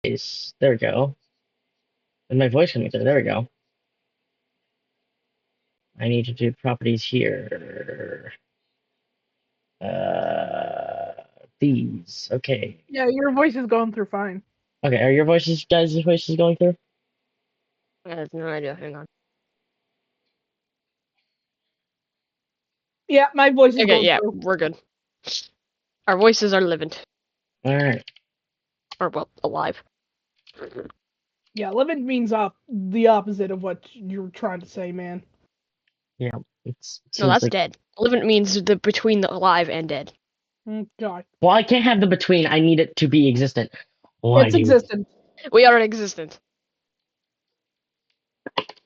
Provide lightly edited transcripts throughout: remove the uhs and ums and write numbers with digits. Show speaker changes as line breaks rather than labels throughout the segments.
There we go. And my voice coming through. There we go. I need to do properties here. Uh, these. Okay.
Yeah, your voice is going through fine.
Okay. Are your guys' voices going through?
I have no idea. Hang on.
Yeah, my voice is
Okay,
going
yeah,
through.
we're good. Our voices are living.
All right.
Or, well, alive.
Yeah, living means the opposite of what you're trying to say, man.
Yeah. It
No,
seems
that's
like.
dead. Living means the between the alive and dead.
God,
Well, I can't have the between. I need it to be existent. Why
it's
do you?
existent.
We are in existence.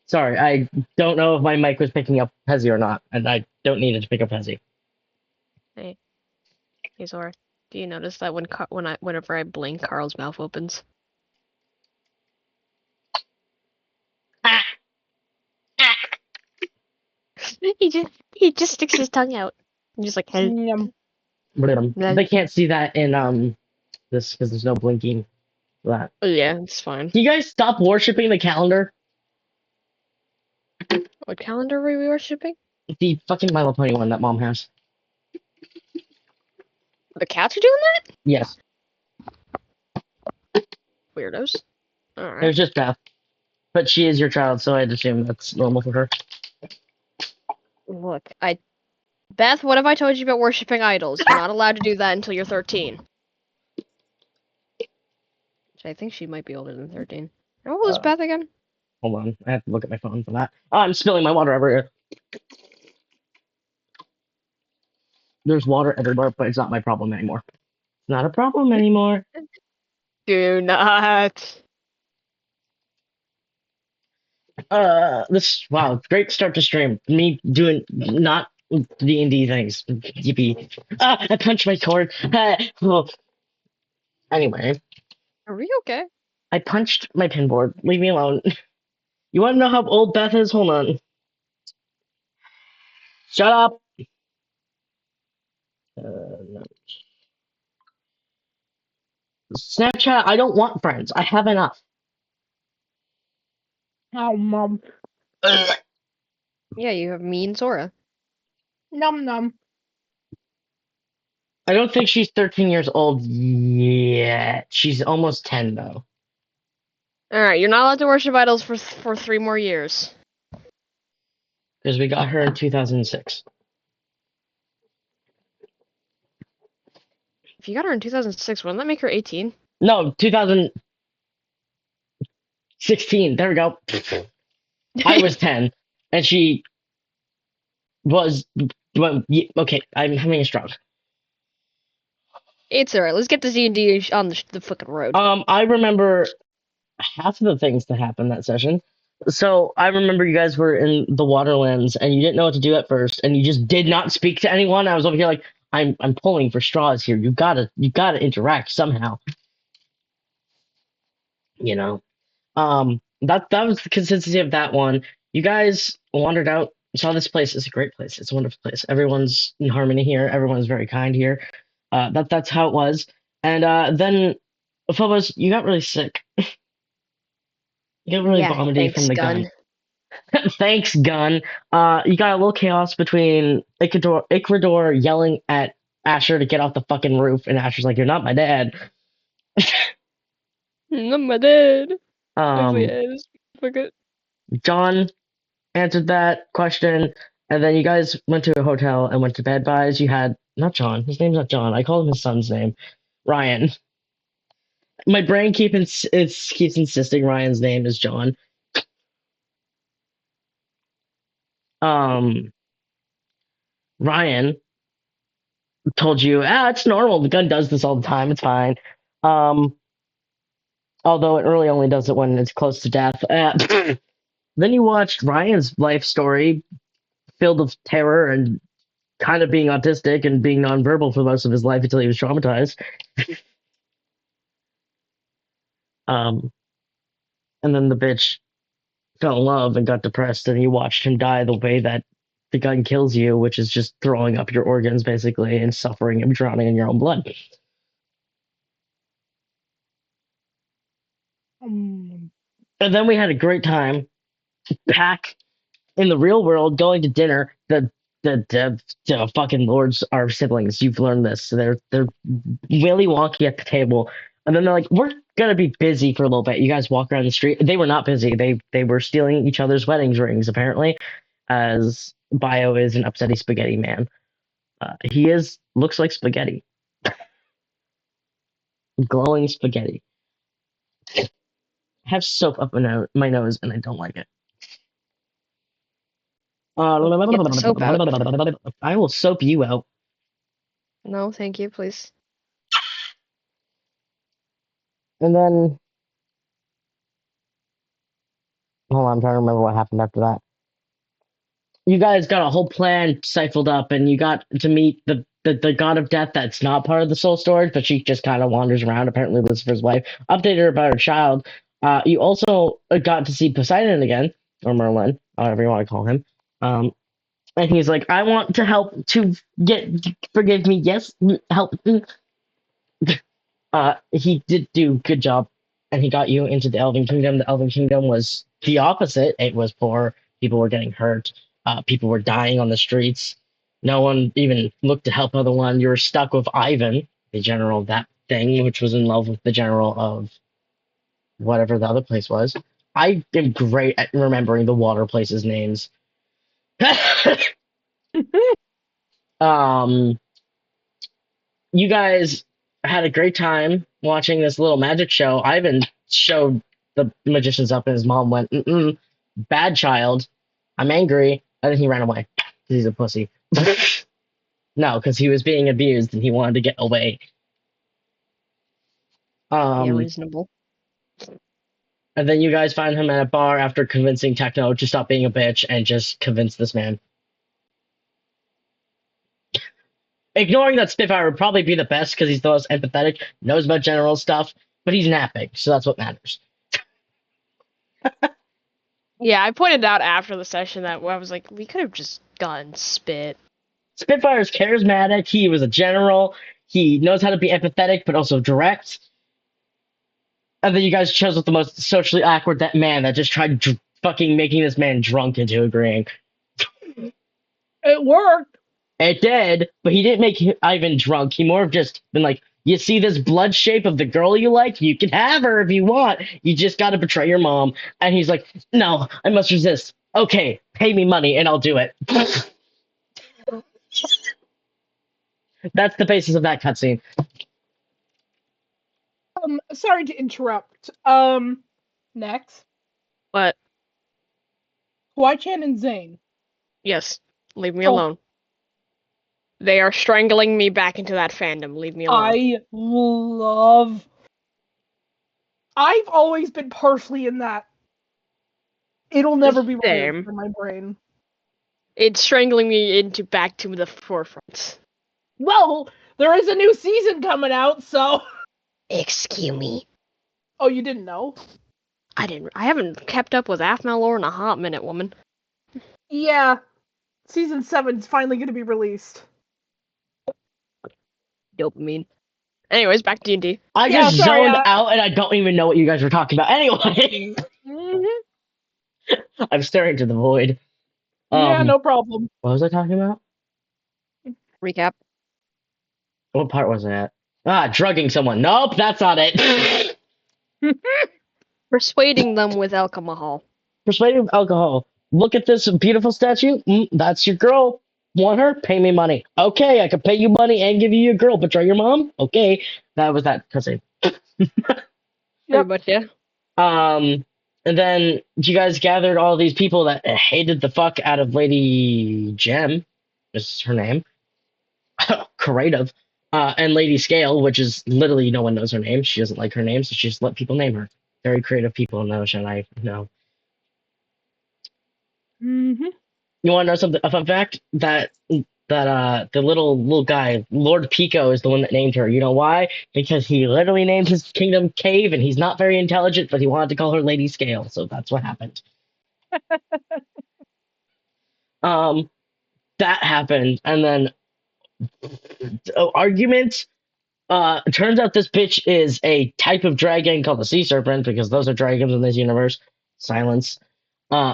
Sorry, I don't know if my mic was picking up Pezzy or not, and I don't need it to pick up Pezzy.
Hey, Zora, do you notice that whenever I blink, Carl's mouth opens?
Ah, ah.
he just sticks his tongue out. I'm just like, hey.
They can't see that in this because there's no blinking for that.
Oh, yeah, it's fine.
Can you guys stop worshiping the calendar?
What calendar were we worshipping?
The fucking My Little Pony one that mom has.
The cats are doing that?
Yes,
Weirdos.
it
Alright.
was just Beth, but she is your child, so I'd assume that's normal for her.
Look, Beth, what have I told you about worshipping idols? You're not allowed to do that until you're 13. Which I think she might be older than 13. How old is
Uh,
Beth again?
hold on, I have to look at my phone for that. Oh, I'm spilling my water everywhere. There's water everywhere, but it's not my problem anymore. It's not a problem anymore.
Do not.
This wow, great start to stream. Me doing not D&D things. Yippee. Ah, I punched my cord. Well, anyway,
Are we okay?
I punched my pinboard. Leave me alone. You want to know how old Beth is? Hold on. Shut up. No. Snapchat. I don't want friends. I have enough.
Oh, mom.
Ugh.
Yeah, you have me and Zora.
Num num.
I don't think she's 13 years old yet. She's almost 10 though,
Alright, you're not allowed to worship idols for 3 more years.
because we got her in 2006.
If you got her in 2006, wouldn't that make her 18?
No, 2016. There we go. I was 10, and she was. Well, okay, I'm having a stroke.
It's alright, let's get the D&D on the fucking road.
I remember half of the things that happened that session. So I remember you guys were in the Waterlands and you didn't know what to do at first, and you just did not speak to anyone. I was over here like, I'm pulling for straws here. You gotta interact somehow. You know. That was the consistency of that one. You guys wandered out, saw this place. It's a great place. It's a wonderful place. Everyone's in harmony here. Everyone's very kind here. That's how it was. And then, Phobos, you got really sick. You got really
Yeah,
vomity from
thanks,
the gun.
gun.
Thanks, gun. You got a little chaos between Ecuador yelling at Asher to get off the fucking roof, and Asher's like, "You're not my dad."
I'm my dad. Actually,
Um,
yeah, just forget.
John answered that question, and then you guys went to a hotel and went to bed. Buys. You had not John. His name's not John. I call him his son's name, Ryan. My brain keeps insisting Ryan's name is John. Um, Ryan told you, it's normal. The gun does this all the time. It's fine. Um, although it really only does it when it's close to death. Then you watched Ryan's life story filled with terror and kind of being autistic and being nonverbal for most of his life until he was traumatized. Um, and then the bitch fell in love and got depressed, and you watched him die the way that the gun kills you, which is just throwing up your organs basically and suffering and drowning in your own blood.
Um,
And then we had a great time back in the real world going to dinner. The fucking lords are siblings. You've learned this. So they're really wonky at the table. And then they're like, we're gonna be busy for a little bit. You guys walk around the street. They were not busy. They were stealing each other's weddings rings, apparently, as Bio is an upsetty spaghetti man. He is looks like spaghetti. Glowing spaghetti. I have soap up my nose and I don't like it.
Get the soap out.
I will soap you out.
No, thank you, please.
And then, hold on, I'm trying to remember what happened after that. You guys got a whole plan cycled up, and you got to meet the god of death that's not part of the soul storage, but she just kind of wanders around. Apparently, Lucifer's wife updated her about her child. You also got to see Poseidon again, or Merlin, however you want to call him. And he's like, I want to help to get forgive me. Yes, help. He did do a good job, and he got you into the Elven Kingdom. The Elven Kingdom was the opposite. It was poor. People were getting hurt. People were dying on the streets. No one even looked to help other one. You were stuck with Ivan, the general of that thing, which was in love with the general of whatever the other place was. I am great at remembering the water places' names. um, you guys had a great time watching this little magic show. Ivan showed the magicians up, and his mom went, mm-mm, bad child. I'm angry. And then he ran away because he's a pussy. No, because he was being abused and he wanted to get away.
Yeah,
Um,
reasonable.
and then you guys find him at a bar after convincing Techno to stop being a bitch and just convince this man. Ignoring that Spitfire would probably be the best because he's the most empathetic, knows about general stuff, but he's napping, so that's what matters.
Yeah, I pointed out after the session that I was like, we could have just gotten Spit.
Spitfire's charismatic. He was a general. He knows how to be empathetic, but also direct. And then you guys chose with the most socially awkward that man that just tried fucking making this man drunk into agreeing.
it worked.
It did, but he didn't make Ivan drunk. He more of just been like, you see this blood shape of the girl you like? You can have her if you want. You just gotta betray your mom. And he's like, no, I must resist. Okay, pay me money and I'll do it. That's the basis of that cutscene.
Sorry to interrupt. Next,
But
Huai-Chan and Zane.
yes, leave me
Oh.
alone. They are strangling me back into that fandom. Leave me alone.
I've always been partially in that. It'll never be
Same.
removed from my brain.
It's strangling me into back to the forefront.
Well, there is a new season coming out, so.
Excuse me.
Oh, you didn't know?
I haven't kept up with Aphmau lore in a hot minute, woman.
Yeah. Season 7's finally going to be released.
Dopamine. Anyways, back to D&D.
I
Yeah,
just
sorry,
zoned out and I don't even know what you guys were talking about. Anyway,
Mm-hmm.
I'm staring into the void.
Yeah, no problem.
What was I talking about?
Recap.
What part was I at? Ah, drugging someone. Nope, that's not it.
Persuading them with alcohol.
Persuading alcohol. Look at this beautiful statue. That's your girl. Want her? Pay me money. Okay, I can pay you money and give you your girl. Betray your mom? Okay, that was that cutscene.
Pretty much, yeah.
And then you guys gathered all these people that hated the fuck out of Lady Gem, is her name, creative, and Lady Scale, which is literally no one knows her name. She doesn't like her name, so she just let people name her. Very creative people in the ocean, I know.
Mm-hmm.
You want to know something? A fun fact that the little guy, Lord Pico, is the one that named her. You know why? Because he literally named his kingdom Cave, and he's not very intelligent, but he wanted to call her Lady Scale, so that's what happened. That happened, and then arguments. Turns out this bitch is a type of dragon called the sea serpent because those are dragons in this universe. Silence. Uh,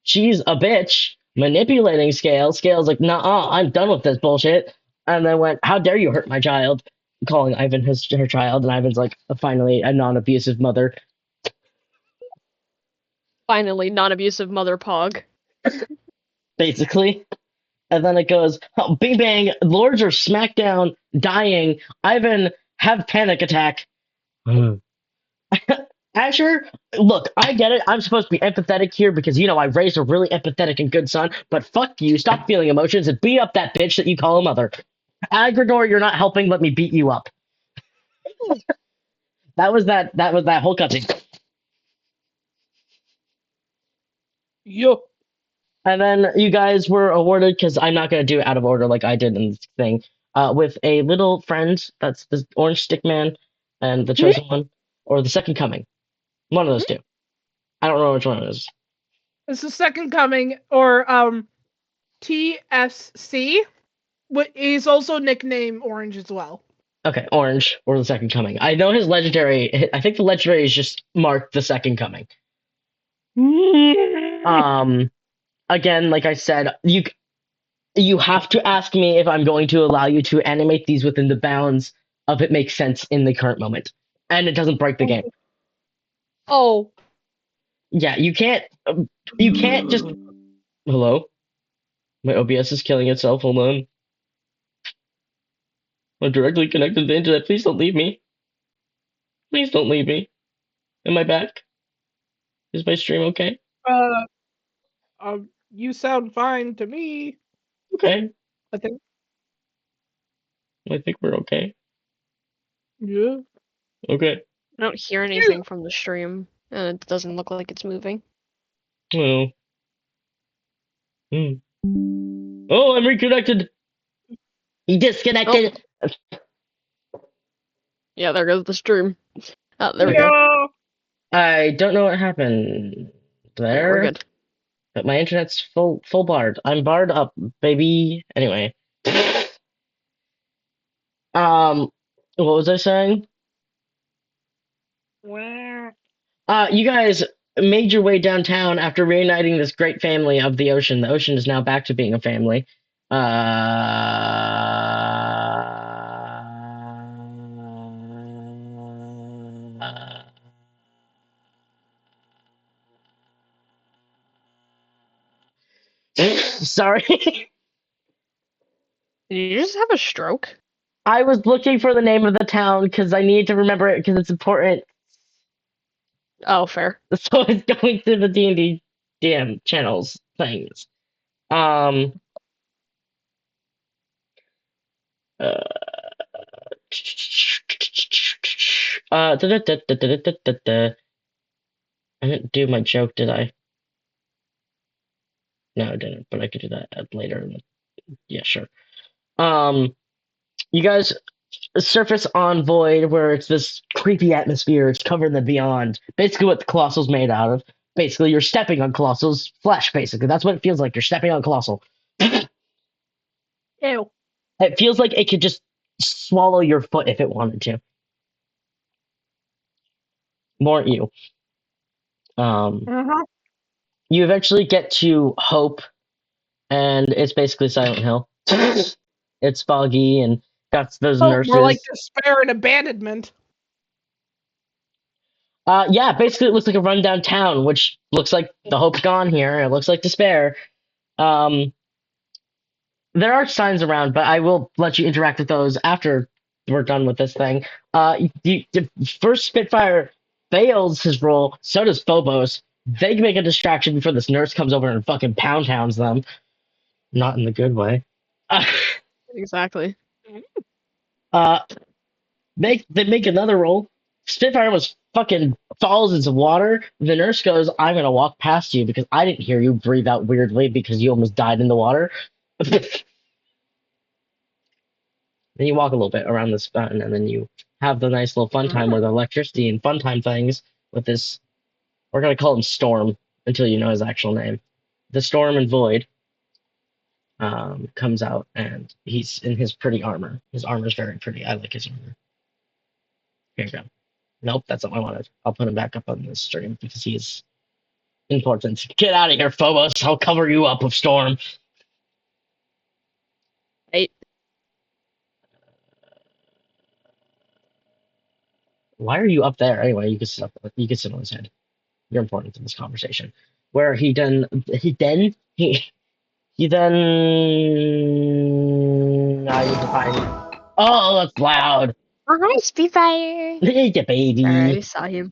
she's a bitch manipulating Scale. Scale's like, nah, I'm done with this bullshit. And then went, how dare you hurt my child? Calling Ivan her child, and Ivan's like, finally, a non-abusive mother.
Finally, non-abusive mother pog.
Basically. And then it goes, oh, bing bang, lords are smacked down, dying. Ivan, have panic attack. Asher, look, I get it. I'm supposed to be empathetic here because, I raised a really empathetic and good son, but fuck you. Stop feeling emotions and beat up that bitch that you call a mother. Agrador, you're not helping. Let me beat you up. That was that whole cutscene.
Yo.
And then you guys were awarded, because I'm not going to do it out of order like I did in this thing, with a little friend. That's the orange stick man and the chosen one, or the second coming. One of those two. I don't know which one it is.
It's the second coming, or TSC. He's also nicknamed Orange as well.
Okay, orange, or the second coming. I know his legendary. I think the legendary is just marked the second coming. Again, like I said, you have to ask me if I'm going to allow you to animate these within the bounds of it makes sense in the current moment, and it doesn't break the game.
Oh.
Yeah, you can't. You can't just. Hello, my OBS is killing itself. Hold on. I'm directly connected to the internet. Please don't leave me. Please don't leave me. Am I back? Is my stream okay?
You sound fine to me.
Okay.
I think.
I think we're okay.
Yeah.
Okay.
I don't hear anything from the stream, and it doesn't look like it's moving.
Oh. Oh, I'm reconnected. He disconnected.
Oh. Yeah, there goes the stream. Oh, there we
go.
go.
I don't know what happened there.
Yeah, we're good.
But my internet's full barred. I'm barred up, baby. Anyway. What was I saying? You guys made your way downtown after reuniting this great family of the ocean. The ocean is now back to being a family. Sorry.
Did you just have a stroke?
I was looking for the name of the town because I need to remember it because it's important.
Oh, fair.
So it's going through the D&D DM channels things. Uh, I didn't do my joke, did I? No, I didn't, but I could do that later. Yeah, sure. You guys surface on Void, where it's this creepy atmosphere. It's covered in the beyond. Basically, what the Colossal's made out of. Basically, you're stepping on Colossal's flesh. Basically, that's what it feels like. You're stepping on Colossal.
Ew.
It feels like it could just swallow your foot if it wanted to. More you. You eventually get to Hope, and it's basically Silent Hill. It's foggy and got those nurses.
More like despair and abandonment.
Yeah, basically it looks like a rundown town, which looks like the Hope's gone here. It looks like despair. There are signs around, but I will let you interact with those after we're done with this thing. First Spitfire fails his role, so does Phobos. They make a distraction before this nurse comes over and fucking pound hounds them. Not in the good way.
Exactly.
They make another roll. Spitfire almost fucking falls into water. The nurse goes, I'm gonna walk past you because I didn't hear you breathe out weirdly because you almost died in the water. Then you walk a little bit around this fountain, and then you have the nice little fun time with electricity and fun time things with this. We're gonna call him Storm until you know his actual name. The Storm and Void. comes out, and he's in his pretty armor. His armor's very pretty. I like his armor. Here you go. Nope, that's not what I wanted. I'll put him back up on the stream because he is important. Get out of here, Phobos. I'll cover you up with storm.
Hey,
Why are you up there? Anyway, you can sit up. You can sit on his head. You're important in this conversation. Where he then I need to find. Oh, that's loud.
hi, Spitfire.
Yeah, baby.
I saw him.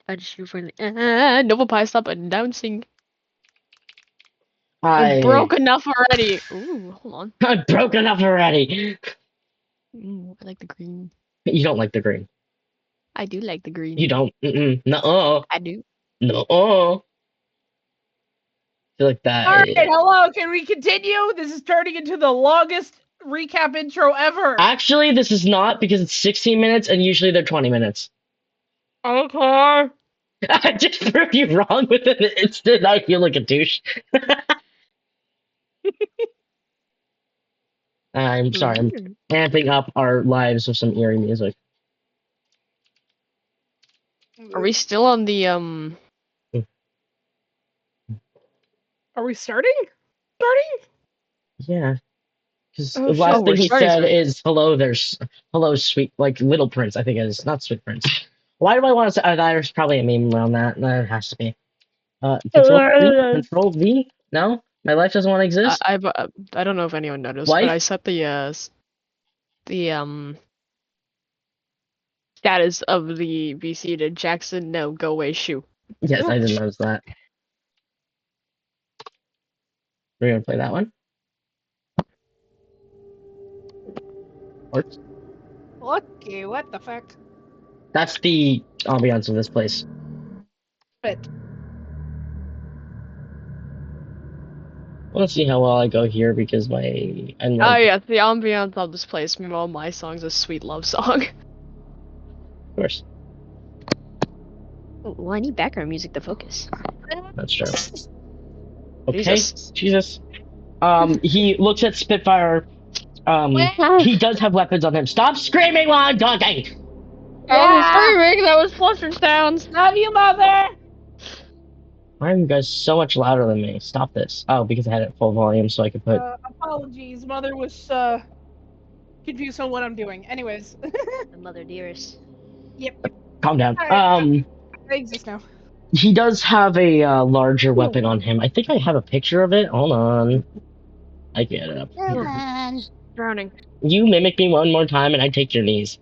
I just shoot for Nova Pie, stop announcing. I'm broke enough already. Ooh, hold on.
I'm broke enough already.
Ooh, I like the green.
You don't like the green.
I do like the green.
You don't. No.
I do.
No. Feel like that.
All right, hello. Can we continue? This is turning into the longest recap intro ever.
Actually, this is not because it's 16 minutes and usually they're 20 minutes.
Okay.
I just proved you wrong with an instant. I feel like a douche. I'm sorry. I'm amping up our lives with some eerie music.
Are we still on the
Are we starting?
Yeah. Because
Oh,
the
shit.
last thing
we're
he
starting,
said
sorry.
is hello, sweet, like Little Prince, I think it is. Not Sweet Prince. Why do I want to say there's probably a meme around that? There has to be. Control V? Control V? No? My life doesn't want to exist?
I don't know if anyone noticed,
Wife?
but I set the status of the VC to Jackson, no, go away, shoe.
Yes, I didn't notice that. We're gonna play that one. Works.
Okay, what the fuck?
That's the ambiance of this place.
But
I want to see how well I go here because I'm
Oh
like,
yeah, the ambiance of this place. Meanwhile, my song's a sweet love song.
of course,
Well, I need background music to focus.
that's true. Okay,
Jesus.
Jesus. He looks at Spitfire. He does have weapons on him. Stop screaming while I'm talking.
I was screaming. That was flustered sounds.
love you, mother.
Why are you guys so much louder than me? Stop this. Oh, because I had it at full volume so I could put.
Apologies, mother was confused on what I'm doing. Anyways.
The mother dearest.
Yep.
Calm down.
Alright, I exist now.
He does have a larger weapon on him. I think I have a picture of it. Hold on. I get it up.
Drowning.
You mimic me one more time and I take your knees.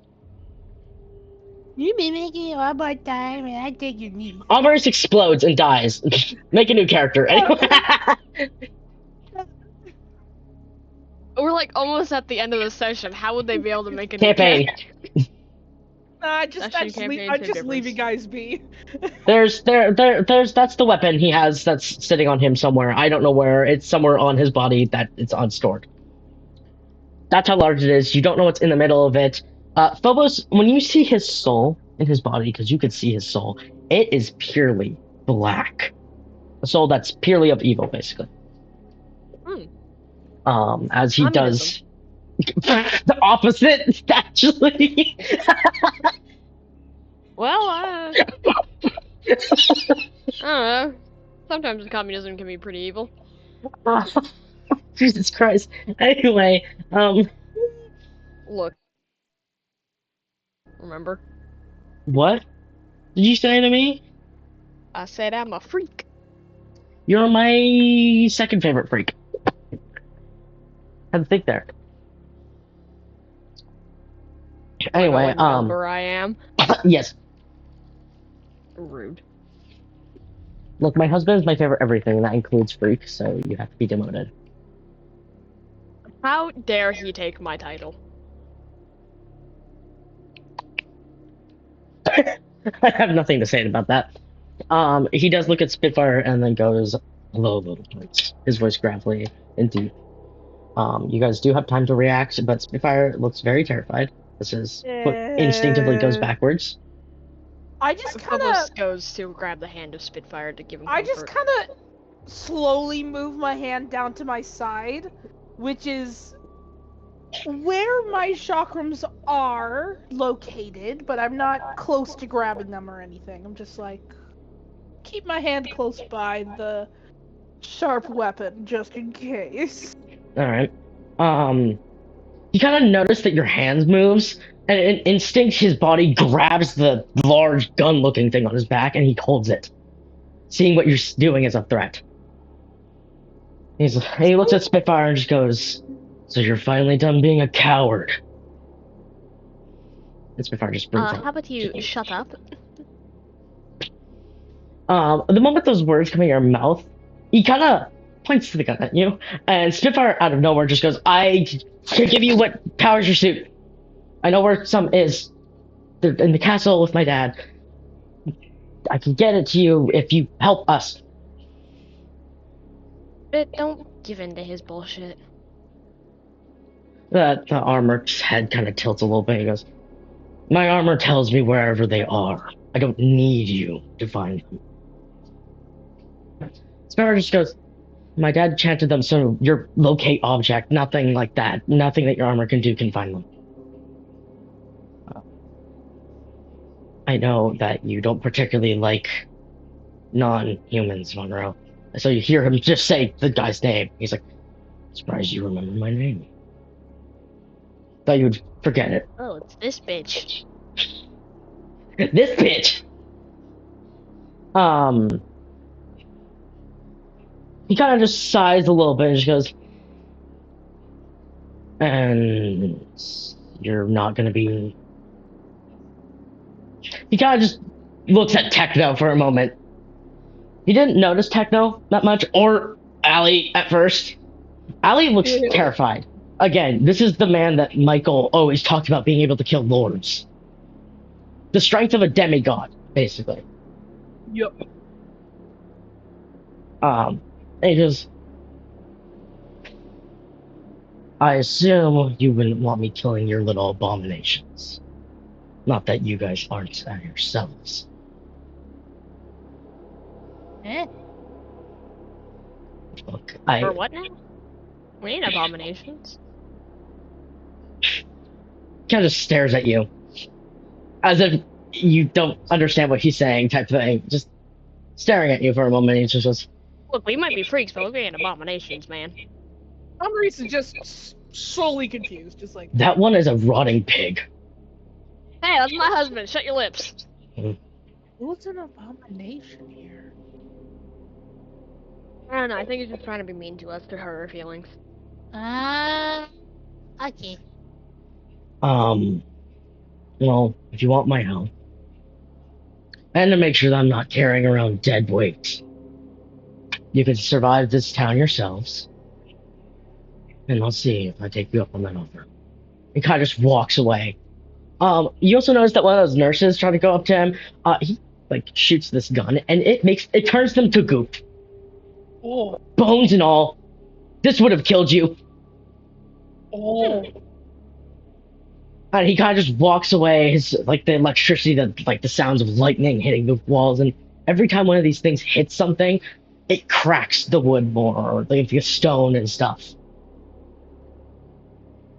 You mimic it one more time and I take your knee.
Alvarez explodes and dies. Make a new character.
We're like almost at the end of the session. How would they be able to make a new
Campaign.
character?
I
Session
just
campaign
leave you
difference.
guys be.
There's that's the weapon he has that's sitting on him somewhere. I don't know where. It's somewhere on his body that it's unstored. That's how large it is. You don't know what's in the middle of it. Phobos, when you see his soul in his body, because you could see his soul, it is purely black. A soul that's purely of evil, basically. As he does the opposite, actually.
Well, I don't know. Sometimes communism can be pretty evil.
Jesus Christ. Anyway,
Look. Remember?
what did you say to me?
I said I'm a freak.
You're my second favorite freak. Had to think there. Anyway,
what number I am?
yes.
Rude.
Look, my husband is my favorite everything, and that includes freak, so you have to be demoted.
How dare he take my title?
I have nothing to say about that. He does look at Spitfire and then goes, "Hello, little prince." His voice gravelly and deep. You guys do have time to react, but Spitfire looks very terrified. This is what instinctively goes backwards.
I just kind
Phobos
of
goes to grab the hand of Spitfire to give him comfort.
I just kind of slowly move my hand down to my side which is where my chakrams are located, but I'm not close to grabbing them or anything. I'm just like, keep my hand close by the sharp weapon just in case.
All right. You kind of notice that your hands moves, and in instinct, his body grabs the large gun-looking thing on his back, and he holds it, seeing what you're doing as a threat. He looks at Spitfire and just goes, "So you're finally done being a coward." And Spitfire just brings
How about you shut up?
The moment those words come out of your mouth, he kind of points to the gun at you, and Spitfire out of nowhere just goes, "I can give you what powers your suit. I know where some is. They're in the castle with my dad. I can get it to you if you help us."
But don't give in to his bullshit.
The armor's head kind of tilts a little bit. He goes, "My armor tells me wherever they are. I don't need you to find them." Sparrow just goes, "My dad chanted them, so your locate object, nothing like that. Nothing that your armor can do can find them." I know that you don't particularly like non-humans, Monroe. So you hear him just say the guy's name. He's like, "Surprised you remember my name. Thought you'd forget it."
Oh, it's this bitch.
This bitch! He kind of just sighs a little bit and just goes, "And you're not gonna be..." He kind of just looks at Techno for a moment. He didn't notice Techno that much, or Allie at first. Allie looks terrified. Again, this is the man that Michael always talked about being able to kill lords. The strength of a demigod, basically.
Yep.
And he goes, "I assume you wouldn't want me killing your little abominations. Not that you guys aren't at yourselves."
Eh?
Look,
For what now? We ain't abominations.
kind of stares at you, as if you don't understand what he's saying, type thing. Just staring at you for a moment. He just goes,
Look, we might be freaks, but we ain't abominations, man.
Maurice is just solely confused, just like,
"That one is a rotting pig."
Hey, that's my husband. Shut your lips.
what's an abomination here?
I don't know. I think he's just trying to be mean to us to hurt our feelings. Okay.
Well, if you want my help, and to make sure that I'm not carrying around dead weight, you can survive this town yourselves, and I'll see if I take you up on that offer. He kind of just walks away. You also notice that one of those nurses try to go up to him. He like shoots this gun, and it turns them to goop,
Oh.
bones and all. This would have killed you.
Oh.
And he kind of just walks away. His like the electricity, the sounds of lightning hitting the walls, and every time one of these things hits something, it cracks the wood more, or like the stone and stuff.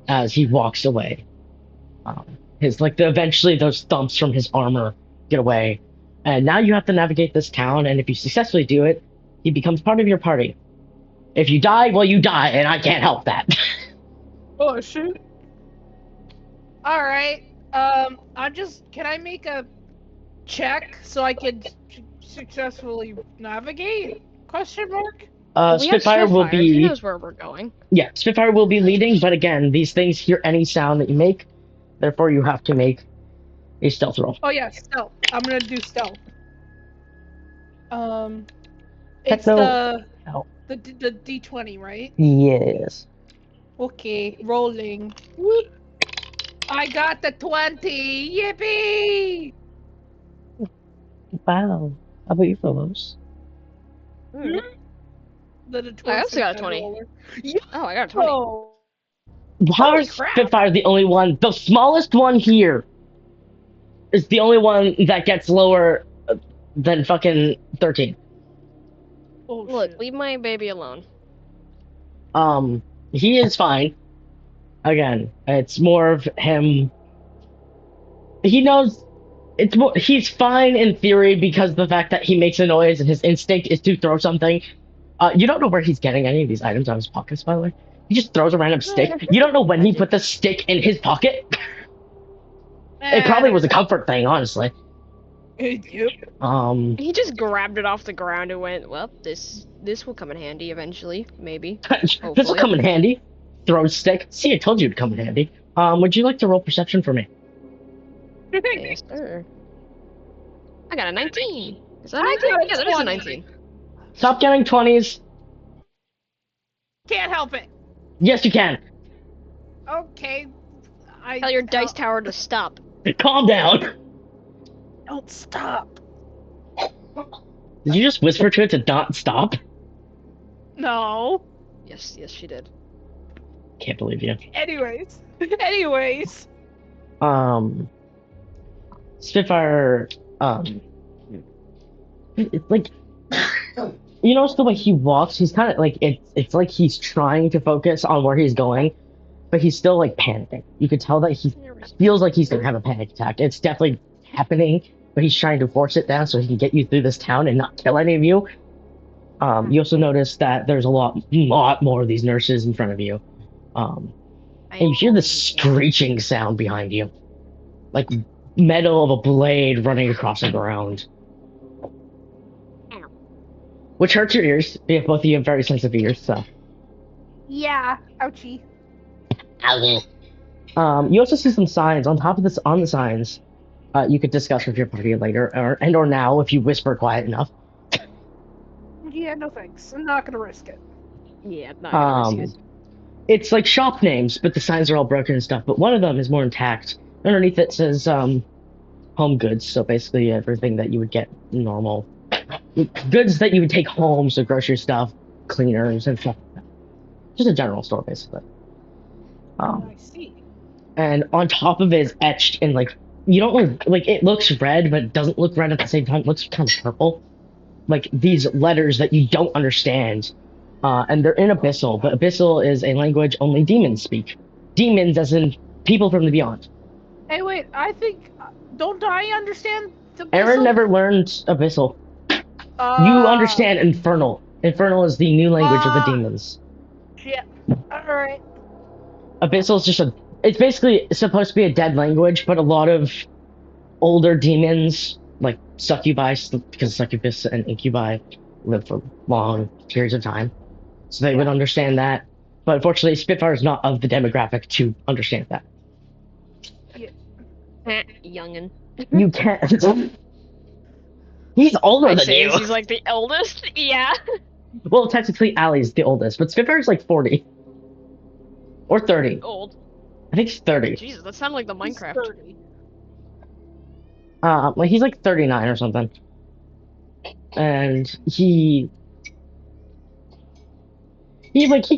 As he walks away, eventually those thumps from his armor get away, and now you have to navigate this town. And if you successfully do it, he becomes part of your party. If you die, well, you die, and I can't help that.
Oh, shoot. Alright. Can I make a check so I can successfully navigate? Question mark?
Spitfire will be.
He knows where we're going.
Yeah, Spitfire will be leading, but again, these things hear any sound that you make, therefore you have to make a stealth roll.
Oh yeah, stealth. I'm gonna do stealth. It's
Techno-
the D20, right?
Yes.
Okay, rolling. Whoop. I got the 20. Yippee!
Wow. How about you, fellows?
Hmm.
The
I also got a 20.
roller.
Oh, I got a 20.
Oh.
How
Holy
is
crap.
Spitfire the only one? The smallest one here is the only one that gets lower than fucking 13.
Oh,
Look,
shit.
leave my baby alone.
He is fine. Again, it's more of him. He knows it's more. He's fine in theory because the fact that he makes a noise and his instinct is to throw something. You don't know where he's getting any of these items out of his pockets, by the way. He just throws a random stick. You don't know when he put the stick in his pocket. It probably was a comfort thing, honestly.
Yep.
He just grabbed it off the ground and went, well, this will come in handy eventually, maybe.
This will
Hopefully.
come in handy. Throw a stick. See, I told you it'd come in handy. Would you like to roll perception for me?
Yes, sir. I got a 19. Is that a
I
19?
got a
Yeah, that is a
20.
19.
Stop getting 20s.
Can't help it.
Yes, you can.
Okay.
Tell your dice tower to stop.
Calm down.
Don't stop.
Did you just whisper to it to not stop?
No.
Yes, she did.
Can't believe you.
Anyways.
Spitfire, it's like, you notice the way he walks, he's kind of like, it's like he's trying to focus on where he's going, but he's still like panicking. You could tell that he feels like he's gonna have a panic attack. It's definitely happening, but he's trying to force it down so he can get you through this town and not kill any of you. You also notice that there's a lot more of these nurses in front of you. And you hear the screeching sound behind you. Like metal of a blade running across the ground. Which hurts your ears. Yeah, both of you have very sensitive ears, so.
Yeah. Ouchie.
You also see some signs on top of this. On the signs, you could discuss with your party later, or now if you whisper quiet enough.
Yeah, no thanks. I'm not gonna risk it.
Yeah, not gonna risk it.
It's like shop names, but the signs are all broken and stuff. But one of them is more intact. Underneath it says home goods, so basically everything that you would get normal. Goods that you would take home, so grocery stuff, cleaners, and stuff like that. Just a general store, basically.
I see.
And on top of it is etched in like, you don't like it looks red, but it doesn't look red at the same time. It looks kind of purple. Like these letters that you don't understand. And they're in Abyssal, but Abyssal is a language only demons speak. Demons, as in people from the beyond.
Hey, wait. I think. Don't I understand the
Aaron
Abyssal?
never learned Abyssal. You understand Infernal. Infernal is the new language of the demons.
Shit. Alright.
Abyssal is just it's basically supposed to be a dead language, but a lot of older demons, like succubi, because succubus and incubi live for long periods of time. So they would understand that. But unfortunately, Spitfire is not of the demographic to understand that.
Youngin.
You can't. He's older than you.
He's like the eldest? Yeah.
Well, technically, Allie's the oldest, but Spitfire's like 40. Or 30.
Old.
I think he's 30.
Jesus, that sounds like the Minecraft.
Like he's like 39 or something. And he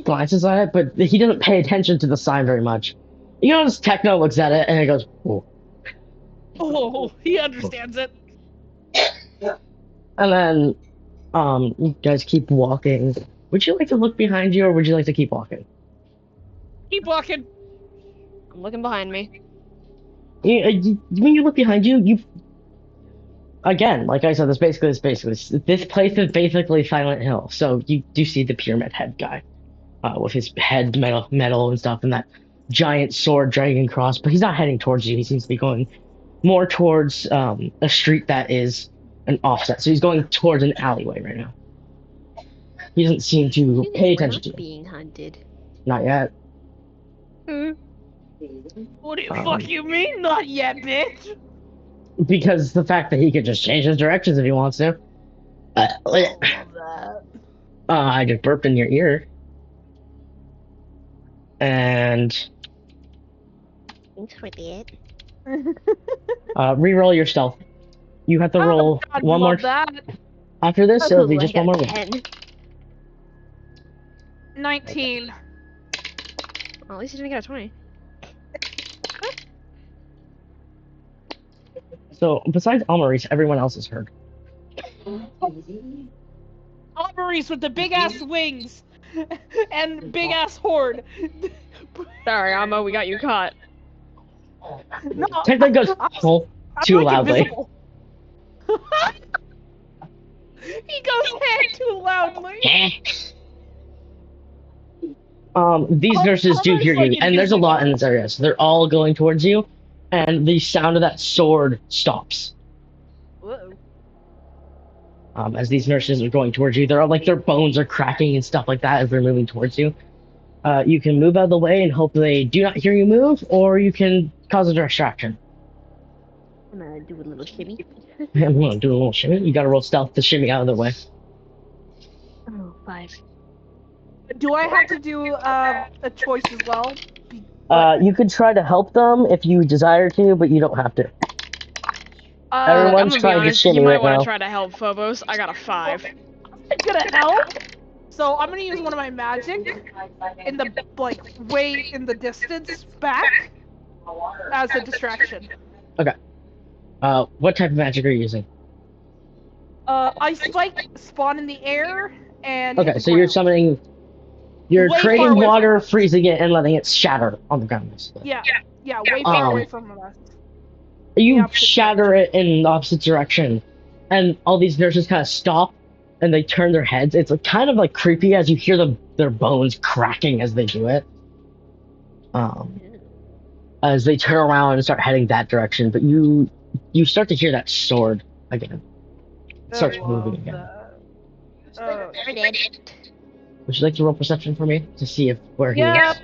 glances at it, but he doesn't pay attention to the sign very much. You notice Techno looks at it and he goes, "Oh."
Oh, he understands it.
And then, you guys keep walking. Would you like to look behind you, or would you like to keep walking?
Keep walking.
I'm looking behind me.
When you look behind you, again, like I said, this place is basically Silent Hill. So you do see the Pyramid Head guy, with his head metal and stuff, and that giant sword dragon cross. But he's not heading towards you. He seems to be going more towards a street that is an offset. So he's going towards an alleyway right now. He doesn't seem to pay attention to you.
Being hunted.
Not yet.
What do you fuck you mean? Not yet, bitch.
Because the fact that he could just change his directions if he wants to. I just burped in your ear. And
Thanks for that.
re-roll your stealth. You have to roll
God,
one more.
that.
After this, it'll be just one more roll.
19.
Well, at least you didn't get a 20.
So, besides Almaris, everyone else is heard.
Maurice with the big ass wings. and big ass horde.
Sorry, Amo, we got you caught.
No,
Technically goes
I'm,
oh,
I'm
too
like
loudly.
invisible. He goes head too loudly.
These nurses do
Homer's
hear
like
you, and there's a lot
invisible.
in this area, so they're all going towards you, and the sound of that sword stops.
Whoa.
As these nurses are going towards you, they're all like their bones are cracking and stuff like that as they're moving towards you. You can move out of the way and hope they do not hear you move, or you can cause a distraction.
I'm gonna do a little shimmy.
I'm gonna do a little shimmy. You gotta roll stealth to shimmy out of the way.
Oh, 5.
Do I have to do a choice as well? What?
You could try to help them if you desire to, but you don't have to.
I'm
Everyone's
gonna be
trying to
honest, you
shimmy
might
right
want to
now.
try to help Phobos. I got a 5.
I'm gonna help. So I'm gonna use one of my magic in the way in the distance back as a distraction.
Okay. What type of magic are you using?
Ice spike, spawn in the air, and hit
Okay,
the
so you're
ground.
summoning. You're
Way far
creating
away from
water,
us.
freezing it, and letting it shatter on the ground. Basically.
Yeah, way far
Um,
away from us. The
You
opposite
shatter
direction.
it in the opposite direction, and all these nurses kind of stop, and they turn their heads. It's like, kind of like creepy as you hear their bones cracking as they do it. Um, as they turn around and start heading that direction, but you start to hear that sword again. It
I
starts moving
love
again.
that. Oh,
You're dead.
Would you like to roll perception for me to see if where he
yep.
is?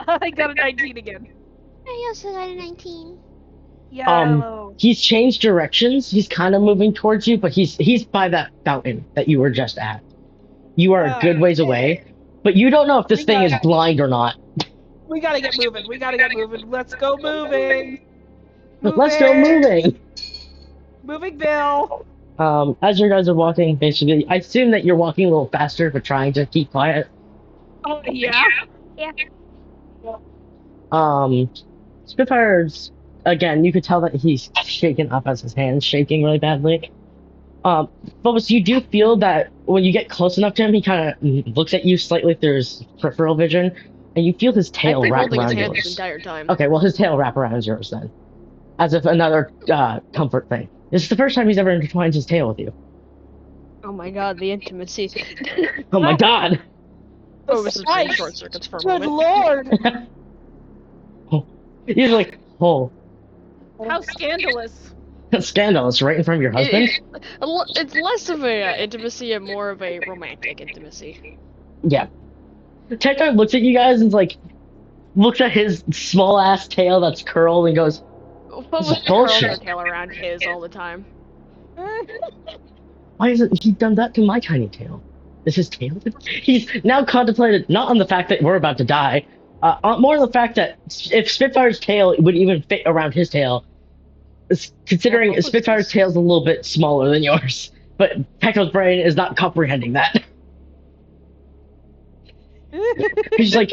I got a 19 again.
I also got a 19.
Yellow.
He's changed directions. He's kind of moving towards you, but he's by that fountain that you were just at. You are a good ways away, but you don't know if this
We
thing is
got-
blind or not.
We gotta get moving. We gotta get moving. Let's go moving.
Let's go moving.
Moving, Bill.
As you guys are walking, basically, I assume that you're walking a little faster, but trying to keep quiet.
Oh yeah.
Yeah.
Spitfire's again. You could tell that he's shaken up as his hand's shaking really badly. Phobos, you do feel that when you get close enough to him, he kind of looks at you slightly through his peripheral vision, and you feel his
I've
tail
been
wrap
holding his
around
hand this
yours.
entire time.
Okay, well, his tail wrap around yours then, as if another comfort thing. This is the first time he's ever intertwined his tail with you.
Oh my god, the intimacy.
Oh my god!
Phobos' brain
Spice.
short circuits for a
Good
moment.
lord.
You're like, oh,
How scandalous.
that's scandalous, right in front of your husband.
It's less of a intimacy and more of a romantic intimacy.
Yeah. Tekton looks at you guys and like looks at his small ass tail that's curled and goes,
Phobos
is
curls
bullshit.
her tail around his all the time.
"Why hasn't he done that to my tiny tail? Is his tail?" He's now contemplated not on the fact that we're about to die, more on the fact that if Spitfire's tail would even fit around his tail, considering
Well,
Spitfire's tail's a little bit smaller than yours. But Tekton's brain is not comprehending that. He's like,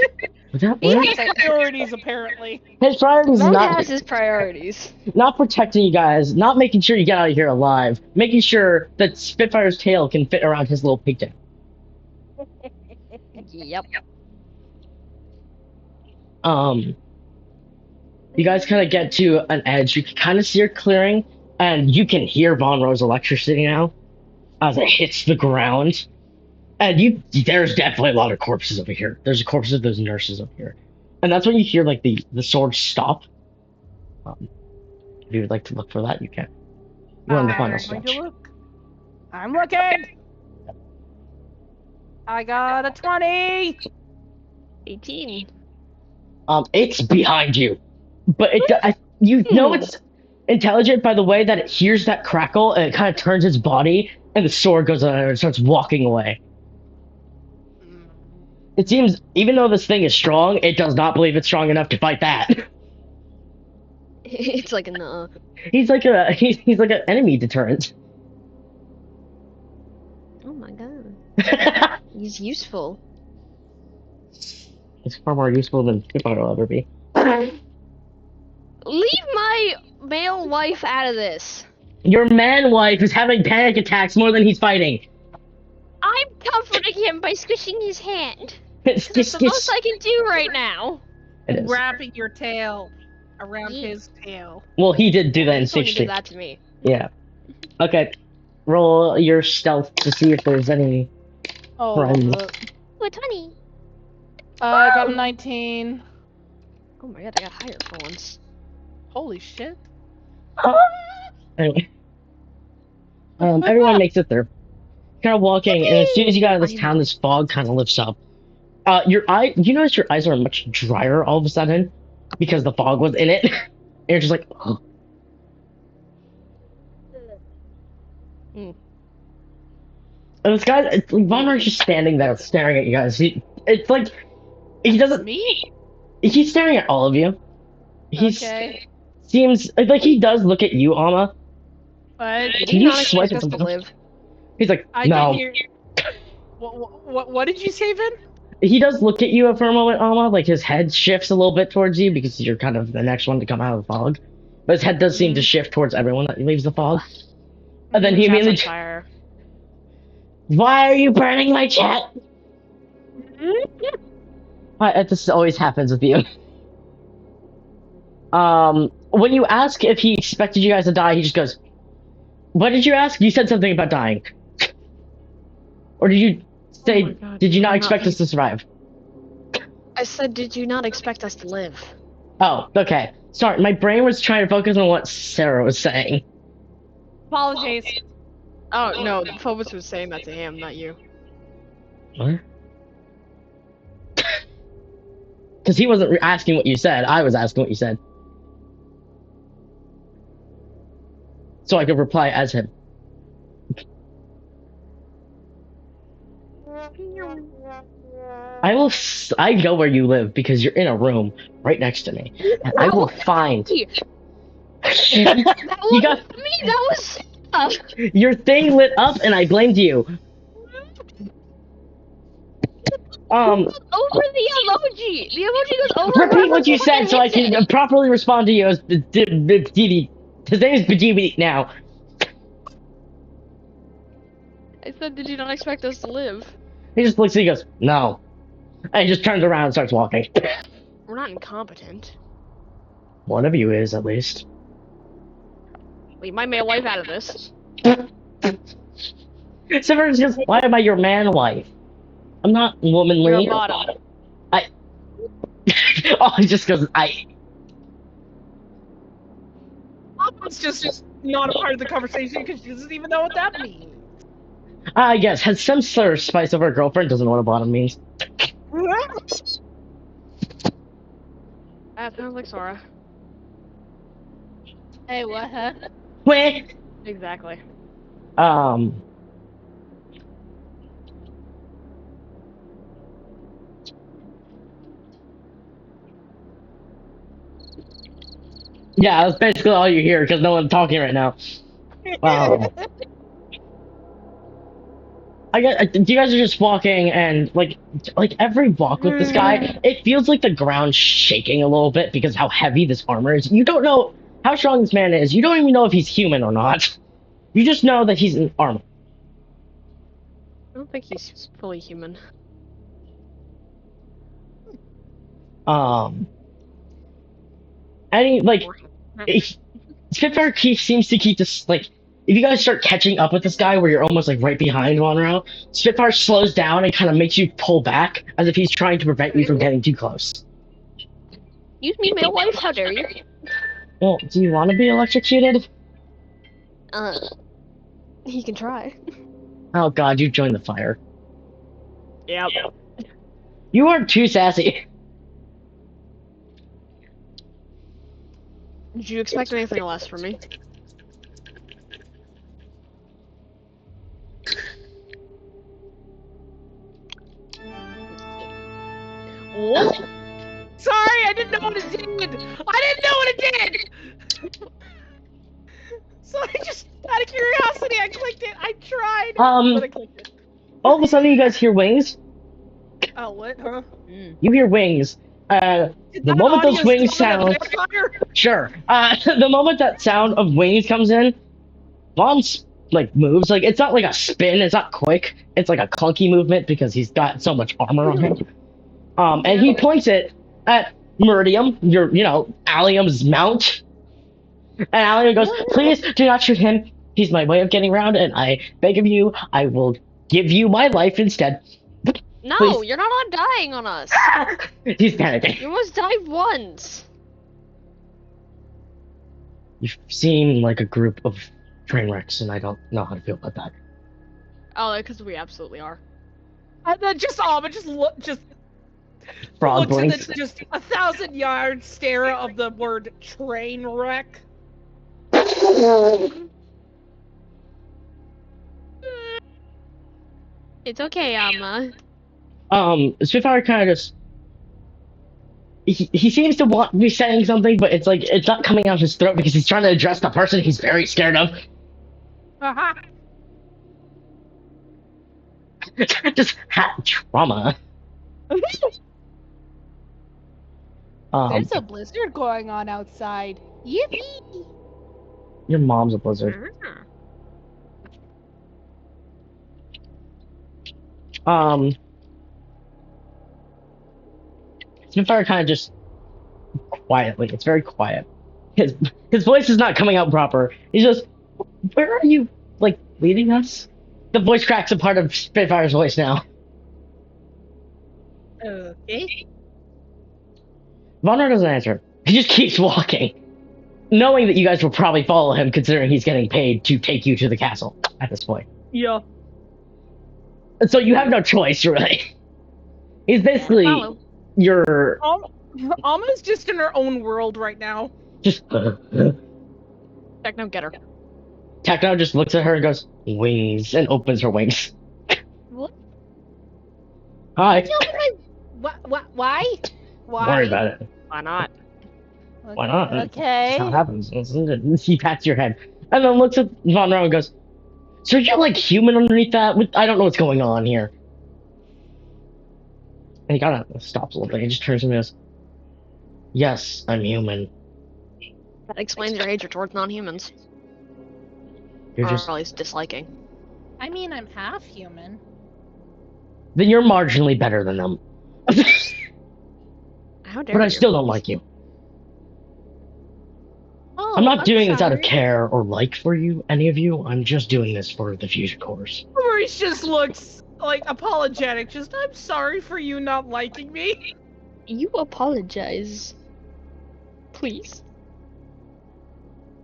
would that
He
work?
has priorities apparently.
His priorities is
Ron
not
has his priorities.
not protecting you guys, not making sure you get out of here alive, making sure that Spitfire's tail can fit around his little pigtail.
Yep.
You guys kind of get to an edge. You can kind of see her clearing, and you can hear Von Ro's electricity now as it hits the ground. And there's definitely a lot of corpses over here. There's corpses of those nurses over here, and that's when you hear like the sword stop. If you would like to look for that, you can. We're on the final
I'm going to
stretch.
look. I'm looking. I got a 20.
18.
It's behind you, but you know it's intelligent by the way that it hears that crackle and it kind of turns its body, and the sword goes on and starts walking away. It seems, even though this thing is strong, it does not believe it's strong enough to fight that.
It's like a
He's like an enemy deterrent.
Oh my god. He's useful.
It's far more useful than Spitfire will ever be.
Leave my male wife out of this.
Your man wife is having panic attacks more than he's fighting.
I I'm comforting him by squishing his hand.
It's
That's
just,
the most I can do right now.
it is.
Wrapping your tail around
Yeah.
his tail.
Well, he did do that in
He's the one who
16.
did that to me.
Yeah. Okay. Roll your stealth to see if there's any
Oh,
friends.
love it.
Ooh, a 20.
I got a 19.
Oh my god, I got higher for once.
Holy shit.
Anyway, everyone makes it through. Kind of walking, and as soon as you got out of this town, this fog kind of lifts up. You notice your eyes are much drier all of a sudden because the fog was in it. And you're just like, oh.
Mm.
And this guy, it's like Von Mark's just standing there staring at you guys. It's like he doesn't.
Me?
He's staring at all of you.
Okay.
Seems like he does look at you, Alma.
But
Did
Can
he
you
not
swipe
expect us
it?
to live?
He's like,
I
no.
did hear. What did you say, Vin?
He does look at you for a moment, Alma. Like his head shifts a little bit towards you because you're kind of the next one to come out of the fog. But his head does seem to shift towards everyone that leaves the fog. And then he
Cat's
immediately,
on fire.
why are you burning my chat? This always happens with you. When you ask if he expected you guys to die, he just goes, what did you ask? You said something about dying. Or did you say,
Oh my God,
did you not
I'm
expect us to survive?
I said, did you not expect us to live?
Oh, okay. Sorry, my brain was trying to focus on what Sarah was saying.
Apologies.
Oh, no, Phobos was saying that to him, not you.
What? Because he wasn't asking what you said, I was asking what you said. So I could reply as him. I know where you live because you're in a room right next to me. And I will find...
That
You got...
wasn't me, that was...
Your thing lit up and I blamed you.
Over the emoji! The emoji goes over
Repeat what you said
and
so I
hits
can
it.
properly respond to you as Bajibidi. His name is Bajibidi now.
I said, did you not expect us to live?
He just looks at you and goes, no. And he just turns around and starts walking.
We're not incompetent.
One of you is, at least.
We might make a life out of this.
Severus goes, why am I your man wife? I'm not womanly.
You're a bottom.
Oh, he just goes,
It's just not a part of the conversation because she doesn't even know what that means.
Yes, has some sort of spice over a girlfriend, doesn't know what a bottom means.
That sounds like Sora.
Hey, what, huh?
Wait!
Exactly.
Yeah, that's basically all you hear, because no one's talking right now. You guys are just walking, and like every walk with this guy, it feels like the ground's shaking a little bit because how heavy this armor is. You don't know how strong this man is. You don't even know if he's human or not. You just know that he's in armor.
I don't think he's fully human.
Spitfire seems to keep this, like, if you guys start catching up with this guy where you're almost, like, right behind Monroe, Spitfire slows down and kind of makes you pull back as if he's trying to prevent you from getting too close.
Use me, male wife, how dare you?
Well, do you want to be electrocuted?
He can try.
Oh god, you joined the fire.
Yep.
You aren't too sassy.
Did you expect anything less from me? What?
Sorry, I didn't know what it did. I didn't know what it did. So I just, out of curiosity, I clicked it. I tried, but I clicked it.
All of a sudden you guys hear wings.
Oh, what? Huh?
You hear wings. The moment those wings sound... Sure. The moment that sound of wings comes in, Vaughn like moves. Like it's not like a spin. It's not quick. It's like a clunky movement because he's got so much armor on him. And
Yeah.
he points it at Meridium, Allium's mount. And Allium goes, "Please do not shoot him. He's my way of getting around, and I beg of you, I will give you my life instead."
No,
Please.
you're not dying on us.
He's panicking.
You almost died once.
You seem like a group of train wrecks, and I don't know how to feel about that.
Oh, because we absolutely are.
And then just
Frog
looks at
blinks.
the just 1,000-yard stare of the word train wreck.
It's okay, Amma.
Spitfire kind of just he seems to want to be saying something, but it's like it's not coming out his throat because he's trying to address the person he's very scared of.
Haha.
Just trauma.
There's a blizzard going on outside. Yippee!
Your mom's a blizzard. Spitfire kind of just quietly. It's very quiet. His voice is not coming out proper. He's just, where are you, like, leading us? The voice cracks a part of Spitfire's voice now.
Okay.
Vonra doesn't answer. He just keeps walking, knowing that you guys will probably follow him, considering he's getting paid to take you to the castle at this point.
Yeah.
And so you have no choice, really. He's basically
Follow.
your
Alma's just in her own world right now.
just.
Techno, get her.
Techno just looks at her and goes, "Wings," and opens her wings.
What?
Hi.
Why?
Don't worry about it.
Why not?
Why not?
Okay.
That's how it happens. He pats your head and then looks at Von Rowe and goes, "So you're like human underneath that? I don't know what's going on here." And he kind of stops a little bit. He just turns to me and goes, "Yes, I'm human.
That explains your hatred towards non-humans.
You're
Or
just
at least disliking.
I mean, I'm half human.
then you're marginally better than them."
How dare
But I
you?
still don't like you.
Oh,
I'm not doing this out of
sorry.
care or like for you, any of you. I'm just doing this for the fusion course.
Maurice just looks like apologetic. Just, I'm sorry for you not liking me.
You apologize. Please.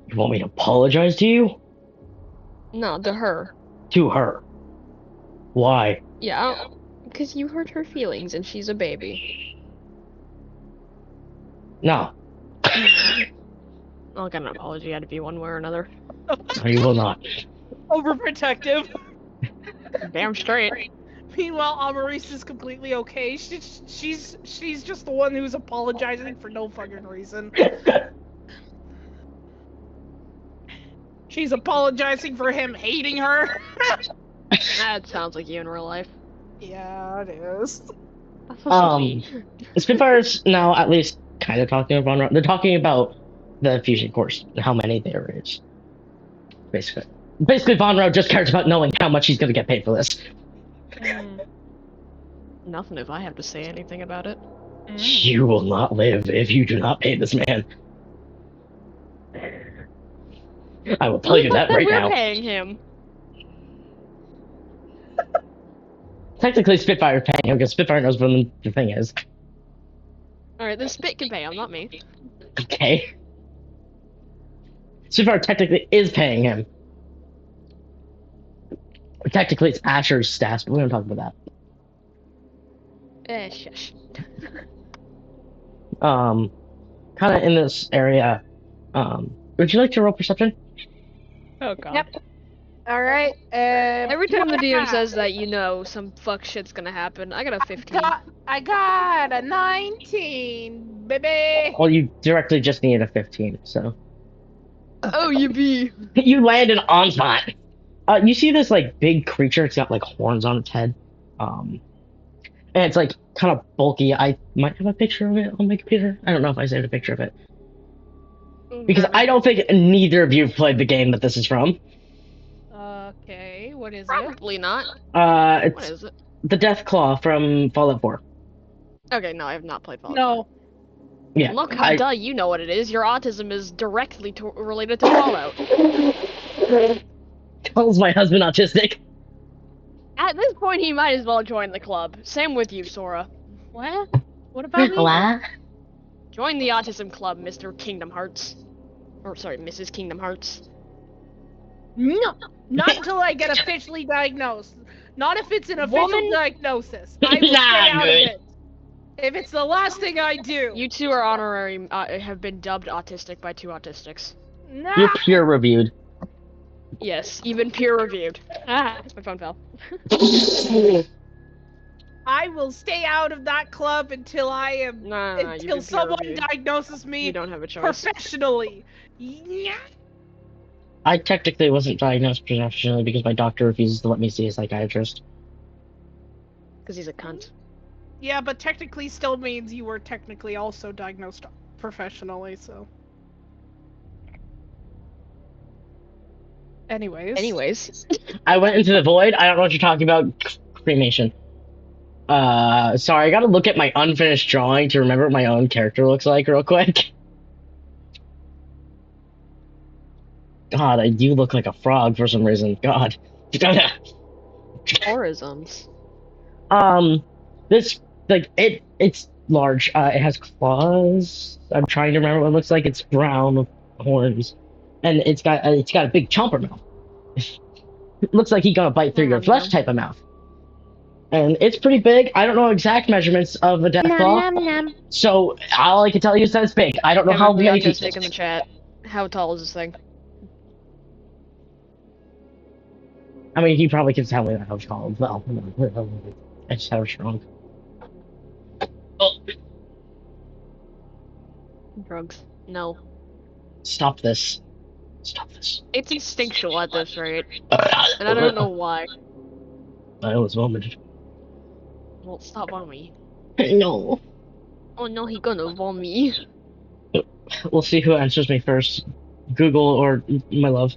You want me to apologize to you?
No, to her.
To her. Why?
Yeah, because you hurt her feelings and she's a baby.
No.
I'll get an apology out of you one way or another.
No, you will not.
Overprotective.
Damn straight.
Meanwhile, Amaris is completely okay. She's just the one who's apologizing for no fucking reason. She's apologizing for him hating her.
That sounds like you in real life.
Yeah, it is.
That's so sweet.
Spitfire's now at least kind of talking about Von Rowe. They're talking about the fusion course and how many there is. Basically, Von Rowe just cares about knowing how much he's going to get paid for this.
Nothing if I have to say anything about it.
You will not live if you do not pay this man. I will tell you that right
We're
now.
paying him.
Technically, Spitfire's paying him because Spitfire knows what the thing is.
Alright, then Spit can pay him, not me.
Okay. Spitfire technically is paying him. Technically, it's Asher's stats, but we don't talk about that.
Shush.
Kind of in this area. Would you like to roll perception?
Oh god.
Yep. All right.
Every time the DM says that, you know some fuck shit's gonna happen. I got a 15.
I got a 19, baby.
Well, you directly just needed a 15, so.
Oh, you be.
You landed on spot. You see this like big creature. It's got like horns on its head. And it's like kind of bulky. I might have a picture of it on my computer. I don't know if I saved a picture of it. Because I don't think neither of you played the game that this is from.
What is it?
Probably not. What
It's
is it?
the Death Claw from Fallout 4.
Okay, no, I have not played Fallout 4.
No.
Yeah,
Look, how
I.
duh, you know what it is. Your autism is directly related to Fallout.
Calls my husband autistic.
At this point, he might as well join the club. Same with you, Sora.
What? What about me?
What?
Join the autism club, Mr. Kingdom Hearts. Or, sorry, Mrs. Kingdom Hearts.
No. Not until I get officially diagnosed. Not if it's an official
Woman?
diagnosis. I will
Nah,
stay out
good.
of it. If it's the last thing I do.
You two are honorary, have been dubbed autistic by two autistics.
Nah.
You're peer reviewed.
Yes, even peer-reviewed. Ah, my phone fell.
I will stay out of that club until I am
Nah, you've
until
been
someone
peer-reviewed.
diagnoses me
You don't have a choice.
professionally. Yeah.
I technically wasn't diagnosed professionally because my doctor refuses to let me see a psychiatrist.
Because he's a cunt.
Yeah, but technically still means you were technically also diagnosed professionally, so. Anyways.
I went into the void. I don't know what you're talking about. Cremation. Sorry, I gotta look at my unfinished drawing to remember what my own character looks like real quick. God, I do look like a frog for some reason. God.
Orisms.
This, like, it's large. It has claws. I'm trying to remember what it looks like. It's brown with horns. And it's got a big chomper mouth. It looks like he's gonna bite through your flesh type of mouth. And it's pretty big. I don't know exact measurements of a death claw. So all I can tell you is that it's big. I don't know how many
autistic
pieces.
in the chat. How tall is this thing?
I mean, he probably can tell me that how tall. Well, I just have a shrunk. Oh,
Drugs. No.
stop this. Stop this.
It's instinctual at this rate. And I don't know why.
I almost vomited.
Well, stop vomiting.
No.
Oh no, he gonna vomit.
We'll see who answers me first. Google or my love.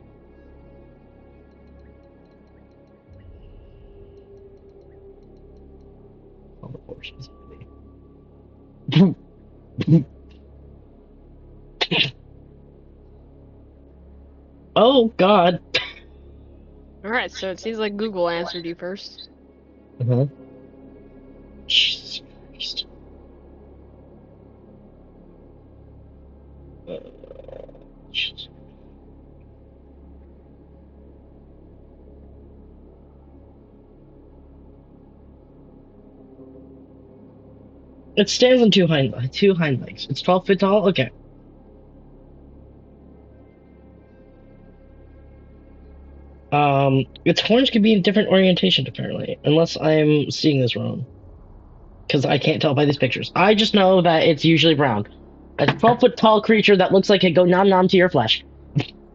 All the portions. Oh God.
Alright, so it seems like Google answered you first.
Uh-huh. Jesus Christ. Jesus. It stands on two hind legs. It's 12 feet tall. Okay. Its horns can be in different orientation apparently, unless I'm seeing this wrong. Because I can't tell by these pictures. I just know that it's usually brown. A 12-foot tall creature that looks like it go nom nom to your flesh.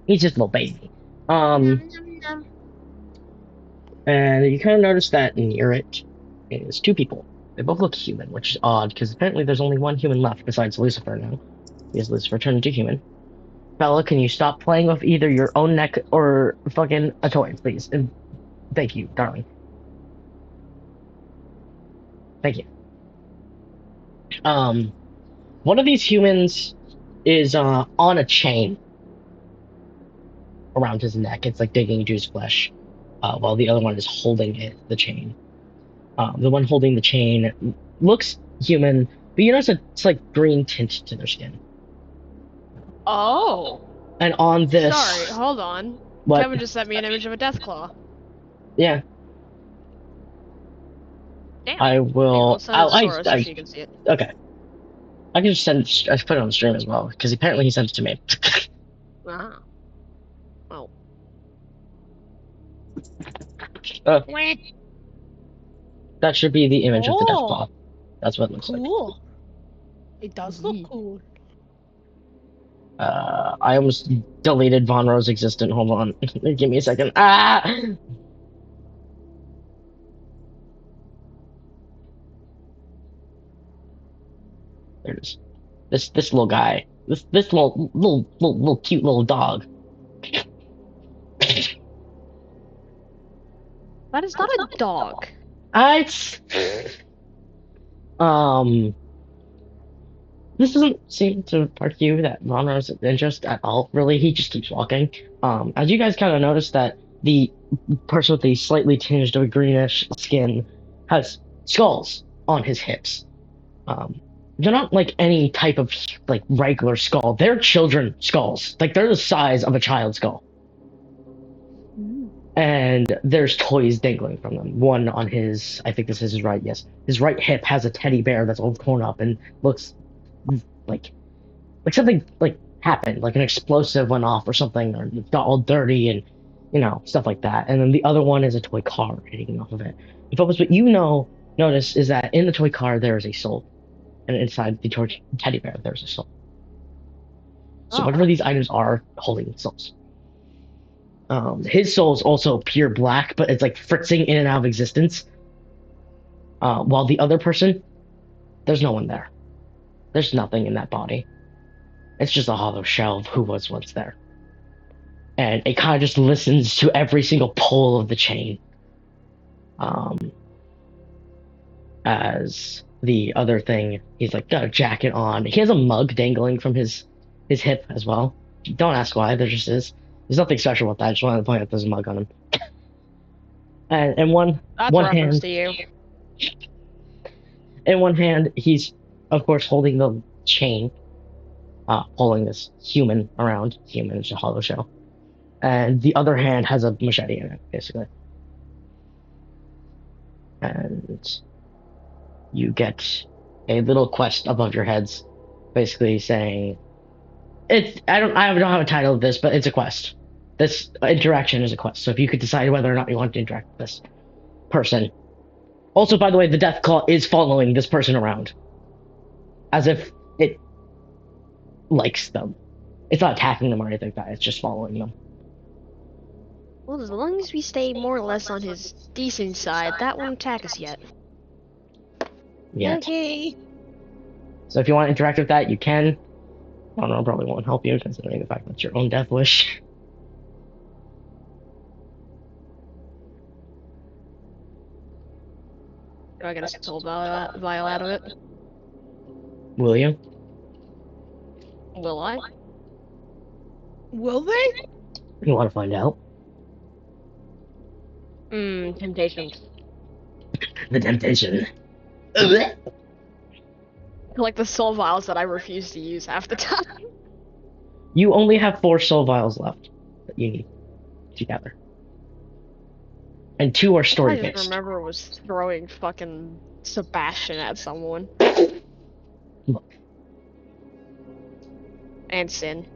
He's just a little baby. And you kind of notice that near it is two people. They both look human, which is odd because apparently there's only one human left besides Lucifer now. Because Lucifer turned into human. Bella, can you stop playing with either your own neck or fucking a toy, please? And thank you, darling. Thank you. One of these humans is on a chain around his neck. It's like digging into his flesh, while the other one is holding the chain. The one holding the chain looks human, but you notice it's like green tint to their skin.
Oh.
And on this,
Sorry, hold on.
what?
Kevin just sent me an image of a death claw.
Yeah.
Damn.
I will.
Let's send it to Sora so she can see it.
Okay. I can just I put it on the stream as well because apparently he sent it to me.
Ah. Oh.
That should be the image of the death
Oh.
claw. That's what it looks like.
Cool. It does look cool.
I almost deleted Von Ro's existent. Hold on. Give me a second. Ah! There it is. This little guy. This little cute little dog.
That is not a dog.
It's um. This doesn't seem to spark you that Monroe's interest at all. Really, he just keeps walking. As you guys kind of notice that the person with the slightly tinged of greenish skin has skulls on his hips. Um, they're not like any type of like regular skull. They're children skulls. Like they're the size of a child's skull. And there's toys dangling from them. One on his, I think this is his right, yes. His right hip has a teddy bear that's all torn up and looks like something like happened, like an explosive went off or something, or it got all dirty and stuff like that. And then the other one is a toy car hanging off of it. But what you notice is that in the toy car there is a soul, and inside the teddy bear there's a soul. So whatever these items are holding souls. His soul is also pure black, but it's like fritzing in and out of existence. While the other person, there's no one there. There's nothing in that body. It's just a hollow shell of who was once there. And it kind of just listens to every single pull of the chain. As the other thing, he's like got a jacket on. He has a mug dangling from his hip as well. Don't ask why, there just is. There's nothing special with that. I just wanted to point out there's a mug on him. And in one hand,
to you.
In one hand, he's of course holding the chain, pulling this human around. Human is a hollow shell, and the other hand has a machete in it, basically. And you get a little quest above your heads, basically saying, I don't have a title of this, but it's a quest. This interaction is a quest. So if you could decide whether or not you want to interact with this person. Also, by the way, the Death Claw is following this person around, as if it likes them. It's not attacking them or anything like that. It's just following them.
Well, as long as we stay more or less on his decent side, that won't attack us yet.
Yeah.
Okay.
So if you want to interact with that, you can. I don't know, probably won't help you considering the fact that it's your own death wish.
Do I get a soul vial out of it?
Will you?
Will I?
Will they?
You want to find out?
Temptations.
The temptation.
Like the soul vials that I refuse to use half the time.
You only have 4 soul vials left that you need to gather. And 2 are story
I just
based.
remember was throwing fucking Sebastian at someone.
Look.
And Sin.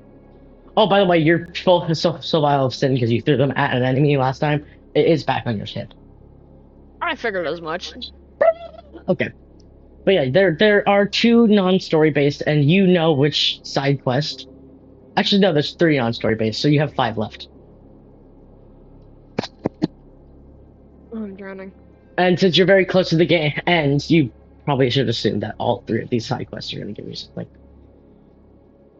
Oh, by the way, your full soul vial of sin because you threw them at an enemy last time. It is back on your hip.
I figured as much.
Okay. But yeah, there are 2 non-story based, and you know which side quest. Actually, no, there's 3 non-story based, so you have 5 left.
I'm drowning.
And since you're very close to the game end, you probably should assume that all 3 of these side quests are going to give you something.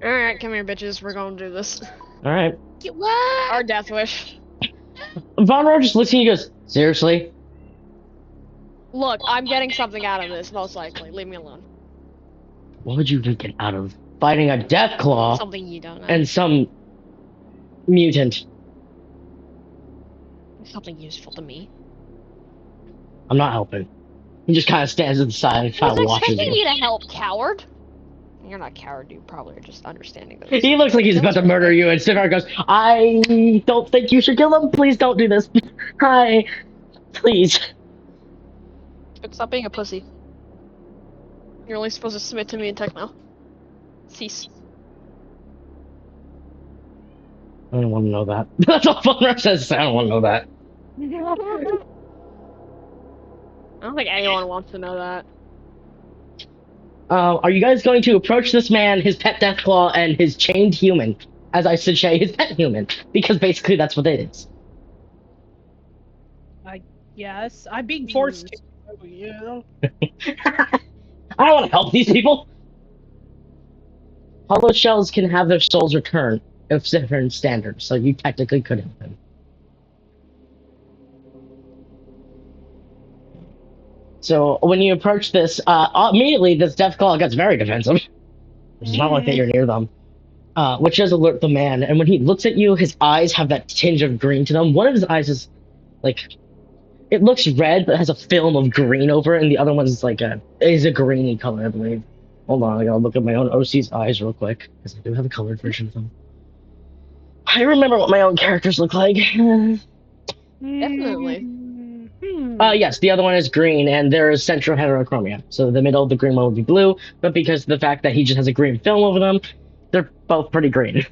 Alright, come here, bitches. We're gonna do this.
Alright.
What?
Our death wish.
Von Rohr just looks at you and goes, seriously?
Look, I'm getting something out of this, most likely. Leave me alone.
What would you get out of fighting a death claw
Something you don't know.
and some mutant?
Something useful to me.
I'm not helping. He just kind of stands at the side and
I
kind
was
of watches
expecting
you.
you to help, coward. You're not coward, you probably are just understanding that.
He looks like he's about to murder you, and Sivir goes, I don't think you should kill him. Please don't do this. Hi. Please.
But stop being a pussy. You're only supposed to submit to me in techno. Cease.
I don't want to know that. That's all Von Rohr says. I don't want to know that.
I don't think anyone wants to know that.
Are you guys going to approach this man, his pet Deathclaw, and his chained human, as I should say, his pet human? Because basically that's what it is.
Yes, I'm being forced to. You know?
I don't want to help these people. Hollow shells can have their souls returned of different standards, so you technically could help him. So when you approach this, immediately this death claw gets very defensive. It's not like that you're near them. Which does alert the man, and when he looks at you, his eyes have that tinge of green to them. One of his eyes is like it looks red, but has a film of green over it, and the other one is a greeny color, I believe. Hold on, I gotta look at my own OC's eyes real quick because I do have a colored version of them. I remember what my own characters look like.
Definitely.
Yes, the other one is green, and there is central heterochromia. So the middle of the green one would be blue, but because of the fact that he just has a green film over them, they're both pretty green.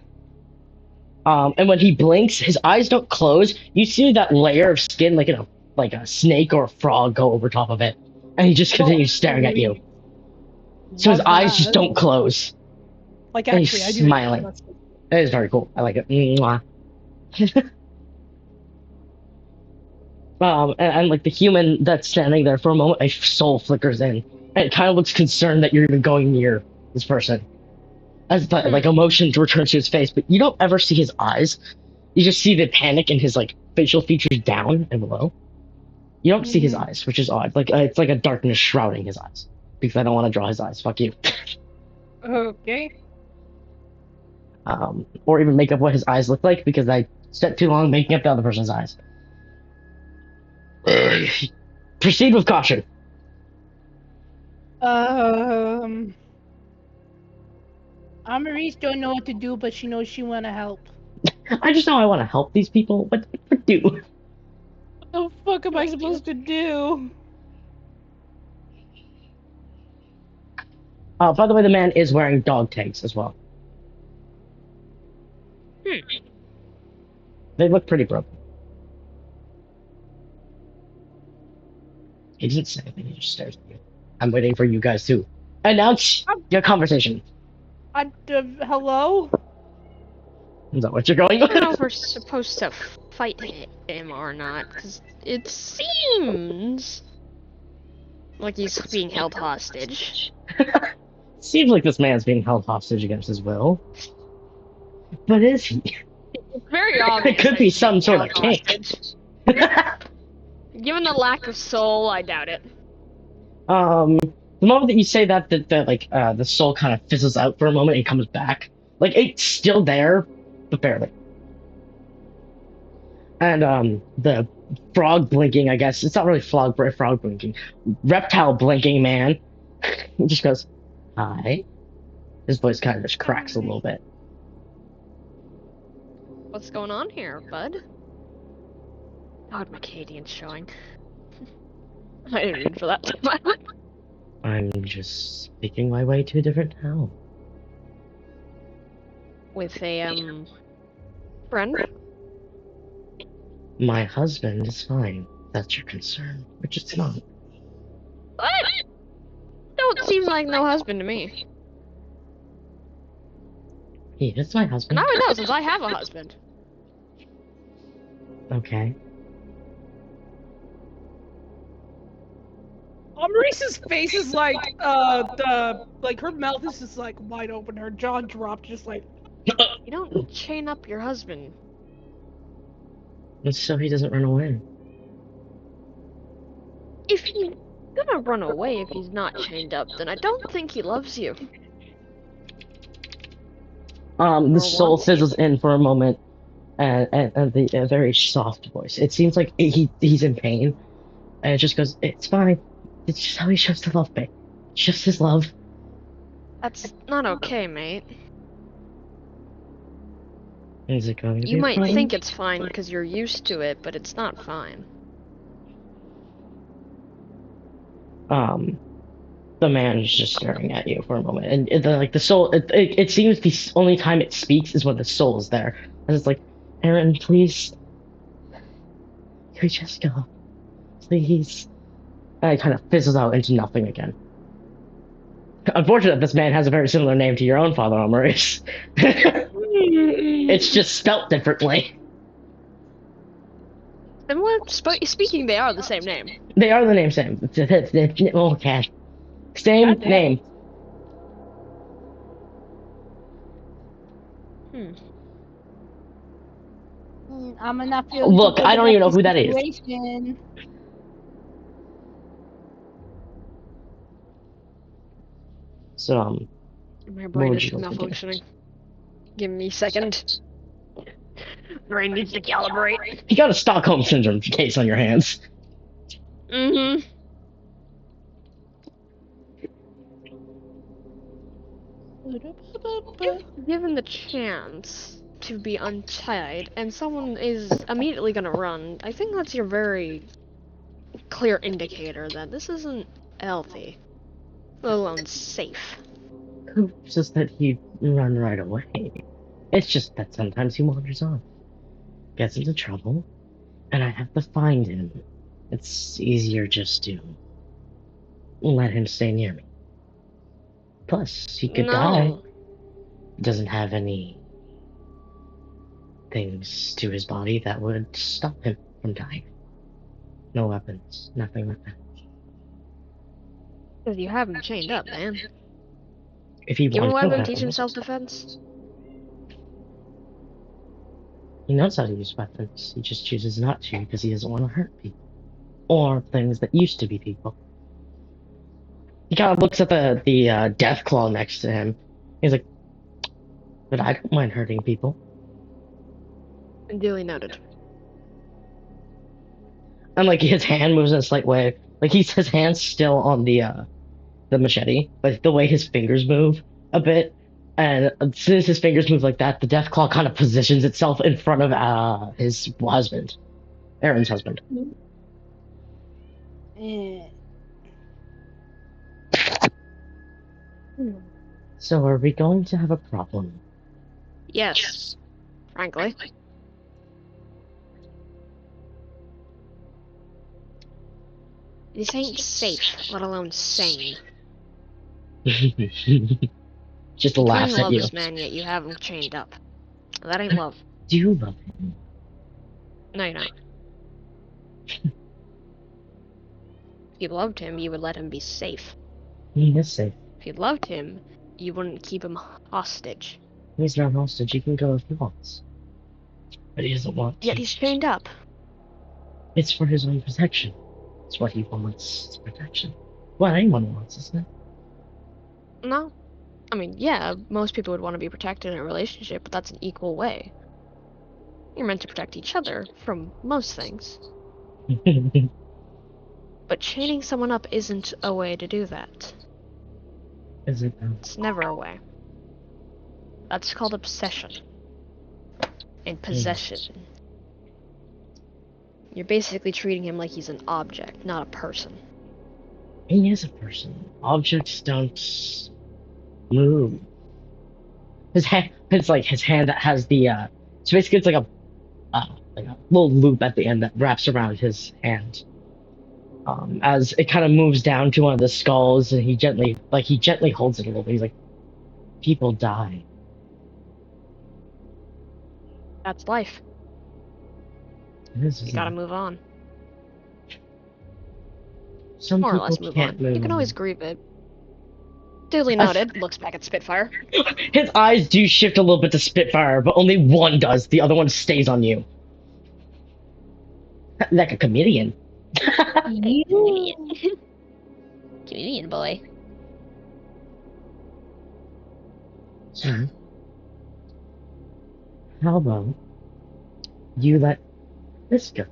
And when he blinks, his eyes don't close. You see that layer of skin, like a snake or a frog, go over top of it, and he just continues staring at you. So his
Love
eyes just
that.
don't close,
Like,
and he's
actually, I do.
smiling. It is very cool. I like it. Mwah. And like the human that's standing there for a moment, a soul flickers in, and it kind of looks concerned that you're even going near this person. As the like emotion returns to his face, but you don't ever see his eyes. You just see the panic in his like facial features down and below. You don't see his eyes, which is odd. Like it's like a darkness shrouding his eyes because I don't want to draw his eyes. Fuck you.
Okay.
Or even make up what his eyes look like because I spent too long making up the other person's eyes. Proceed with caution.
Amaris don't know what to do, but she knows she wanna help.
I just know I want to help these people. What do?
What the fuck am I supposed to do?
By the way, the man is wearing dog tags as well. They look pretty broken. He doesn't say anything. He just stares at you. I'm waiting for you guys to announce your conversation.
Hello?
Is that what you're going
I don't know
with?
if we're supposed to fight him or not, because it seems like he's being held hostage.
Seems like this man's being held hostage against his will. But is he?
It's very obvious.
It could
that
be
he's
some
being
sort of
held
kink.
hostage. Given the lack of soul, I doubt it.
The moment that you say that, the soul kind of fizzles out for a moment and comes back. Like it's still there, but barely. And the frog blinking, I guess it's not really frog blinking, reptile blinking man. He just goes, "Hi." His voice kind of just cracks a little bit.
What's going on here, bud? God, Macadian's showing. I didn't mean for that to happen.
I'm just speaking my way to a different town.
With a, friend?
My husband is fine. That's your concern, which it's not.
What? Don't seem like no husband to me.
He is my husband.
And I would know, since I have a husband.
Okay.
Amaris's face is like, her mouth is just like wide open, her jaw dropped, just like.
You don't chain up your husband.
So he doesn't run away.
If he's gonna run away if he's not chained up, then I don't think he loves you.
The
Or
soul
wants you.
fizzles in for a moment, and a very soft voice. It seems like he's in pain, and it just goes, "It's fine. It's just how he shows the love, babe. Just his love."
That's not okay, mate.
Is it going to
You
be
might
fine?
think it's fine because you're used to it, but it's not fine.
The man is just staring at you for a moment, and the soul. It seems the only time it speaks is when the soul is there, and it's like, "Aaron, please, could we just go, please?" And it kind of fizzles out into nothing again. Unfortunate, this man has a very similar name to your own father, Maurice. It's just spelt differently.
And speaking, they are the same name.
They are the name same. Oh, okay. Same
Goddamn.
name.
I'm not feeling
Look,
too good
I don't
about
even know
this
who that is.
situation.
My
what
brain
would
is
you like to do?
malfunctioning. Give me a second. Brain needs to calibrate.
You got a Stockholm syndrome case on your hands.
Mm-hmm. Given the chance to be untied and someone is immediately gonna run, I think that's your very clear indicator that this isn't healthy, let alone safe.
Who says that he'd run right away? It's just that sometimes he wanders off, gets into trouble, and I have to find him. It's easier just to let him stay near me. Plus, he could die.
No.
He doesn't have any things to his body that would stop him from dying. No weapons, nothing like that.
Because you have him chained up, man.
If he
You wanna
wants
let
no
him teach him
weapons,
self-defense?
he knows how to use weapons. He just chooses not to because he doesn't want to hurt people. Or things that used to be people. He kind of looks at the death claw next to him. He's like, but I don't mind hurting people.
Duly noted.
And like his hand moves in a slight way. Like his hand's still on the machete, but the way his fingers move a bit. And as soon as his fingers move like that, the death claw kind of positions itself in front of his husband, Aaron's husband. So are we going to have a problem?
Yes, frankly. This ain't safe, let alone sane.
Just
You claim you
laughs at
love
you.
this man, yet you have him chained up. That ain't love.
Do you love him?
No, you don't. If you loved him, you would let him be safe.
He is safe.
If you loved him, you wouldn't keep him hostage.
He's not hostage. He can go if he wants. But he doesn't want
Yet
to.
he's chained up.
It's for his own protection. It's what he wants. It's protection. What anyone wants, isn't it?
No. I mean, yeah, most people would want to be protected in a relationship, but that's an equal way. You're meant to protect each other from most things. But chaining someone up isn't a way to do that.
Is it though?
It's never a way. That's called obsession. And possession. You're basically treating him like he's an object, not a person.
He is a person. Objects don't move. His hand, it's like his hand that has so basically it's like a little loop at the end that wraps around his hand. As it kind of moves down to one of the skulls, and he gently holds it a little bit. He's like, people die.
That's life.
This
You
is
gotta move on.
some
More or
people
less move
can't
on.
move
You can
on.
always grieve it. Duly noted. Looks back at Spitfire.
His eyes do shift a little bit to Spitfire, but only one does. The other one stays on you. Like a comedian.
Comedian. Comedian boy.
So, how about you let this go?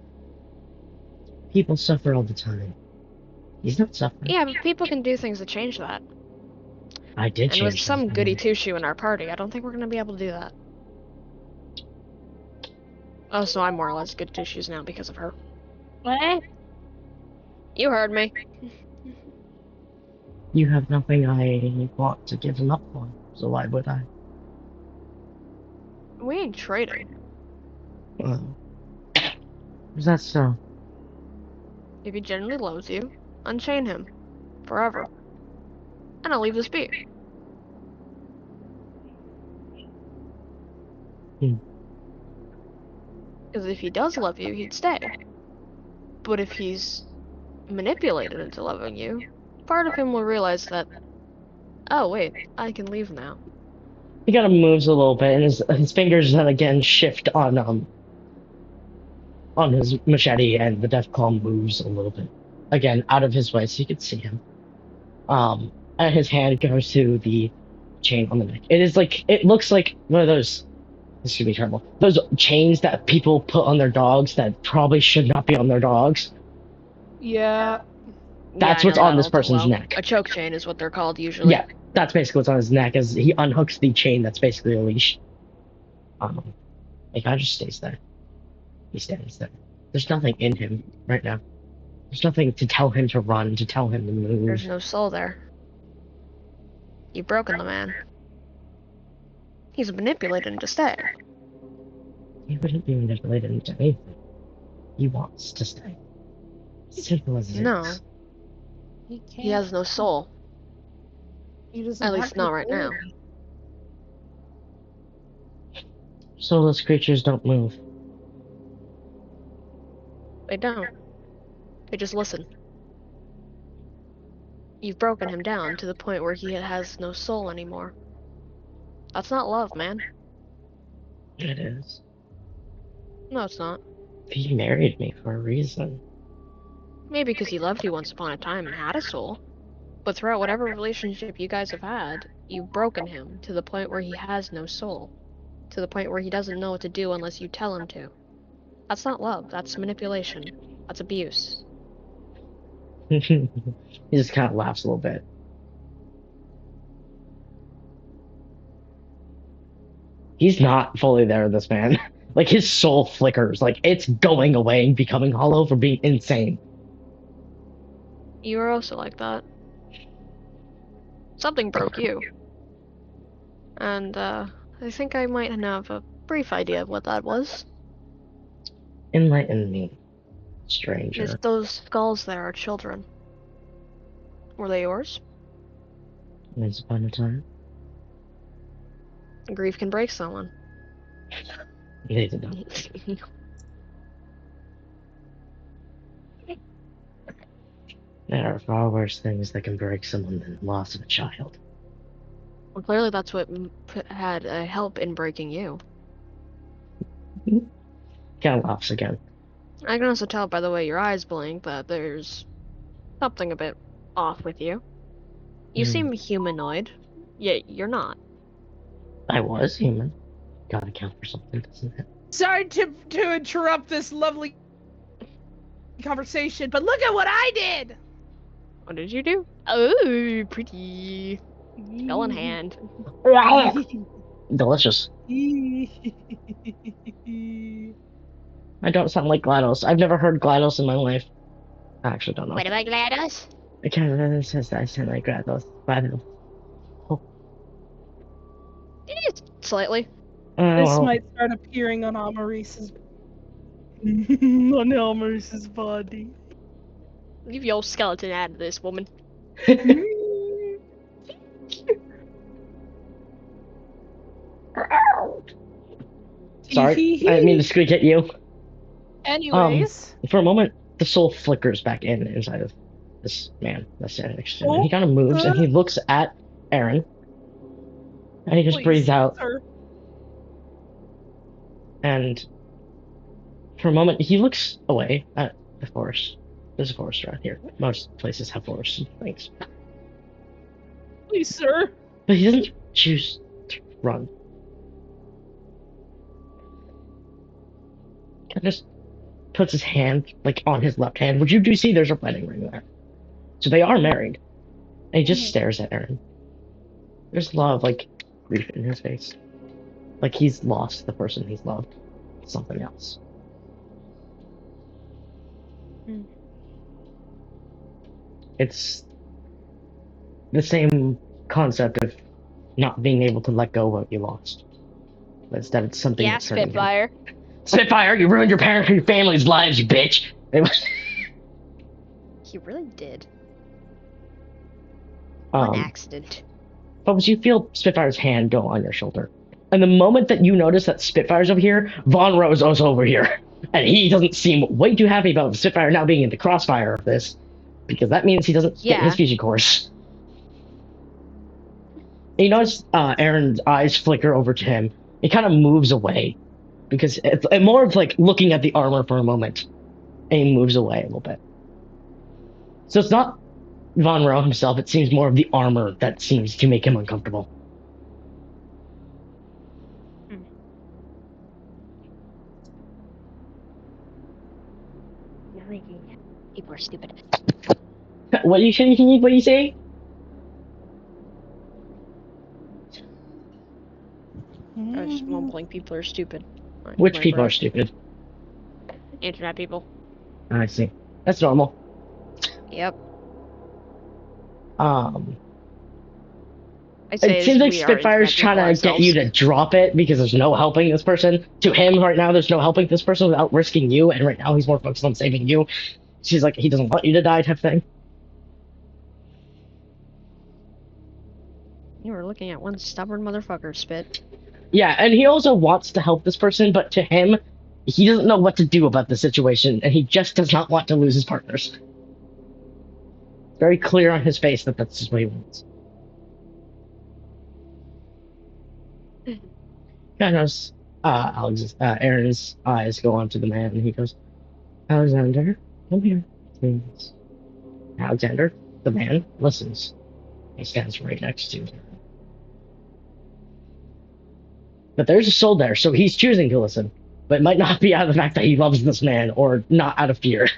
People suffer all the time. He's not suffering.
Yeah, but people can do things to change that.
I did
And with
change
some
that.
goody two-shoe in our party, I don't think we're gonna be able to do that. Oh, so I'm more or less good two-shoes now because of her.
What?
You heard me.
You have nothing I want to give him up for, so why would I?
We ain't trading.
Is that so?
If he genuinely loves you, unchain him. Forever. And I'll leave this be. Because if he does love you, he'd stay. But if he's manipulated into loving you, part of him will realize that, oh wait, I can leave now.
He kind of moves a little bit, and his fingers then again shift on his machete, and the death claw moves a little bit again out of his way so you can see him. and his hand goes to the chain on the neck. It looks like one of those. This should be terrible. Those chains that people put on their dogs that probably should not be on their dogs.
Yeah.
Yeah,
That's
I know
what's on
that
this
all too
person's
well.
neck.
A choke chain is what they're called usually.
Yeah, that's basically what's on his neck. As he unhooks the chain, that's basically a leash. The guy just stays there. He stands there. There's nothing in him right now. There's nothing to tell him to run, to tell him to move.
There's no soul there. You've broken the man. He's manipulated him to stay.
He wouldn't be manipulated into anything. He wants to stay. Simple as it
No.
is.
He can't.
He has no soul.
He doesn't
At
have
least not right now.
ability.
Soulless creatures don't move.
They don't. They just listen. You've broken him down to the point where he has no soul anymore. That's not love, man.
It is.
No, it's not.
He married me for a reason.
Maybe because he loved you once upon a time and had a soul. But throughout whatever relationship you guys have had, you've broken him to the point where he has no soul. To the point where he doesn't know what to do unless you tell him to. That's not love, that's manipulation. That's abuse.
He just kind of laughs a little bit. He's not fully there, this man. Like, his soul flickers. Like, it's going away and becoming hollow for being insane.
You are also like that. Something broke you. And, I think I might have a brief idea of what that was.
Enlighten me, stranger.
It's those skulls there are children. Were they yours?
Once upon a time,
Grief can break someone.
they did not. There are far worse things that can break someone than the loss of a child.
Well, clearly that's what had help in breaking you.
Kind of laughs again.
I can also tell by the way your eyes blink that there's something a bit off with you. You seem humanoid, yet you're not.
I was human. Gotta count for something, doesn't it?
Sorry to interrupt this lovely conversation, but look at what I did!
What did you do? Oh, pretty. Skull in hand.
Delicious. I don't sound like GLaDOS. I've never heard GLaDOS in my life. I actually don't know.
What about GLaDOS?
I can't remember says that I sound like GLaDOS. GLaDOS.
It is slightly.
This might start appearing on Amaris's on Amaris's body.
Leave your skeleton out of this, woman.
Sorry, I didn't mean to squeak at you.
Anyways.
For a moment, the soul flickers back inside of this man that's standing next to him. And he kind of moves and he looks at Aaron. And he just breathes out.
Sir.
And for a moment, he looks away at the forest. There's a forest around here. Most places have forests and things.
Please, sir.
But he doesn't choose to run. He just puts his hand, like, on his left hand, which you do see there's a wedding ring there. So they are married. And he just stares at Aaron. There's a lot of, like, grief in his face. Like he's lost the person he's loved. Something else. It's the same concept of not being able to let go of what you lost. But instead it's something that's hurting him.
Spitfire.
Spitfire, you ruined your parents and your family's lives, you bitch!
He really did.
Um,
An accident.
But you feel Spitfire's hand go on your shoulder. And the moment that you notice that Spitfire's over here, Von Rose is over here. And he doesn't seem way too happy about Spitfire now being in the crossfire of this. Because that means he doesn't get his fusion course. And you notice Aaron's eyes flicker over to him. He kind of moves away. Because it's more of like looking at the armor for a moment. And he moves away a little bit. So it's not Von Rowe himself, it seems more of the armor that seems to make him uncomfortable.
People are stupid.
What do you say? What do you say?
I was just mumbling. People are stupid.
Which people are stupid?
Internet people.
I see. That's normal.
Yep. I
It
say
seems like
we are
Spitfire's
internet people
trying to get you
ourselves.
to drop it because there's no helping this person. To him, right now, there's no helping this person without risking you, and right now he's more focused on saving you. She's like, he doesn't want you to die type thing.
You were looking at one stubborn motherfucker, Spit.
Yeah, and he also wants to help this person, but to him, he doesn't know what to do about the situation, and he just does not want to lose his partners. It's very clear on his face that that's just what he wants. God knows. Aaron's eyes go onto the man, and he goes, Alexander, come here, please. Alexander, the man, listens. He stands right next to him. But there's a soul there, so he's choosing to listen. But it might not be out of the fact that he loves this man, or not out of fear.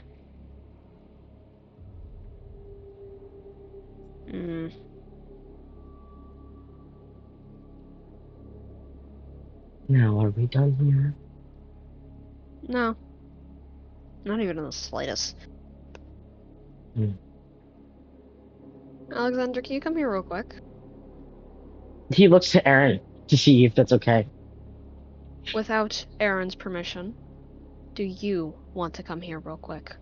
Now, are we done here?
No. Not even in the slightest. Alexander, can you come here real quick?
He looks to Aaron to see if that's okay.
Without Aaron's permission, do you want to come here real quick?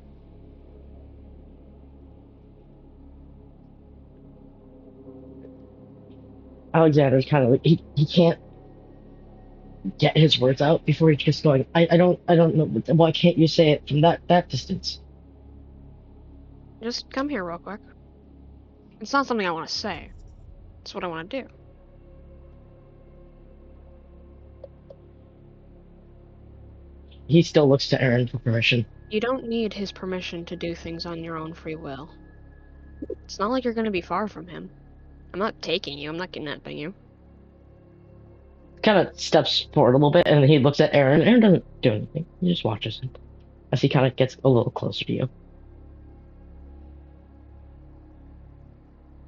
Alexander's kind of like, he can't get his words out before he's just going, I don't know, why can't you say it from that distance?
Just come here real quick. It's not something I want to say. It's what I want to do.
He still looks to Aaron for permission.
You don't need his permission to do things on your own free will. It's not like you're going to be far from him. I'm not taking you. I'm not kidnapping you.
Kind of steps forward a little bit, and he looks at Aaron. Aaron doesn't do anything. He just watches him as he kind of gets a little closer to you.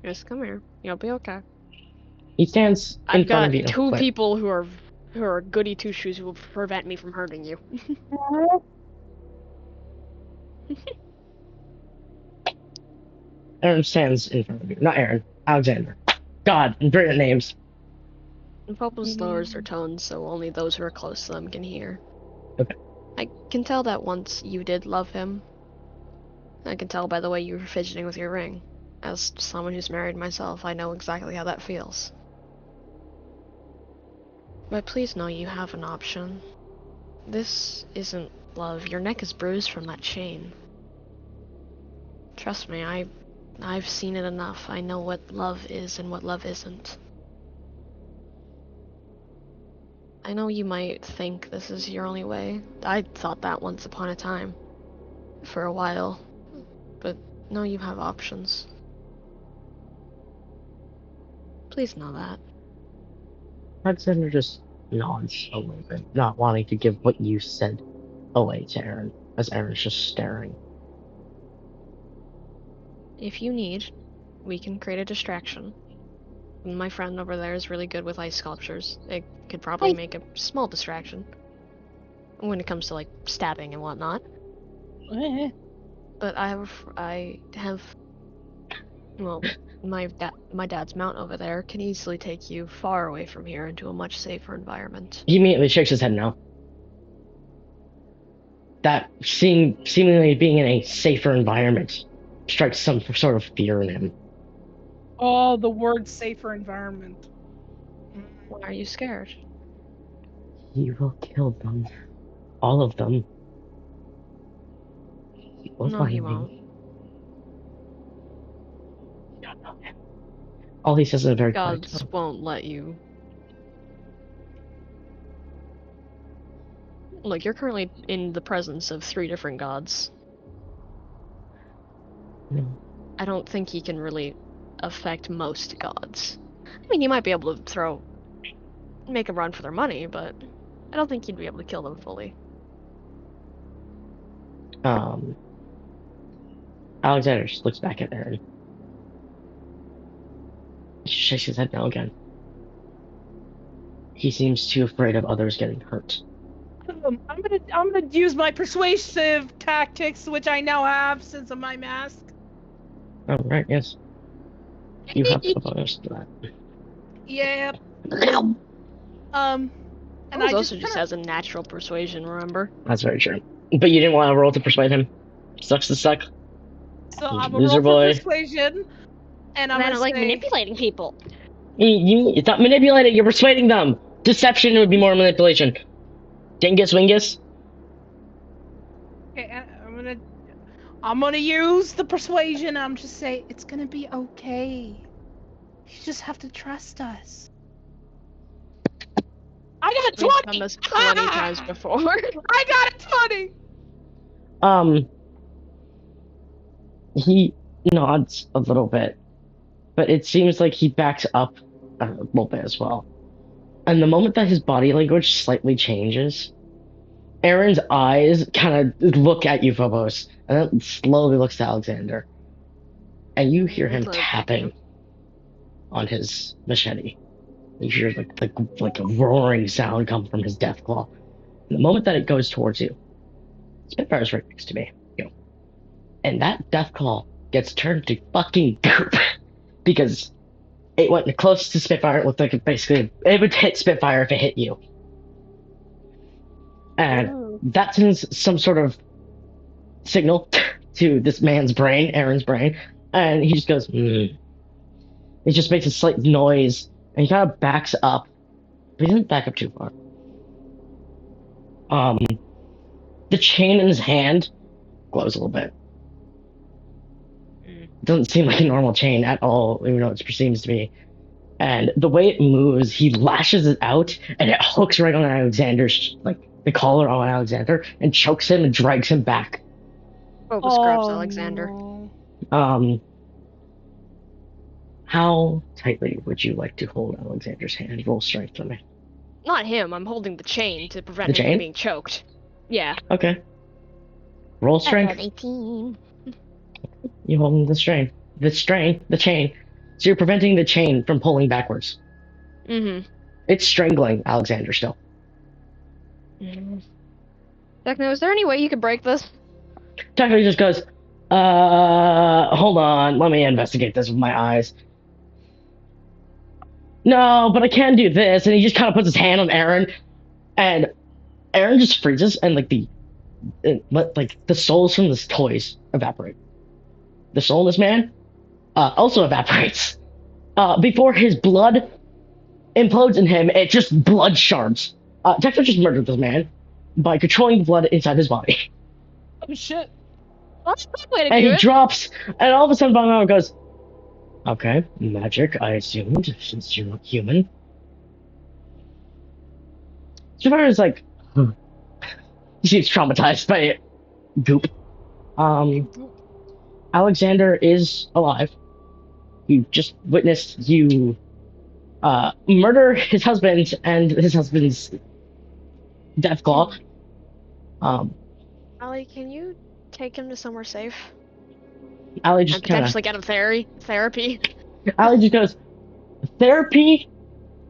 Just come here. You'll be okay.
He stands in
I've
front
got
of you.
two people who are goody two shoes who will prevent me from hurting you.
Aaron stands in front of you. Not Aaron. Alexander. God, I'm great at names.
And Popos lowers their tones so only those who are close to them can hear.
Okay.
I can tell that once you did love him. I can tell by the way you were fidgeting with your ring. As someone who's married myself, I know exactly how that feels. But please know you have an option. This isn't love. Your neck is bruised from that chain. Trust me, I've seen it enough. I know what love is and what love isn't. I know you might think this is your only way. I thought that once upon a time. For a while. But no, you have options. Please know that.
Alexander just nods a little bit, not wanting to give what you said away to Aaron, as Aaron's just staring.
If you need, we can create a distraction. My friend over there is really good with ice sculptures. It could probably make a small distraction. When it comes to, like, stabbing and whatnot. But I have, well, my dad's mount over there can easily take you far away from here into a much safer environment.
He immediately shakes his head no. That seemingly being in a safer environment strikes some sort of fear in him.
Oh, the word safer environment.
Why are you scared?
He will kill them. All of them. He will
No,
find
he
me.
won't.
You don't know him. All he says is a very quiet
Gods
tone.
won't let you. Look, you're currently in the presence of 3 different gods.
No.
I don't think he can really affect most gods. I mean, he might be able to make a run for their money, but I don't think he'd be able to kill them fully.
Alexander just looks back at Aaron. He shakes his head no again. He seems too afraid of others getting hurt.
I'm gonna use my persuasive tactics, which I now have since of my mask.
Oh, right, yes. You have a bonus to that.
Yep. And
I also just has a natural persuasion, remember?
That's very true. But you didn't want to roll to persuade him. Sucks to suck.
So I'm
Loser
gonna roll
boy.
for persuasion, and I'm
I
gonna
don't like
say,
manipulating people.
It's not manipulating, you're persuading them. Deception would be more manipulation. Dingus Wingus?
okay, I'm gonna use the persuasion. I'm just say it's gonna be okay. You just have to trust us. I got a 20.
We've done this plenty times before.
I got a 20.
He nods a little bit, but it seems like he backs up a little bit as well. And the moment that his body language slightly changes, Aaron's eyes kind of look at you, Phobos, and then slowly looks to Alexander. And you hear him tapping on his machete. You hear like a roaring sound come from his death claw. And the moment that it goes towards you, Spitfire's right next to me. And that death claw gets turned to fucking goop because it went close to Spitfire. It looked like it would hit Spitfire if it hit you. And that sends some sort of signal to this man's brain, Aaron's brain, and he just goes, He just makes a slight noise, and he kind of backs up, but he doesn't back up too far. The chain in his hand glows a little bit. It doesn't seem like a normal chain at all, even though it seems to be. And the way it moves, he lashes it out, and it hooks right on Alexander's, like, the collar on Alexander, and chokes him and drags him back.
Phobos grabs Alexander.
No.
How tightly would you like to hold Alexander's hand? Roll strength for me.
Not him, I'm holding the chain to prevent
The
him
chain?
from being choked. Yeah.
Okay. Roll
I got
strength.
18.
You holding the chain. So you're preventing the chain from pulling backwards.
Mm-hmm.
It's strangling Alexander still.
Techno, is there any way you could break this?
Techno just goes, hold on, let me investigate this with my eyes. No, but I can do this, and he just kind of puts his hand on Aaron, and Aaron just freezes, and the souls from the toys evaporate. The soul in this man also evaporates. Before his blood implodes in him, it just blood shards. Techno just murdered this man by controlling the blood inside his body.
Oh shit.
That's a good way to
And
do
he
it.
drops, and all of a sudden, Bongo goes, okay, magic, I assumed, since you're human. Spitfire is like, he seems traumatized by it. Goop. Alexander is alive. You just witnessed you murder his husband and his husband's death claw.
Allie, can you take him to somewhere safe?
Allie
And
just kind of.
potentially get him therapy?
Allie just goes, therapy?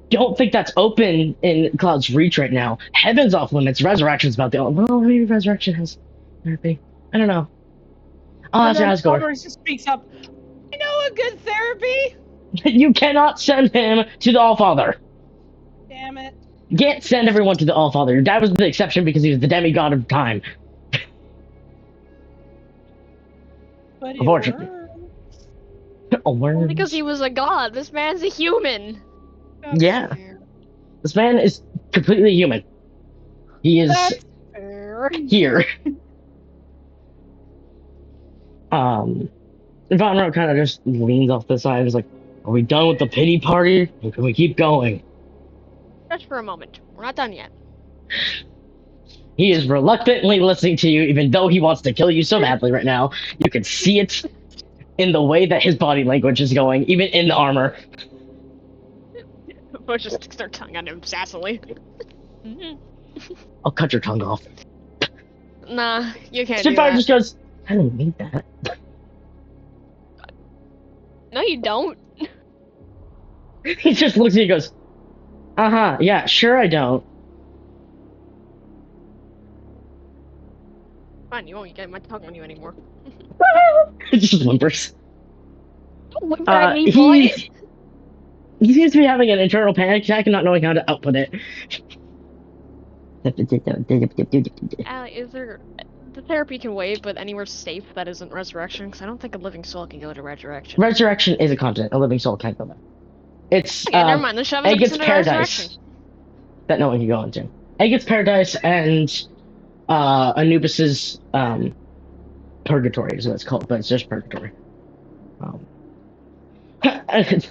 Don't think that's open in Cloud's reach right now. Heaven's off limits. Resurrection's about the only. Well, maybe Resurrection has therapy. I don't know. I'll ask Asgore.
Summers just speaks up. I know a good therapy.
You cannot send him to the Allfather.
Damn it.
You can't send everyone to the Allfather. Your dad was the exception because he was the demigod of time.
But
Unfortunately. A worm.
Because he was a god. This man's a human.
Yeah. This man is completely human. He is here. Von Rowe kind of just leans off the side and is like, are we done with the pity party? Or can we keep going?
Just for a moment. We're not done yet.
He is reluctantly listening to you, even though he wants to kill you so badly right now. You can see it in the way that his body language is going, even in the armor.
Bush just sticks their tongue at him sassily.
I'll cut your tongue off.
Nah, you can't do
Spitfire
that.
just goes, I didn't mean that.
No, you don't.
He just looks at you and goes, uh-huh, yeah, sure I don't.
Fine, you won't get my tongue on you anymore.
It just whimpers.
Don't whimper at me, boy!
He seems to be having an internal panic attack and not knowing how to output it.
Allie, is there... The therapy can wait, but anywhere safe that isn't resurrection? Because I don't think a living soul can go to resurrection.
Resurrection is a continent. A living soul can't go there. It's
Okay, never mind. Then shove us
Agit's
into
paradise
resurrection.
that no one can go into. Agit's paradise and Anubis's purgatory is what it's called, but it's just purgatory.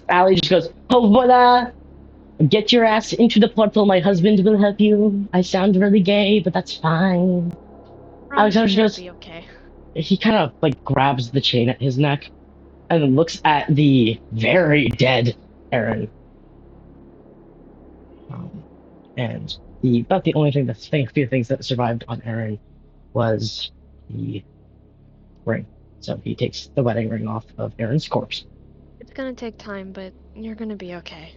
Allie just goes, oh, voila! Get your ass into the portal. My husband will help you. I sound really gay, but that's fine. Alexander goes,
be okay.
he kind of like grabs the chain at his neck and then looks at the very dead Aaron. And about the only thing few things that survived on Aaron was the ring. So he takes the wedding ring off of Aaron's corpse.
It's gonna take time, but you're gonna be okay.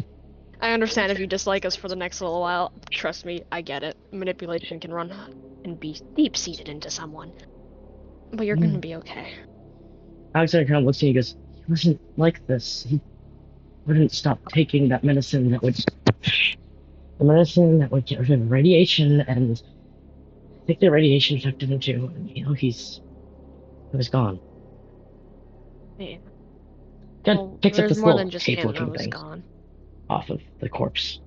I understand if you dislike us for the next little while. Trust me, I get it. Manipulation can run and be deep-seated into someone. But you're gonna be okay.
Alexander kind of looks at you and goes, he wasn't like this. He wouldn't stop taking that medicine that would... The medicine that would get rid of radiation, and I think the radiation affected him too. And, he was gone.
Yeah.
Then picks up
there's
this
more
little
than just him that
tape-looking
was
thing
gone.
off of the corpse.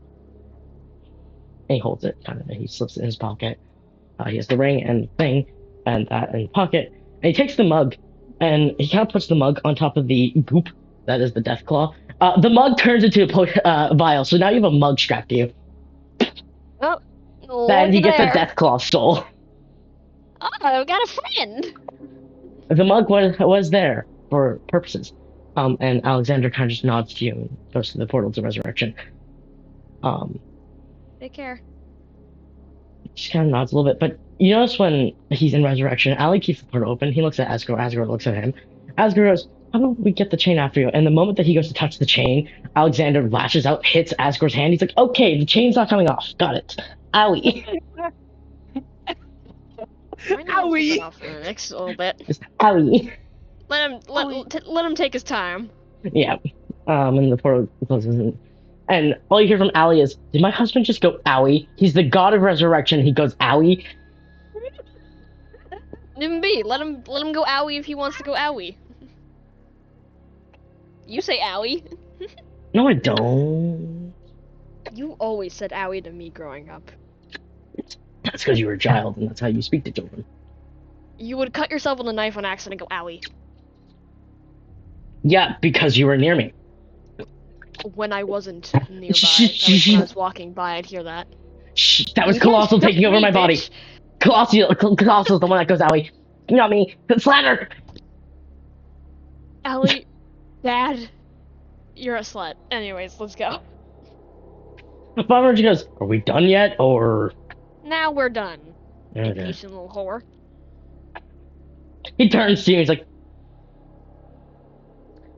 And he holds it, kind of, and he slips it in his pocket. He has the ring and the thing, and that in the pocket. And he takes the mug, and he kind of puts the mug on top of the goop that is the death claw. The mug turns into a vial, so now you have a mug strapped to you.
Oh,
Then he gets
there.
a death claw stole.
Oh, I've got a friend!
The mug was there for purposes. And Alexander kind of just nods to you and goes to the portal to resurrection.
Take care.
Just kind of nods a little bit, but you notice when he's in resurrection, Ali keeps the portal open. He looks at Asgore. Asgore looks at him. Asgore goes, how about we get the chain after you? And the moment that he goes to touch the chain, Alexander lashes out, hits Asgore's hand. He's like, okay, the chain's not coming off. Got it. Owie.
Owie.
Off for the next little bit.
Just owie.
Let him take his time.
Yeah. And the portal closes. And all you hear from Ali is, did my husband just go owie? He's the god of resurrection. He goes owie.
Leave him be. Let him go owie if he wants to go owie. You say owie.
No, I don't.
You always said owie to me growing up.
That's because you were a child, and that's how you speak to children.
You would cut yourself with a knife on accident and go owie.
Yeah, because you were near me.
When I wasn't nearby, that was when I was walking by, I'd hear that.
Shh, that was
You
Colossal
can't
taking over
me,
my body.
bitch.
Colossal's the one that goes owie. Not me. Slatter!
Ellie, Dad, you're a slut. Anyways, let's go.
Bomber just goes, are we done yet, or...
Now we're done.
Okay.
Impatient little whore.
He turns to you, he's like,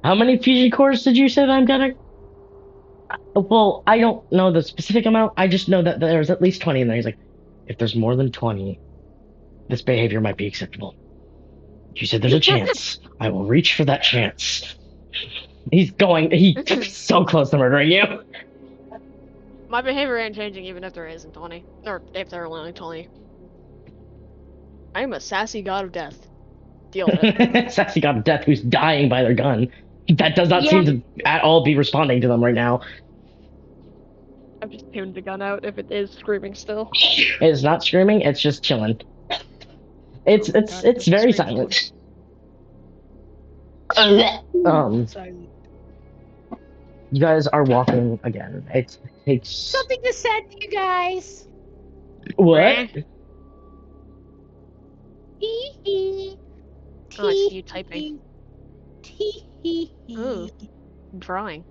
how many fusion cores did you say that I'm getting? Well, I don't know the specific amount, I just know that there's at least 20 in there. He's like, if there's more than 20, this behavior might be acceptable. You said there's a chance. I will reach for that chance. He's so close to murdering you.
My behavior ain't changing even if there isn't 20. Or if there are only 20. I'm a sassy god of death. Deal with it.
Sassy god of death who's dying by their gun. That does not seem to at all be responding to them right now.
I've just tuned the gun out if it is screaming still.
It's not screaming, it's just chilling. It's very silent. You guys are walking again. It takes
Something to send you guys.
what?
Tee hee.
Oh, I see you typing.
Tee hee
Ooh.
hee.
Drawing.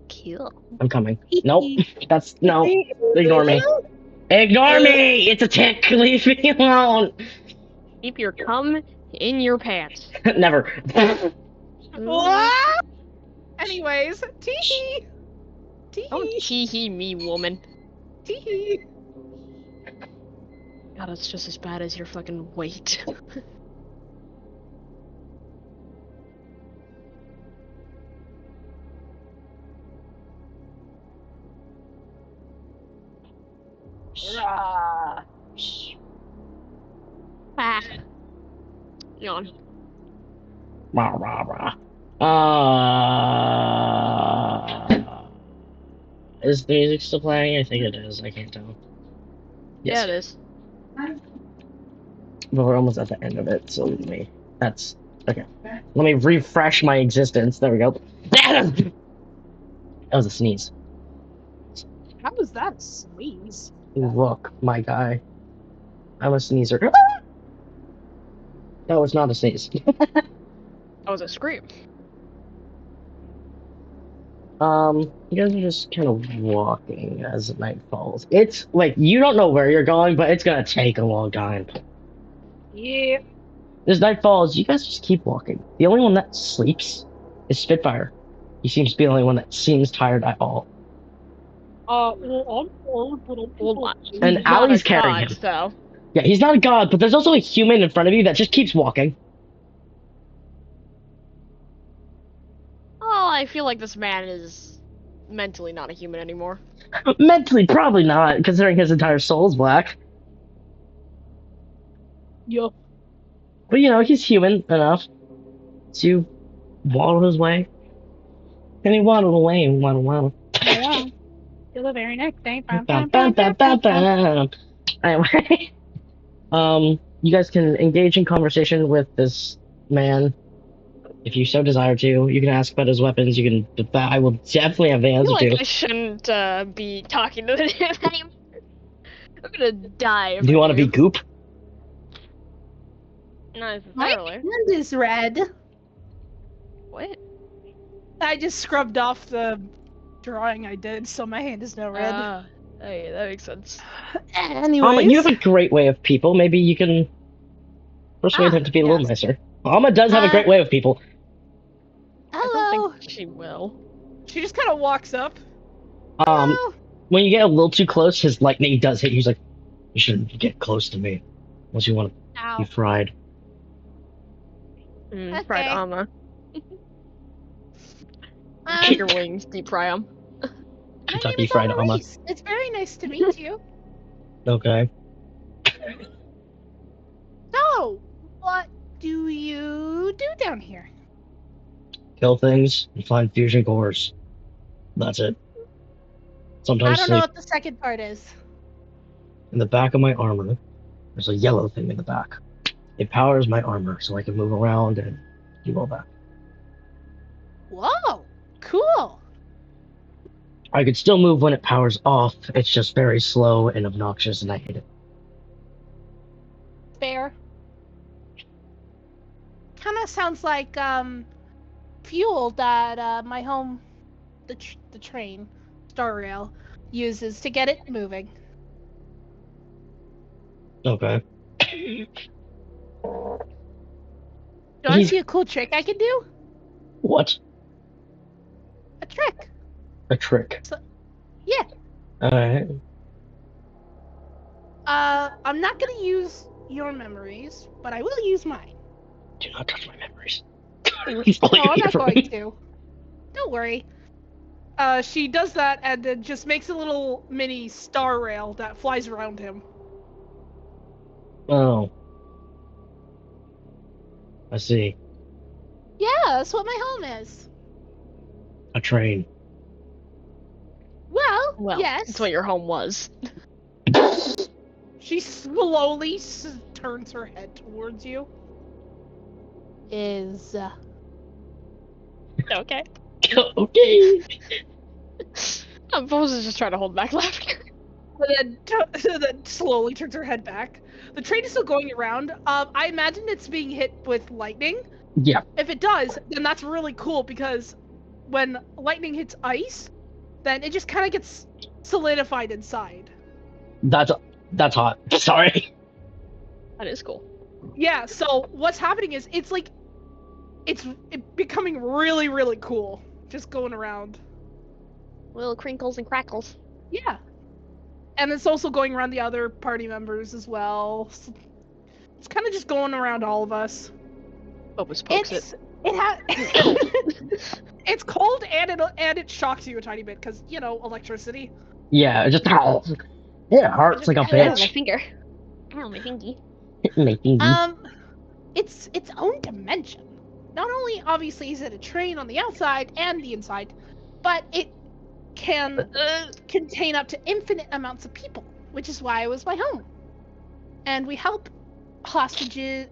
Cool.
I'm coming. Nope. That's no.
Hee.
Ignore me. Ignore me! It's a tick! Leave me alone!
Keep your cum in your pants.
Never.
Ah! Anyways, tee hee. Tee
Don't
hee.
tee-hee me, woman.
Tee hee.
God, it's just as bad as your fucking weight.
Rah.
Ah. Yawn.
Rah, rah, rah. Is the music still playing? I think it is. I can't tell.
Yeah,
Yes.
it is.
But we're almost at the end of it, so that's okay. Let me refresh my existence. There we go. That was a sneeze.
How was that a sneeze?
Look, my guy. I'm a sneezer. That was not a sneeze.
That was a scream.
You guys are just kind of walking as night falls. It's like you don't know where you're going, but it's gonna take a long time.
Yeah.
As night falls, you guys just keep walking. The only one that sleeps is Spitfire. He seems to be the only one that seems tired at all.
Well,
Well,
And
he's not a
Allie's carrying
god,
him.
so.
Yeah, he's not a god, but there's also a human in front of you that just keeps walking.
Oh, I feel like this man is mentally not a human anymore.
Mentally, probably not, considering his entire soul's black.
Yup.
But you know, he's human enough to waddle his way. And he waddled away and waddle, waddle.
Yeah. Till the very next day.
Bam, bam, bam, bam, bam. Anyway, you guys can engage in conversation with this man if you so desire to. You can ask about his weapons. You can. I will definitely have the
I
answer
feel like
to.
I shouldn't be talking to him anymore. I'm gonna die if
Do you
I
want to be
do.
Goop?
Not
My
necessarily.
hand is red.
What?
I just scrubbed off the drawing I did, so my hand is now red.
Hey, that makes sense.
Anyways.
You have a great way of people. Maybe you can persuade him to be a little
yes.
nicer. Alma does have a great way of people.
I
Hello.
don't think she will.
She just kind of walks up.
Um,
Hello.
when you get a little too close, his lightning does hit you. He's like, "You shouldn't get close to me, unless you want to
Ow.
be fried."
Fried
Okay.
armor. Get your wings, deep fry them.
My name
Kentucky
is
Fried Alma.
Annalise. It's very nice to meet you.
Okay.
So, what do you do down here?
Kill things and find fusion cores. That's it.
I
Sometimes
don't know
sleep.
what the second part is.
In the back of my armor, there's a yellow thing in the back. It powers my armor so I can move around and do all that.
Whoa, cool.
I could still move when it powers off. It's just very slow and obnoxious, and I hate it.
Fair. Kind of sounds like fuel that my home, the train, Star Rail, uses to get it moving.
Okay.
Do you want to
He's-
see a cool trick I can do?
What?
A trick.
A trick.
Yeah.
Alright.
I'm not gonna use your memories, but I will use mine.
Do not touch my memories.
No, I'm not going to. Don't worry. She does that and then just makes a little mini star rail that flies around him.
Oh. I see.
Yeah, that's what my home is.
A train.
Well, yes.
That's what your home was.
She slowly turns her head towards you.
Okay.
Okay.
I'm supposed to just try to hold back laughter.
And then slowly turns her head back. The train is still going around. I imagine it's being hit with lightning,
Yeah,
If it does, then that's really cool because when lightning hits ice, then it just kind of gets solidified inside.
that's that's hot. Sorry.
That is cool.
Yeah, so what's happening is it's becoming really, really cool. Just going around.
Little crinkles and crackles.
Yeah. And it's also going around the other party members as well. So it's kind of just going around all of us.
Almost pokes it.
It's cold and it shocks you a tiny bit because electricity.
Yeah, just it hurts like a
Ow, my
bitch.
finger. Ow, my fingy.
My thingy.
It's its own dimension. Not only obviously is it a train on the outside and the inside, but it can contain up to infinite amounts of people, which is why it was my home. And we help hostages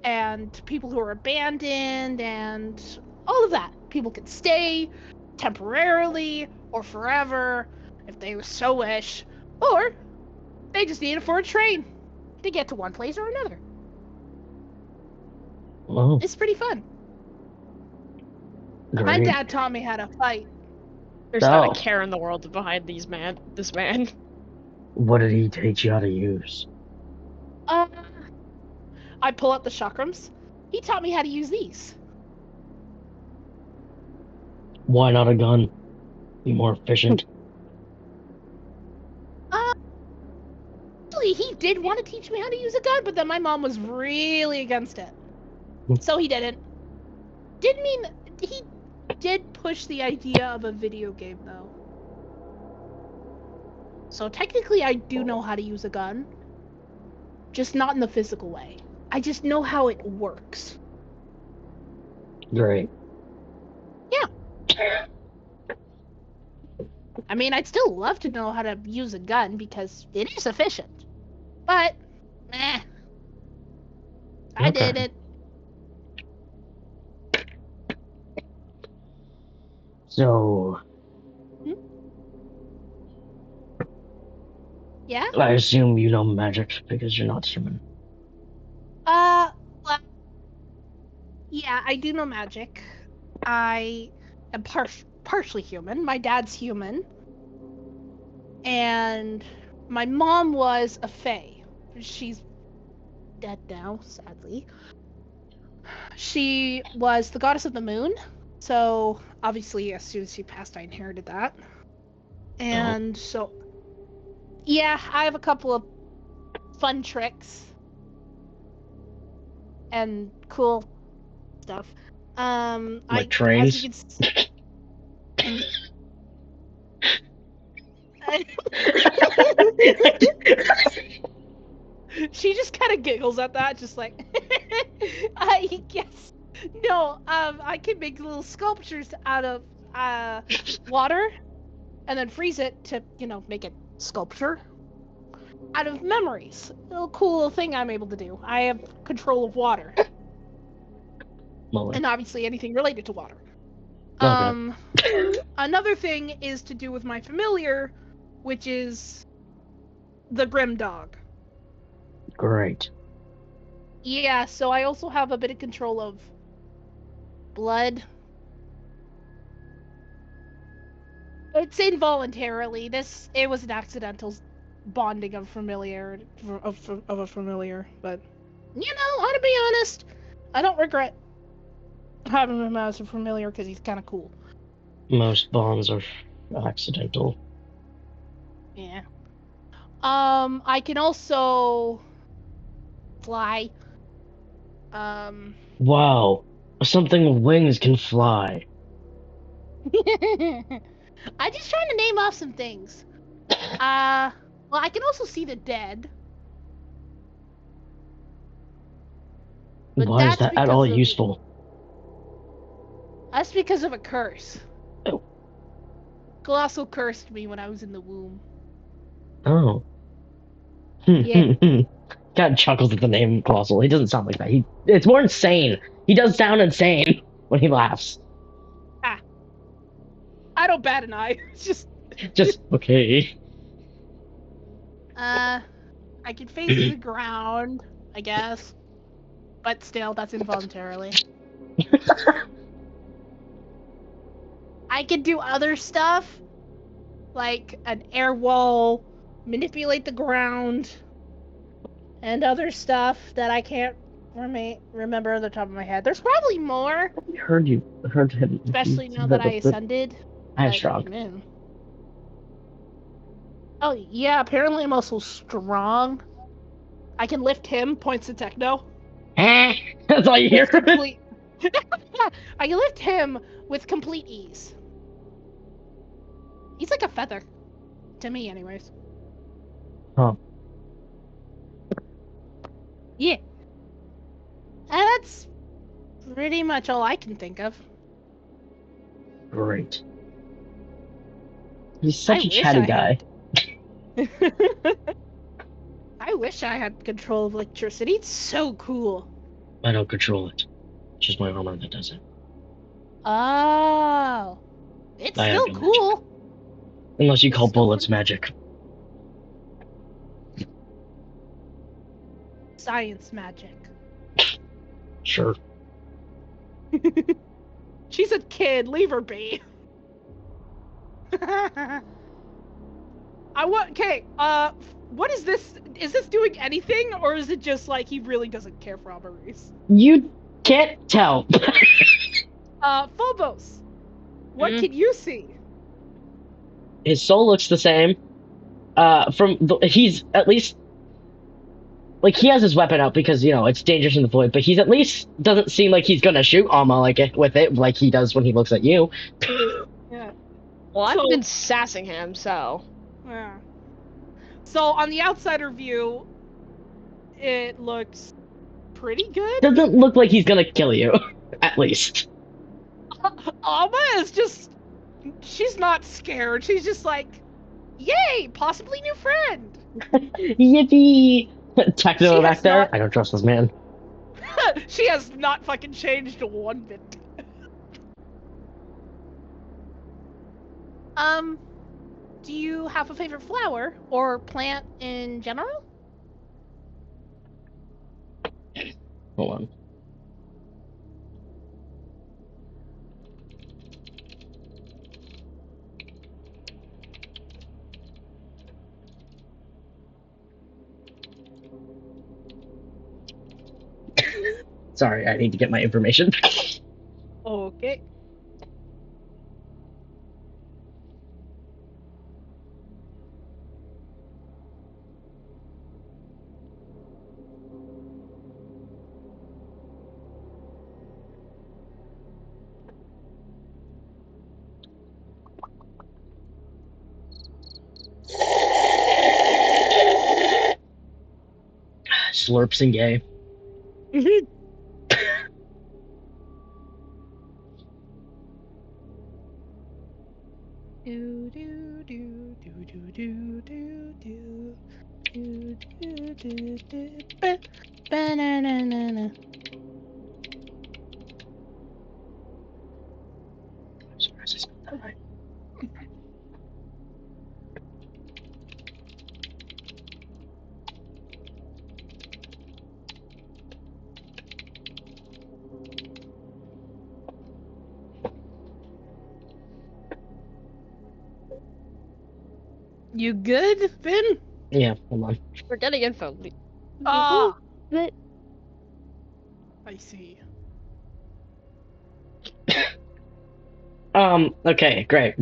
and people who are abandoned and all of that. People can stay temporarily or forever if they so wish, or they just need it for a train to get to one place or another.
Oh,
It's pretty fun. My
great.
dad taught me how to fight.
There's not
Oh.
a care in the world behind this man.
What did he teach you how to use?
I pull out the chakrams. He taught me how to use these.
Why not a gun? Be more efficient.
Actually, he did want to teach me how to use a gun, but then my mom was really against it. So he didn't. He did push the idea of a video game, though. So technically, I do know how to use a gun. Just not in the physical way. I just know how it works.
Great.
Yeah. I mean, I'd still love to know how to use a gun because it is efficient. But, I did it.
So,
Yeah?
I assume you know magic because you're not human.
Well, yeah, I do know magic. I am partially human. My dad's human. And my mom was a fae. She's dead now, sadly. She was the goddess of the moon. So, obviously, as soon as she passed, I inherited that. And so, yeah, I have a couple of fun tricks and cool stuff.
Like trains?
As you can she just kind of giggles at that, just like, I guess. No, I can make little sculptures out of water and then freeze it to, make it sculpture out of memories. A little cool little thing I'm able to do. I have control of water. And obviously anything related to water.
Okay.
Another thing is to do with my familiar, which is the Grim Dog.
Great.
Yeah, so I also have a bit of control of blood. It's involuntarily. It was an accidental bonding of familiar of a familiar, but to be honest, I don't regret having him as a familiar because he's kind of cool.
Most bonds are accidental.
Yeah. I can also fly.
Wow. Something with wings can fly.
I'm just trying to name off some things. Well, I can also see the dead. But
Why is that at all useful?
That's because of a curse.
Oh.
Colossal cursed me when I was in the womb.
Oh.
Yeah.
God chuckles at the name Colossal. He doesn't sound like that. It's more insane. He does sound insane when he laughs.
I don't bat an eye. It's
just okay.
I can face the ground, I guess. but still, that's involuntarily. I could do other stuff, like an air wall, manipulate the ground, and other stuff that I can't remember on the top of my head. There's probably more,
Heard you. Heard him.
especially now that I ascended.
I have
But,
strong.
man. Oh, yeah, apparently I'm also strong. I can lift him, points to Techno.
That's all you hear.
With complete... I can lift him with complete ease. He's like a feather. To me, anyways.
Huh.
Yeah. And that's pretty much all I can think of.
Great. He's such a
wish
chatty
I
guy.
I wish I had control of electricity. It's so cool.
I don't control it. It's just my armor that does it.
Oh. It's
I have
still
no
cool.
Unless you
It's
call
still
bullets
pretty-
magic.
Science magic.
Sure.
She's a kid. Leave her be. I want. Okay. What is this? Is this doing anything, or is it just like he really doesn't care for Almaris?
You can't tell.
Phobos. What can you see?
His soul looks the same. He's at least like he has his weapon out because it's dangerous in the void, but he's at least doesn't seem like he's gonna shoot Alma with it like he does when he looks at you.
Yeah.
Well, I've
So-
been sassing him, so.
Yeah. So on the outsider view, it looks pretty good.
Doesn't look like he's gonna kill you, at least.
Alma is just. She's not scared. She's just like, yay, possibly new friend.
Yippee! Techno
She
back
has
there.
not-
I don't trust this man.
She has not fucking changed one bit. Do you have a favorite flower or plant in general?
Hold on. Sorry, I need to get my information.
Okay.
Slurps and gay.
Do do do do do do do do do do do do ba ba-na-na-na-na.
I'm surprised I spelled that right.
You good, Finn?
Yeah, hold on.
We're getting info.
Ah,
But
I see.
Okay, great.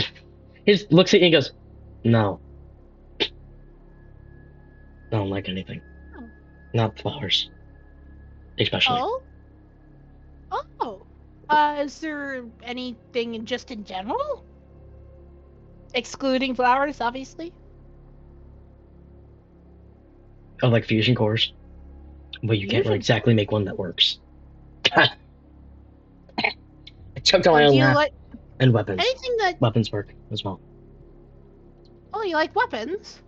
He just looks at you and goes, no. I don't like anything.
Oh.
Not flowers. Especially.
Oh? Oh. Is there anything just in general? Excluding flowers, obviously.
Oh, like fusion cores. But you can't
Fusion
exactly make one that works. I choked on my
Or
own
do you
laugh.
like
And weapons.
anything that?
Weapons work as well.
Oh, you like weapons?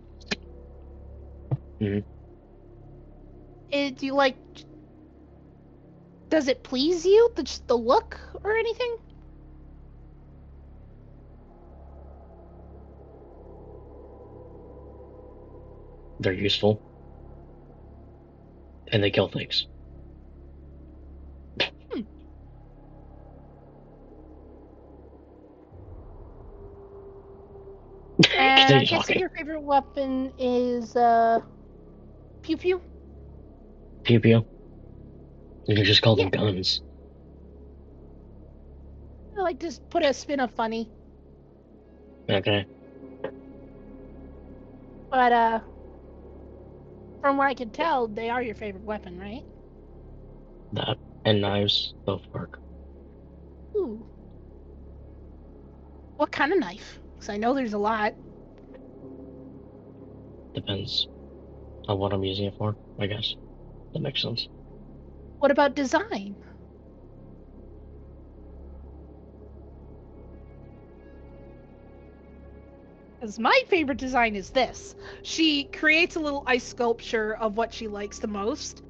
Mhm.
Do you like? Does it please you? Just the look or anything?
They're useful. And they kill things.
And I'm
Continue
guessing
talking.
your favorite weapon is pew pew.
Pew pew. You can just call
Yeah,
them guns.
I like to put a spin of funny,
Okay.
but from what I can tell, they are your favorite weapon, right?
That and knives both work.
Ooh. What kind of knife? Because I know there's a lot.
Depends on what I'm using it for, I guess. That makes sense.
What about design? Because my favorite design is this. She creates a little ice sculpture of what she likes the most,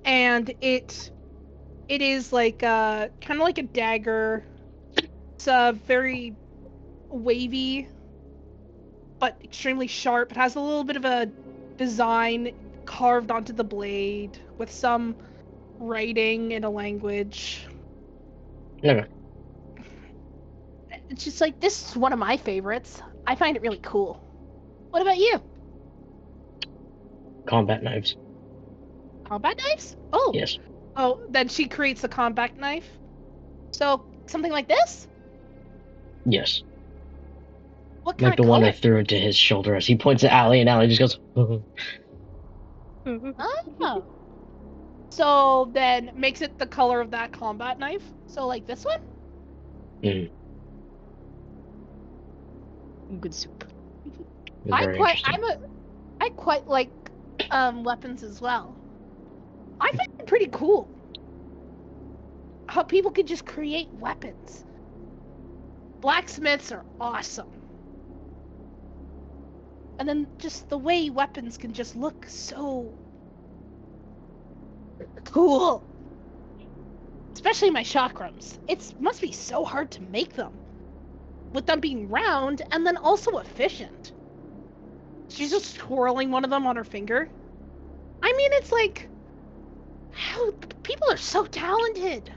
and it is like kind of like a dagger. It's very wavy, but extremely sharp. It has a little bit of a design carved onto the blade with some writing in a language.
Okay.
It's just like, this is one of my favorites. I find it really cool. What about you?
Combat knives.
Combat knives? Oh.
Yes.
Oh, then she creates a combat knife. So, something like this?
Yes.
What kind
Like
of
the one I
color?
threw into his shoulder as he points at Allie, and Allie just goes,
Oh. So then makes it the color of that combat knife? So like this one?
mm,
Good soup.
very interesting.
I quite like weapons as well. I find it pretty cool how people can just create weapons. Blacksmiths are awesome. And then just the way weapons can just look so cool. Especially my chakrams. It must be so hard to make them. With them being round and then also efficient. She's just twirling one of them on her finger. I mean, it's like, how people are so talented.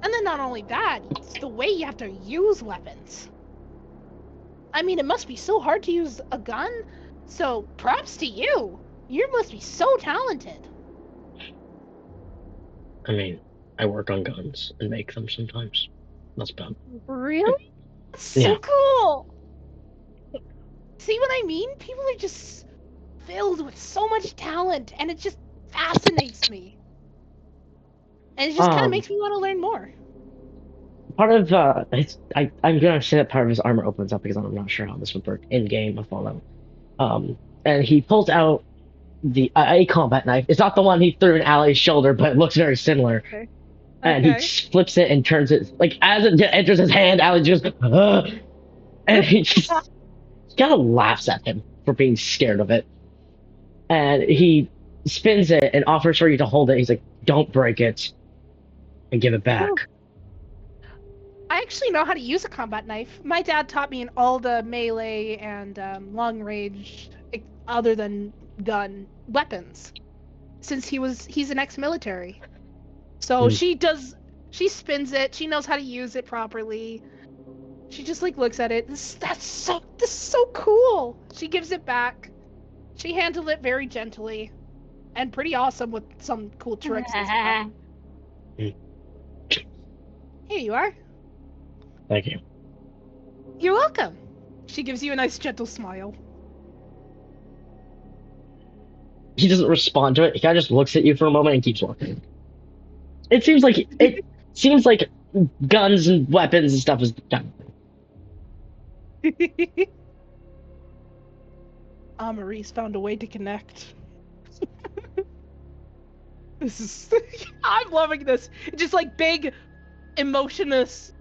And then not only that, it's the way you have to use weapons. I mean, it must be so hard to use a gun. So props to you. You must be so talented.
I mean, I work on guns and make them sometimes. That's about.
Really? That's so
Yeah.
cool. See what I mean? People are just filled with so much talent, and it just fascinates me. And it just kind of makes me want to learn more.
Part of I'm gonna say that part of his armor opens up because I'm not sure how this would work in game of Fallout. And he pulls out the a combat knife. It's not the one he threw in Allie's shoulder, but it looks very similar.
Okay.
And he flips it and turns it like as it enters his hand. Allie just and he just kind of laughs at him for being scared of it. And he spins it and offers for you to hold it. He's like, "Don't break it and give it back."
I actually know how to use a combat knife. My dad taught me in all the melee and long range, other than gun weapons, since he's an ex-military. So
Mm.
she spins it. She knows how to use it properly. She just like looks at it. This is so cool. She gives it back. She handled it very gently, and pretty awesome with some cool tricks as well.
Mm.
Here you are.
Thank you.
You're welcome. She gives you a nice gentle smile.
He doesn't respond to it. He kind of just looks at you for a moment and keeps walking. It seems like guns and weapons and stuff is done.
Marie's found a way to connect. This is I'm loving this. Just like big emotionless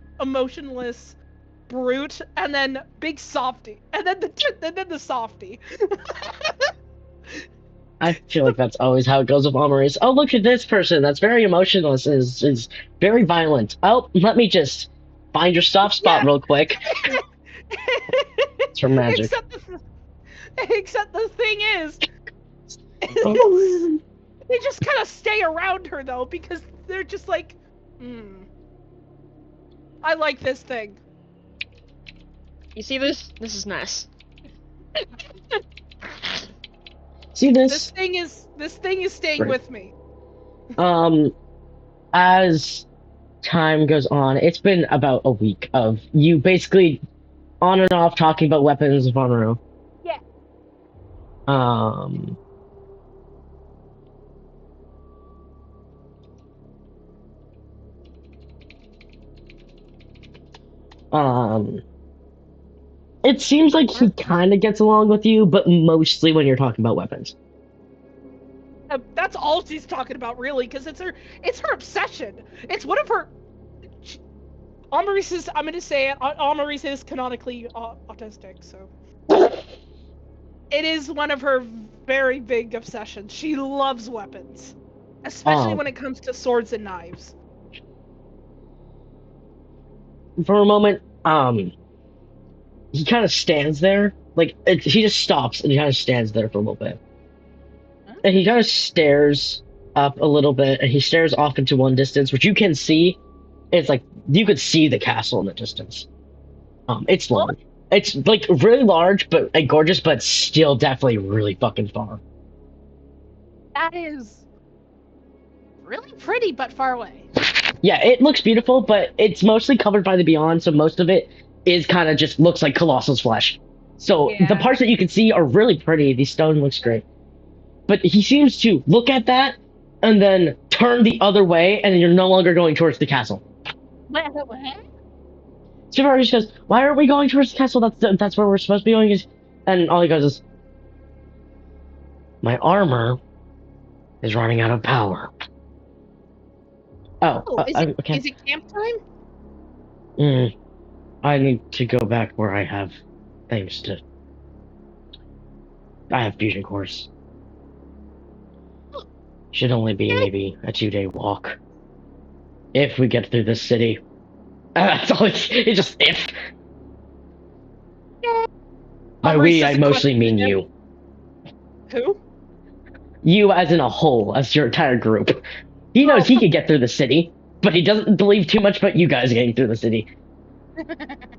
brute, and then big softy, and then the softy.
I feel like that's always how it goes with Amaris. Oh, look at this person. That's very emotionless. Is very violent. Oh, let me just find your soft spot
Yeah.
real quick. It's for magic.
Except the thing is, they just kind of stay around her though, because they're just like, I like this thing.
You see this? This is nice.
See
This
this?
thing is staying
Great.
with me.
Um, as time goes on, it's been about a week of you basically on and off talking about weapons of honor.
Yeah.
Um, um, it seems like he kind of gets along with you, but mostly when you're talking about weapons.
That's all she's talking about, really, because it's her obsession. It's one of her. Amaris is, I'm gonna say it. Amaris is canonically autistic, so it is one of her very big obsessions. She loves weapons, especially when it comes to swords and knives.
For a moment, he kind of stands there, like he just stops and he kind of stands there for a little bit, and he kind of stares up a little bit, and he stares off into one distance, which you can see. It's like you could see the castle in the distance. It's long. It's like really large, but like, gorgeous, but still definitely really fucking far.
That is really pretty, but far away.
Yeah, it looks beautiful, but it's mostly covered by the beyond, so most of it is kind of just looks like Colossus flesh. So the
Yeah.
parts that you can see are really pretty. The stone looks great. But he seems to look at that and then turn the other way, and you're no longer going towards the castle.
What?
Super just goes, "Why aren't we going towards the castle? That's where we're supposed to be going." And all he goes is, "My armor is running out of power." Oh, okay.
Is it camp time?
I need to go back where I have things to. I have fusion cores. Should only be maybe a 2-day walk. If we get through this city. That's all it's just if. By we, I mostly mean you.
Who?
You as in a whole, as your entire group. He knows he could get through the city, but he doesn't believe too much about you guys getting through the city.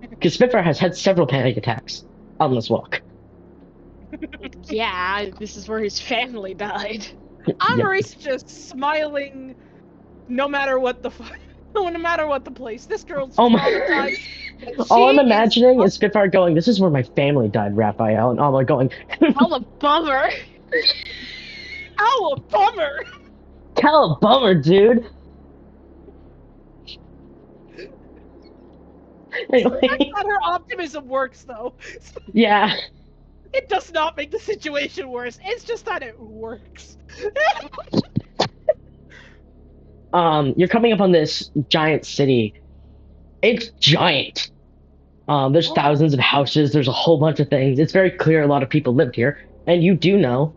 Because Spitfire has had several panic attacks on this walk.
Yeah, this is where his family died.
Amaris just smiling, no matter what the no matter what the place. This girl's traumatized.
All I'm imagining is Spitfire going, "This is where my family died, Raphael," and Alma going,
"Hell a bummer."
Ow, a bummer.
Hell a bummer, dude. Anyway.
That's how her optimism works, though.
Yeah.
It does not make the situation worse. It's just that it works.
You're coming up on this giant city. It's giant. There's thousands of houses. There's a whole bunch of things. It's very clear a lot of people lived here, and you do know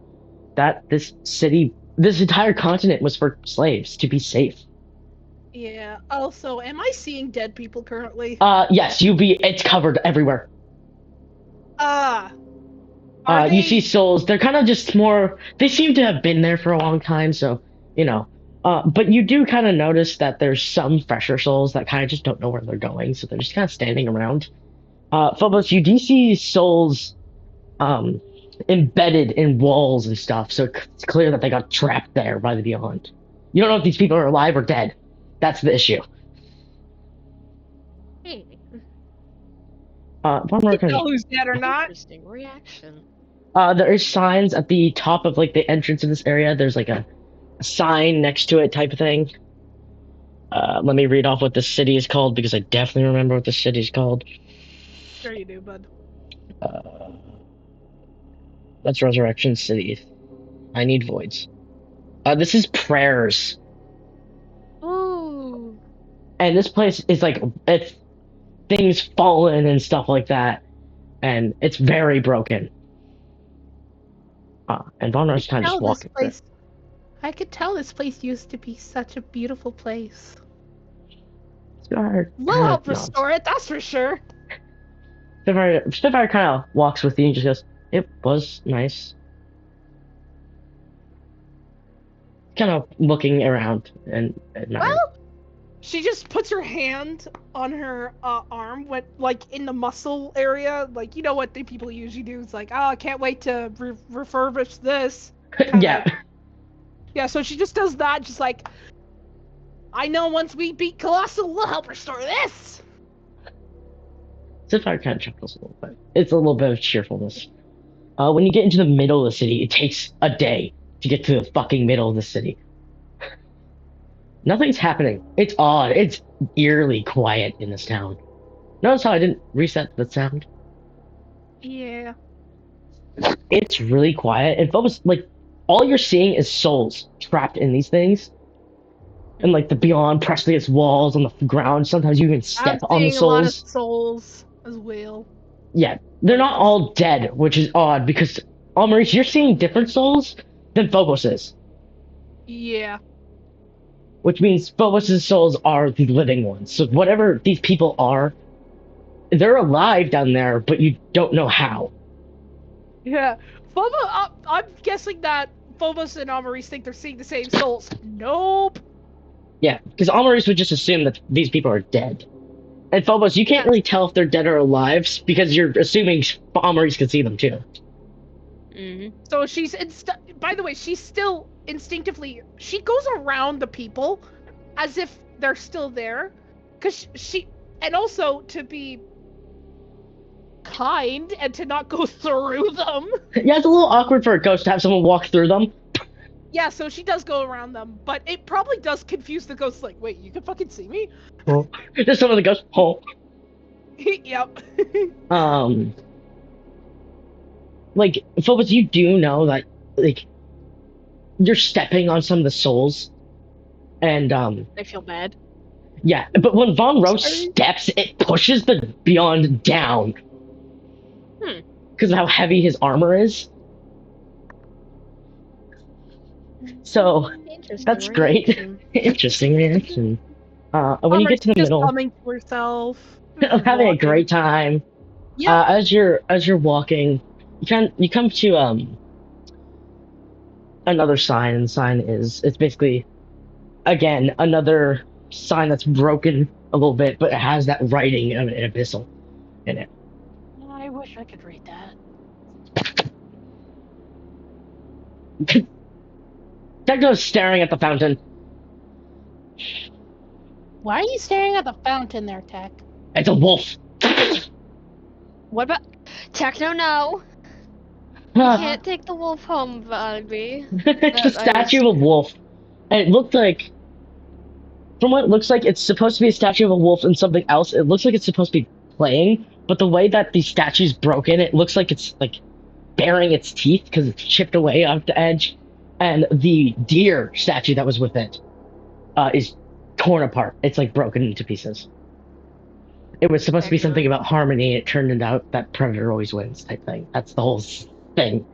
that this city, this entire continent, was for slaves to be safe.
Yeah. Also, am I seeing dead people currently?
Yes. It's covered everywhere. You see souls. They're kind of just more. They seem to have been there for a long time, so you know. But you do kind of notice that there's some fresher souls that kind of just don't know where they're going, so they're just kind of standing around. Phobos, you do see souls, embedded in walls and stuff, so it's clear that they got trapped there by the beyond. You don't know if these people are alive or dead. That's the issue.
Who's dead or not?
Interesting reaction.
There is signs at the top of like the entrance of this area. There's like a sign next to it type of thing. Let me read off what this city is called because I definitely remember what this city is called.
Sure you do, bud.
That's Resurrection City. I need voids. This is Prayers.
Oh.
And this place is like, it's things fallen and stuff like that. And it's very broken. And Von Ro's kind of just walking through.
I could tell this place used to be such a beautiful place.
We'll
help restore it, that's for sure.
Spitfire kind of walks with you and just goes, "It was nice." Kind of looking around and
Well, she just puts her hand on her arm, when, like in the muscle area, like you know what the people usually do. It's like, oh, I can't wait to refurbish this.
Yeah.
Yeah, so she just does that, just like, I know once we beat Colossal, we'll help restore this.
Sapphire kind of chuckles a little bit. It's a little bit of cheerfulness. When you get into the middle of the city, it takes a day to get to the fucking middle of the city. Nothing's happening. It's odd. It's eerily quiet in this town. Notice how I didn't reset the sound?
Yeah.
It's really quiet. And focus, like, all you're seeing is souls trapped in these things. And, like, the beyond pressed against walls on the ground. Sometimes you can step
I'm
on the
seeing a lot of
souls.
souls as well.
Yeah, they're not all dead, which is odd because, Maurice, you're seeing different souls than Phobos is.
Yeah.
Which means Phobos' souls are the living ones. So whatever these people are, they're alive down there, but you don't know how.
Yeah. Phobos, I'm guessing that Phobos and Amaris think they're seeing the same souls. Nope.
Yeah, because Amaris would just assume that these people are dead. And Phobos, you can't
Yeah.
really tell if they're dead or alive because you're assuming Amaris can see them too.
Mm-hmm.
So she's by the way, she's still instinctively, she goes around the people as if they're still there, because she, and also to be kind and to not go through them.
Yeah, it's a little awkward for a ghost to have someone walk through them.
Yeah, so she does go around them, but it probably does confuse the ghosts. Like, wait, you can fucking see me?
Oh. Just some of the ghosts. Oh.
Yep.
Like, Phobos, you do know that, like, you're stepping on some of the souls. And,
I feel bad.
yeah, but when Von Rose
Sorry.
steps, it pushes the Beyond down. Because of how heavy his armor is. So,
Interesting
that's great.
reaction.
Interesting reaction. When you
Amber's
get to the
just
middle,
humming to herself.
I'm having a great time.
Yep.
As you're walking, you come to another sign, and the sign it's basically again another sign that's broken a little bit, but it has that writing of an abyssal in it.
I wish I could read that.
Techno's staring at the fountain.
Why are you staring at the fountain there, Tech?
It's a wolf.
What about Techno? No, you can't take the wolf home, Bobby.
It's a statue of a wolf, and it looked like, from what it looks like, it's supposed to be a statue of a wolf and something else. It looks like it's supposed to be playing, but the way that the statue's broken, it looks like it's like baring its teeth because it's chipped away off the edge, and the deer statue that was with it is torn apart. It's like broken into pieces. It was supposed to be something about harmony. It turned out that predator always wins type thing. That's the whole thing.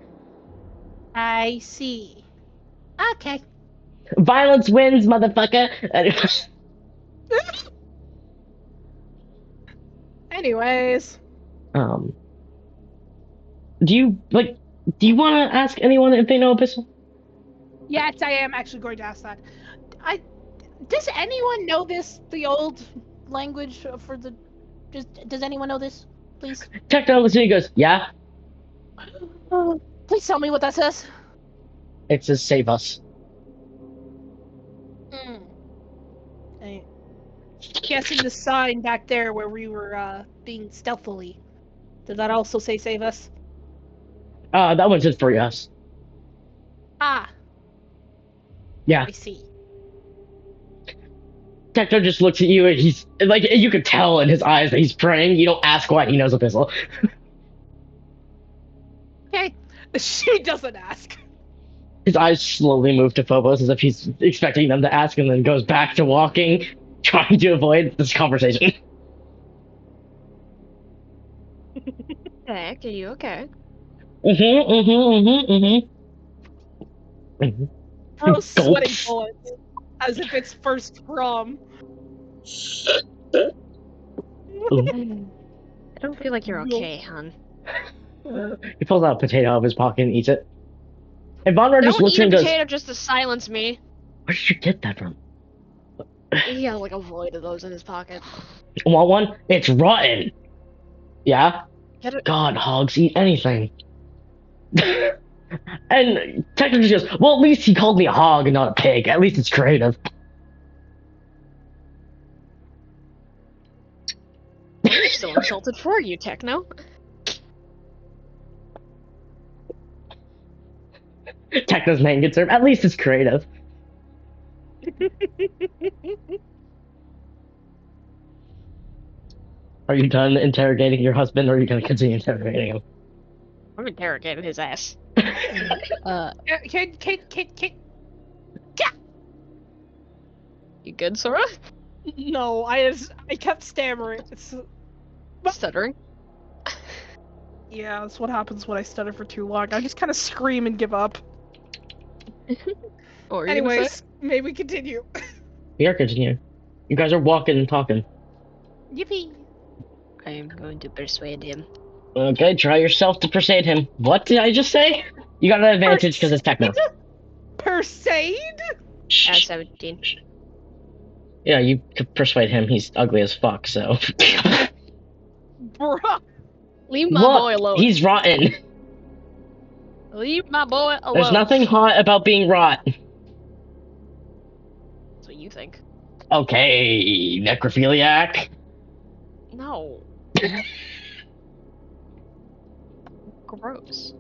I see. Okay.
Violence wins, motherfucker.
Anyways.
Do you want to ask anyone if they know Abyssal?
Yes, I am actually going to ask that. Does anyone know this? The old language for the. Does anyone know this? Please.
Techno listening goes, yeah.
Please tell me what that says.
It says save us.
I'm guessing the sign back there where we were being stealthily. Did that also say save us?
That one says free us.
Ah.
Yeah.
I see.
Techno just looks at you and he's like, you could tell in his eyes that he's praying. You don't ask why he knows Abyssal.
Okay. She doesn't ask.
His eyes slowly move to Phobos as if he's expecting them to ask, and then goes back to walking, trying to avoid this conversation.
Heck, are you okay?
Bro's sweating bullets. As if it's first prom.
I don't feel like you're okay, hon.
He pulls out a potato out of his pocket and eats it. And Vonra just
Don't
looks
eat
at him
a
and goes,
potato just to silence me.
where did you get that from?
He has like a void of those in his pocket.
Want one? It's rotten. Yeah?
Get it?
God, hogs eat anything. And Techno just goes, well, at least he called me a hog and not a pig. At least it's creative.
I'm still insulted for you, Techno.
Techno's main concern. At least it's creative. Are you done interrogating your husband, or are you going to continue interrogating him?
I'm interrogating his ass.
Can
You good, Sora?
no, I kept stammering.
Stuttering?
Yeah, that's what happens when I stutter for too long. I just kind of scream and give up.
What were you gonna say?
Anyways, may we continue?
We are continuing. You guys are walking and talking.
Yippee!
I am going to persuade him.
Okay, try yourself to persuade him. What did I just say? You got an advantage because it's Techno.
Persuade?
At 17.
Yeah, you could persuade him. He's ugly as fuck, so.
Bruh.
Leave my boy
What?
alone.
He's rotten.
Leave my boy alone.
There's nothing hot about being rot.
That's what you think.
Okay, necrophiliac.
No. Gross.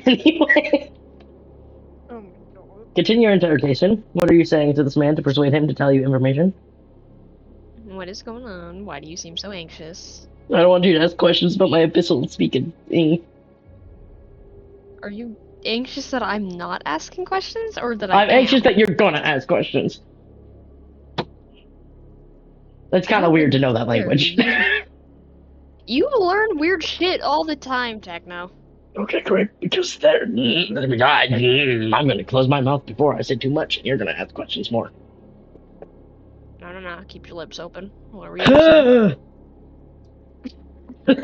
Anyway,
Oh my god.
continue your interrogation. What are you saying to this man to persuade him to tell you information?
What is going on? Why do you seem so anxious?
I don't want you to ask questions about my abyssal speaking thing.
Are you anxious that I'm not asking questions, or that
I'm
I am?
anxious that you're gonna ask questions. It's kind of weird to know that language.
You learn weird shit all the time, Techno.
Okay, great. Because they're. I'm gonna close my mouth before I say too much, and you're gonna ask questions more.
No. Keep your lips open. What were you gonna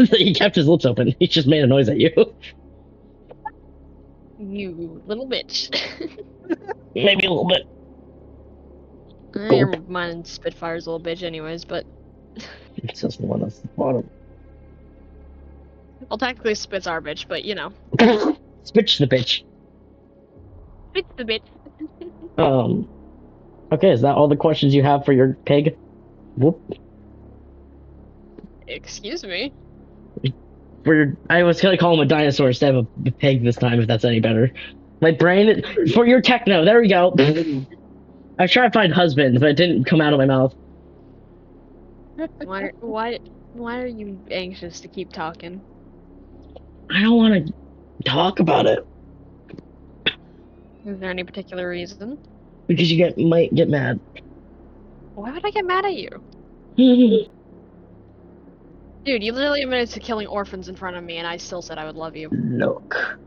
say?
He kept his lips open. He just made a noise at you.
You little bitch.
Maybe a little bit.
Your mind Spitfire's a little bitch anyways, but...
It's just the one that's the bottom.
Well, technically Spit's our bitch, but you know.
Switch the bitch.
Spit's the bitch.
Okay, is that all the questions you have for your pig? Whoop.
Excuse me?
I was gonna call him a dinosaur instead of a pig this time, if that's any better. My brain, for your Techno, there we go. I tried to find husband, but it didn't come out of my mouth.
Why are you anxious to keep talking?
I don't want to talk about it.
Is there any particular reason?
Because you might get mad.
Why would I get mad at you? Dude, you literally admitted to killing orphans in front of me, and I still said I would love you.
Look.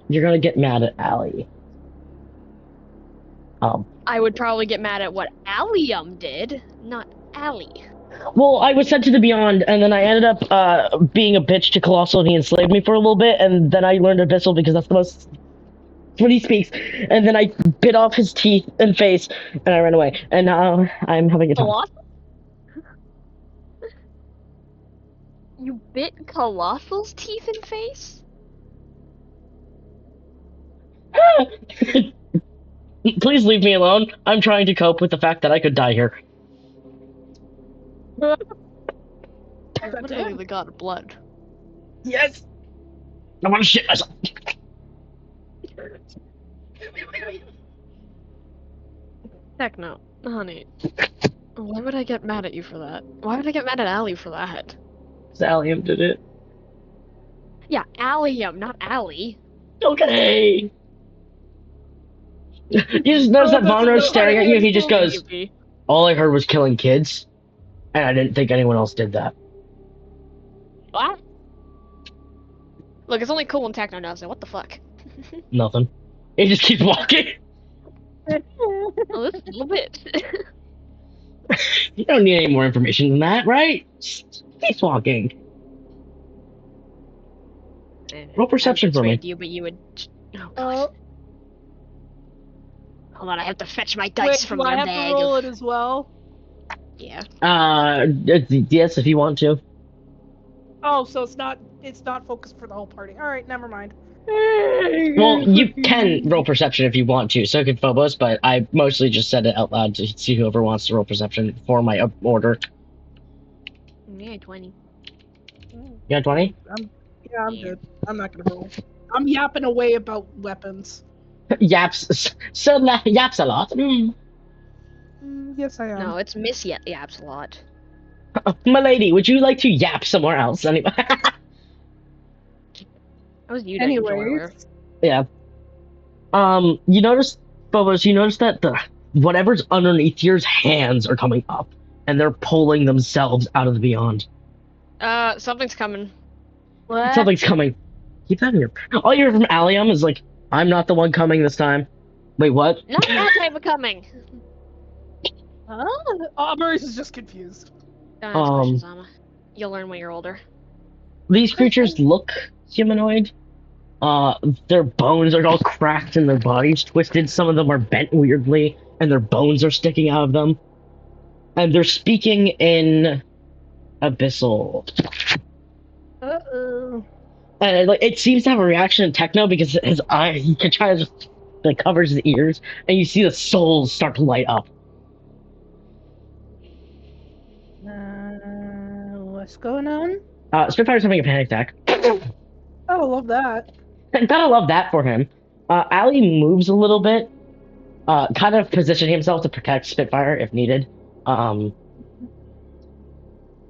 You're gonna get mad at Allie.
I would probably get mad at what Allium did, not Allie.
Well, I was sent to the Beyond, and then I ended up being a bitch to Colossal, and he enslaved me for a little bit, and then I learned Abyssal because that's the most... when he speaks, and then I bit off his teeth and face, and I ran away, and now I'm having a time.
Colossal? You bit Colossal's teeth and face?
Please leave me alone. I'm trying to cope with the fact that I could die here.
You're literally the god of blood.
Yes! I want to shit myself.
Techno, honey. Why would I get mad at you for that? Why would I get mad at Allie for that?
Allium did it.
Yeah, Allium, not Allie.
Okay. You just notice that Vonro's staring at you, and he just goes, all I heard was killing kids, and I didn't think anyone else did that.
What? Look, it's only cool when Techno knows it. What the fuck?
Nothing. He just keeps walking.
Oh, this little bit.
You don't need any more information than that, right? Just keep walking. Roll perception for me.
You, but you would. Oh, God. Hold on, I have to fetch my dice
Wait,
from
do I
your
have
bag.
to roll it as well?
Yeah.
Yes, if you want to.
Oh, so it's not focused for the whole party. All right, never mind.
Well, you can roll perception if you want to, so can Phobos, but I mostly just said it out loud to see whoever wants to roll perception for my order.
Yeah, 20.
Mm,
You got 20?
I'm I'm
Yeah.
good. I'm not gonna roll. I'm yapping away about weapons.
Yaps. Yaps a lot.
Yes, I am.
No, it's Miss Yaps a lot.
Milady, would you like to yap somewhere else? Anyway.
That was you that enjoy
Anyways,
her.
Yeah. You notice, Phobos, you notice that the whatever's underneath yours hands are coming up, and they're pulling themselves out of the beyond.
Something's coming.
what?
Something's coming. Keep that in your. All you hear from Allium is like, "I'm not the one coming this time." Wait, what?
Not that type of coming.
Huh? Maurice is just confused.
Don't ask questions, Amma. You'll learn when you're older.
These creatures look humanoid. Uh, their bones are all cracked and their bodies twisted. Some of them are bent weirdly, and their bones are sticking out of them. And they're speaking in Abyssal.
Uh-oh.
And like, it seems to have a reaction in Techno because his eye, he can try to just like covers his ears, and you see the souls start to light up.
What's going on?
Spitfire's having a panic attack.
Oh, love that.
Gotta love that for him. Ali moves a little bit, kind of positioning himself to protect Spitfire if needed. Von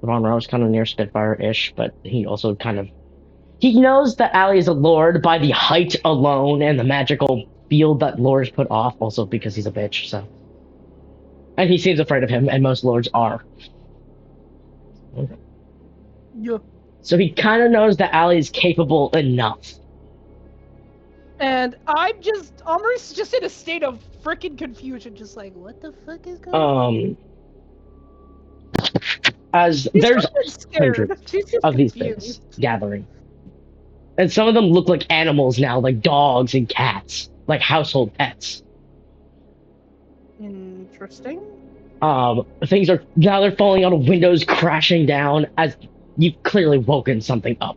Rowe's kind of near Spitfire-ish, but he also kind of he knows that Ali is a lord by the height alone and the magical field that lords put off, also because he's a bitch. So, and he seems afraid of him, and most lords are.
Yeah.
So he kind of knows that Ali is capable enough.
And Maurice is just in a state of freaking confusion, just like, what the fuck is going on?
As
She's
there's
not even scared.
hundreds
She's just
of these
confused.
things gathering. And some of them look like animals now, like dogs and cats, like household pets.
Interesting.
Things are now they're falling out of windows, crashing down as you've clearly woken something up.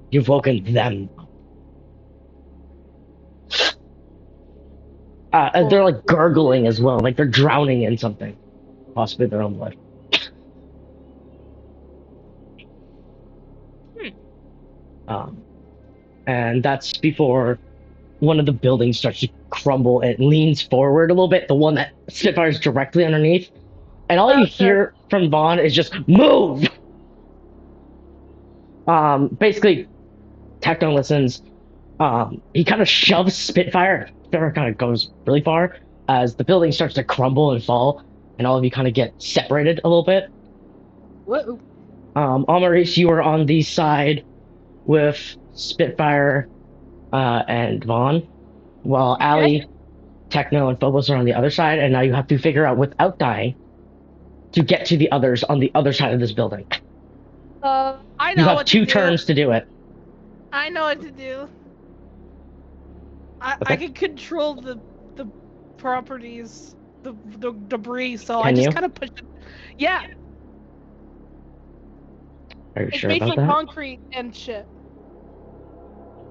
You've woken them up. And they're like gurgling as well, like they're drowning in something, possibly their own blood. And that's before one of the buildings starts to crumble. It leans forward a little bit, the one that Spitfire's directly underneath. And all you hear from Vaughn is just move. Basically, Techno listens. He kind of shoves Spitfire. Spitfire kind of goes really far as the building starts to crumble and fall, and all of you kind of get separated a little bit.
Whoa.
Amaris, you are on the side with Spitfire and Vaughn, while Ali, Techno, and Phobos are on the other side, and now you have to figure out without dying to get to the others on the other side of this building.
I know
You have
what
two
to do.
turns to do it.
I know what to do. I
Okay.
can control the properties, the debris, so I
Can
just
you?
kind of push it. Yeah,
Are you
it's
sure
made
about
from
that?
concrete and shit.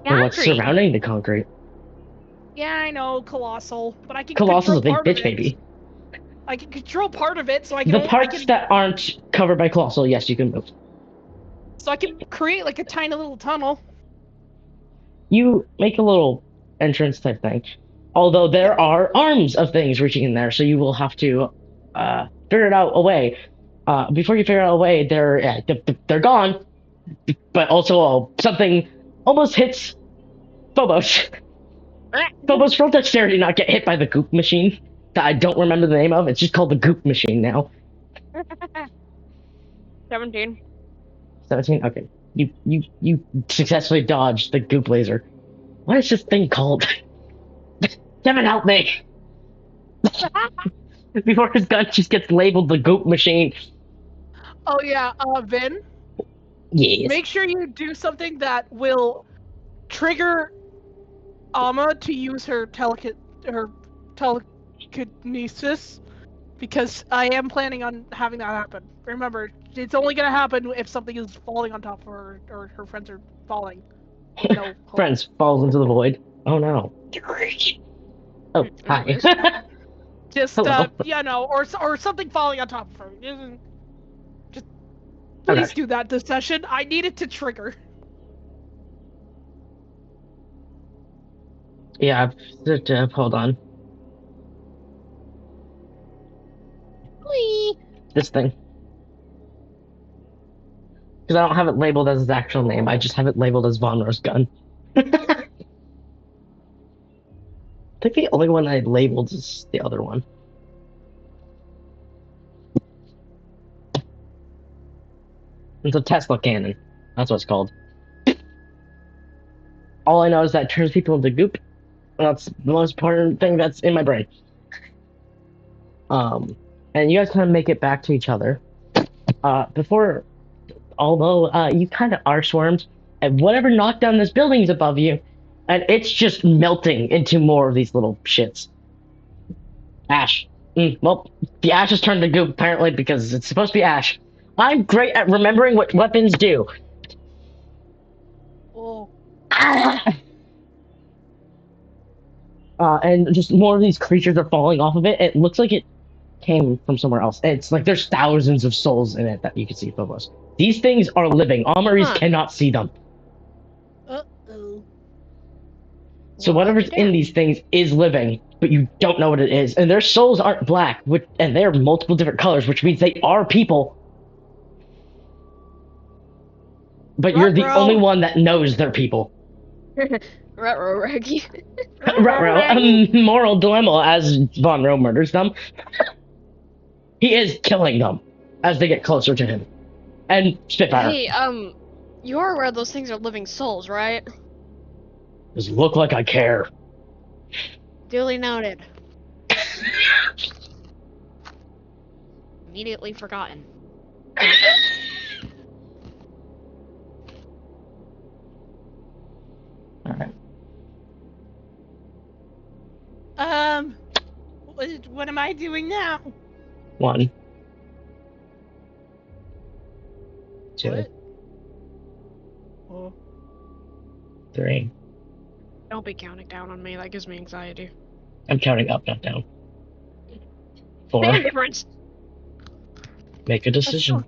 Well, what's
Concrete.
surrounding the concrete?
Yeah, I know, colossal, but I can
Colossal's
control
a big
part of
bitch,
it.
baby.
I can control part of it, so I can.
The parts that aren't covered by Colossal, yes, you can move.
So I can create like a tiny little tunnel.
You make a little entrance type thing. Although there are arms of things reaching in there, so you will have to figure it out a way. Before you figure out a way, they're gone. But also something almost hits Phobos. Phobos, roll dexterity, not get hit by the goop machine that I don't remember the name of. It's just called the goop machine now.
17.
17? Okay. You successfully dodged the goop laser. What is this thing called? Kevin, help me! Before his gun just gets labeled the goop machine.
Oh yeah, Vin.
Yes.
Make sure you do something that will trigger Amma to use her telekinesis because I am planning on having that happen. Remember, it's only gonna happen if something is falling on top of her or her friends are falling. No hope.
Friends falls into the void. Oh no. Oh, hi.
Anyways.
Just
Hello.
or something falling on top of her. Just
Okay.
please do that this session. I need it to trigger.
Yeah, hold on.
Whee!
This thing. Because I don't have it labeled as his actual name. I just have it labeled as Von Ro's gun. I think the only one I labeled is the other one. It's a Tesla cannon. That's what it's called. All I know is that it turns people into goop. That's the most important thing that's in my brain. And you guys kind of make it back to each other. Although you kind of are swarmed, and whatever knocked down this building is above you, and it's just melting into more of these little shits. Ash. Well, the ash has turned to goop apparently because it's supposed to be ash. I'm great at remembering what weapons do.
Oh.
And just more of these creatures are falling off of it. It looks like it came from somewhere else. It's like there's thousands of souls in it that you can see above us. These things are living. Amaris
Huh.
cannot see them.
Uh-oh.
So
Well,
whatever's in these things is living, but you don't know what it is. And their souls aren't black, and they're multiple different colors, which means they are people. But you're the only
Ruh-roh.
one that knows they're people.
Retro Reggie.
Ruh-roh, moral dilemma as Von Roh murders them. He is killing them as they get closer to him. And Spitfire.
Hey, you are aware those things are living souls, right?
Does it look like I care?
Duly noted. Immediately forgotten.
Alright.
What am I doing now?
1, 2,
What? Oh.
3.
Don't be counting down on me. That gives me anxiety.
I'm counting up, not down. 4.
Same difference.
Make a decision.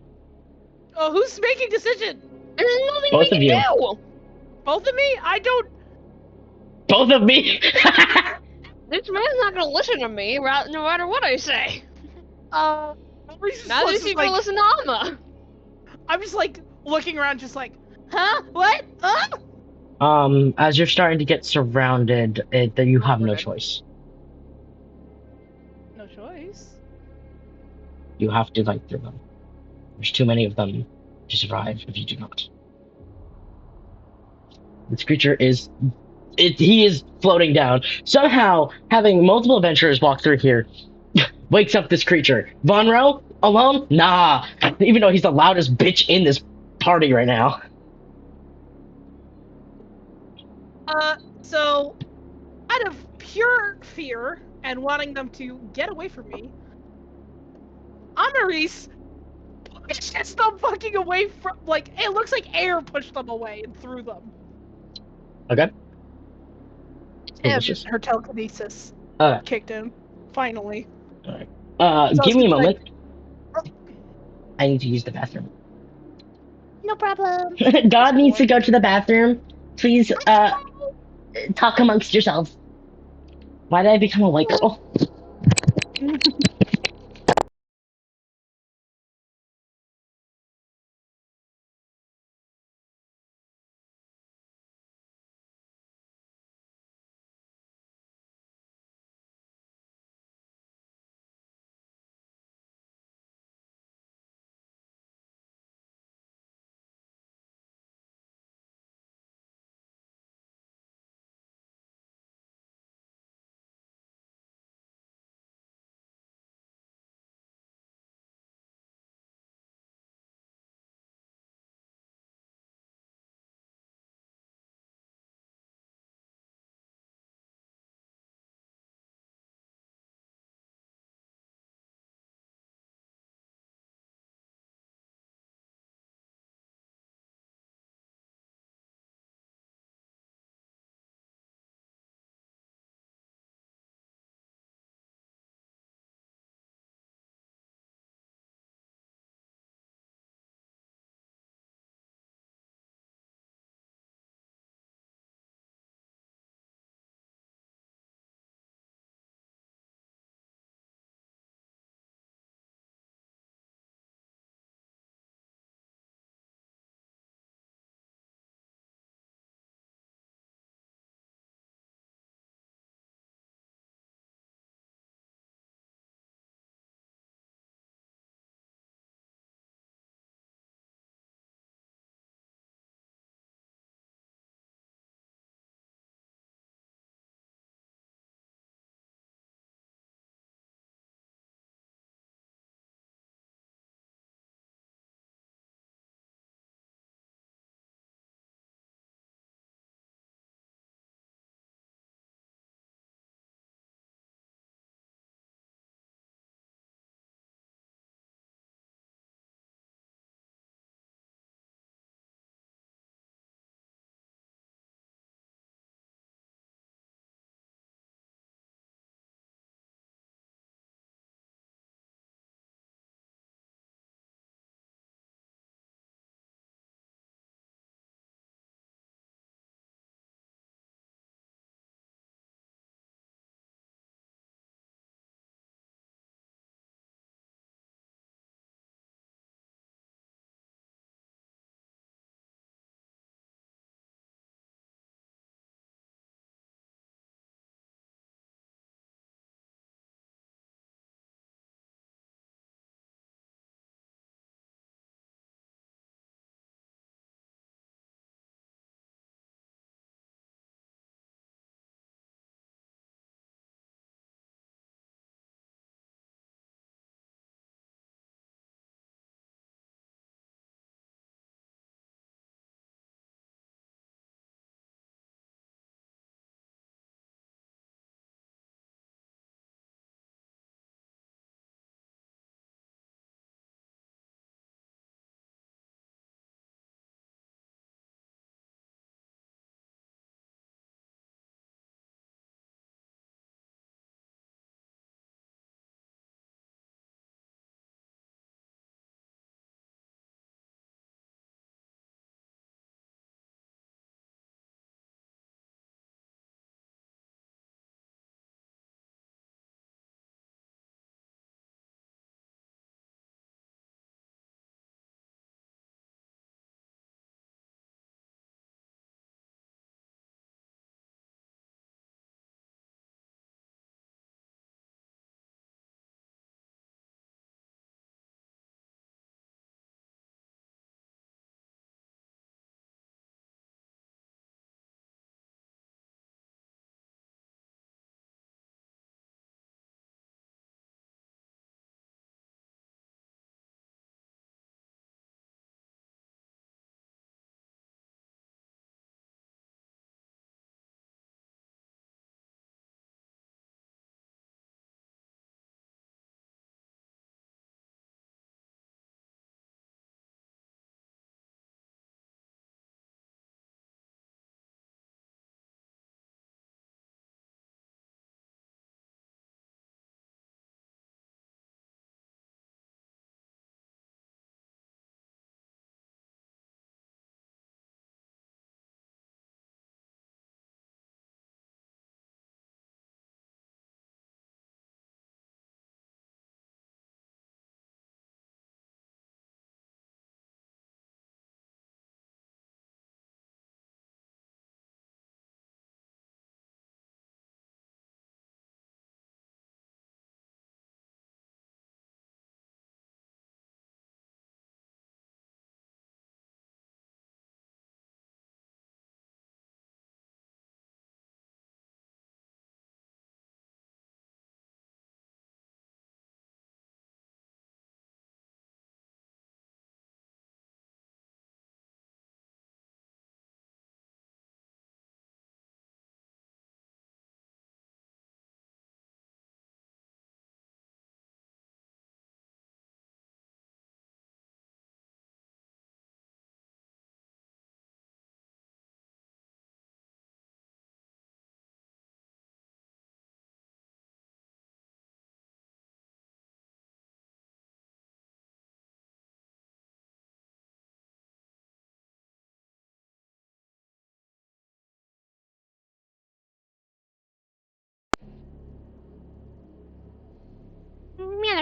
Oh, who's making decision?
There's nothing
Both
we
of
can
you.
do.
Both of me? I don't.
Both of me!
This man's not gonna listen to me, no matter what I say.
Reese's
Neither is
just
he gonna listen to Alma.
I'm just like looking around, just like, huh? What? Huh?
As you're starting to get surrounded, you have no
We're good.
choice.
No choice.
You have to fight through them. There's too many of them to survive if you do not. This creature he is floating down. Somehow, having multiple adventurers walk through here wakes up this creature. Von Roh? Alone? Nah. Even though he's the loudest bitch in this party right now.
So, out of pure fear and wanting them to get away from me, Amaris pushes them fucking away from, like, it looks like air pushed them away and threw them.
Okay.
And her telekinesis
Okay.
kicked in, finally.
Alright.
So
Give me a
it's
moment.
like,
I need to use the bathroom.
no problem.
God needs to go to the bathroom. Please, talk amongst yourselves. Why did I become a white girl?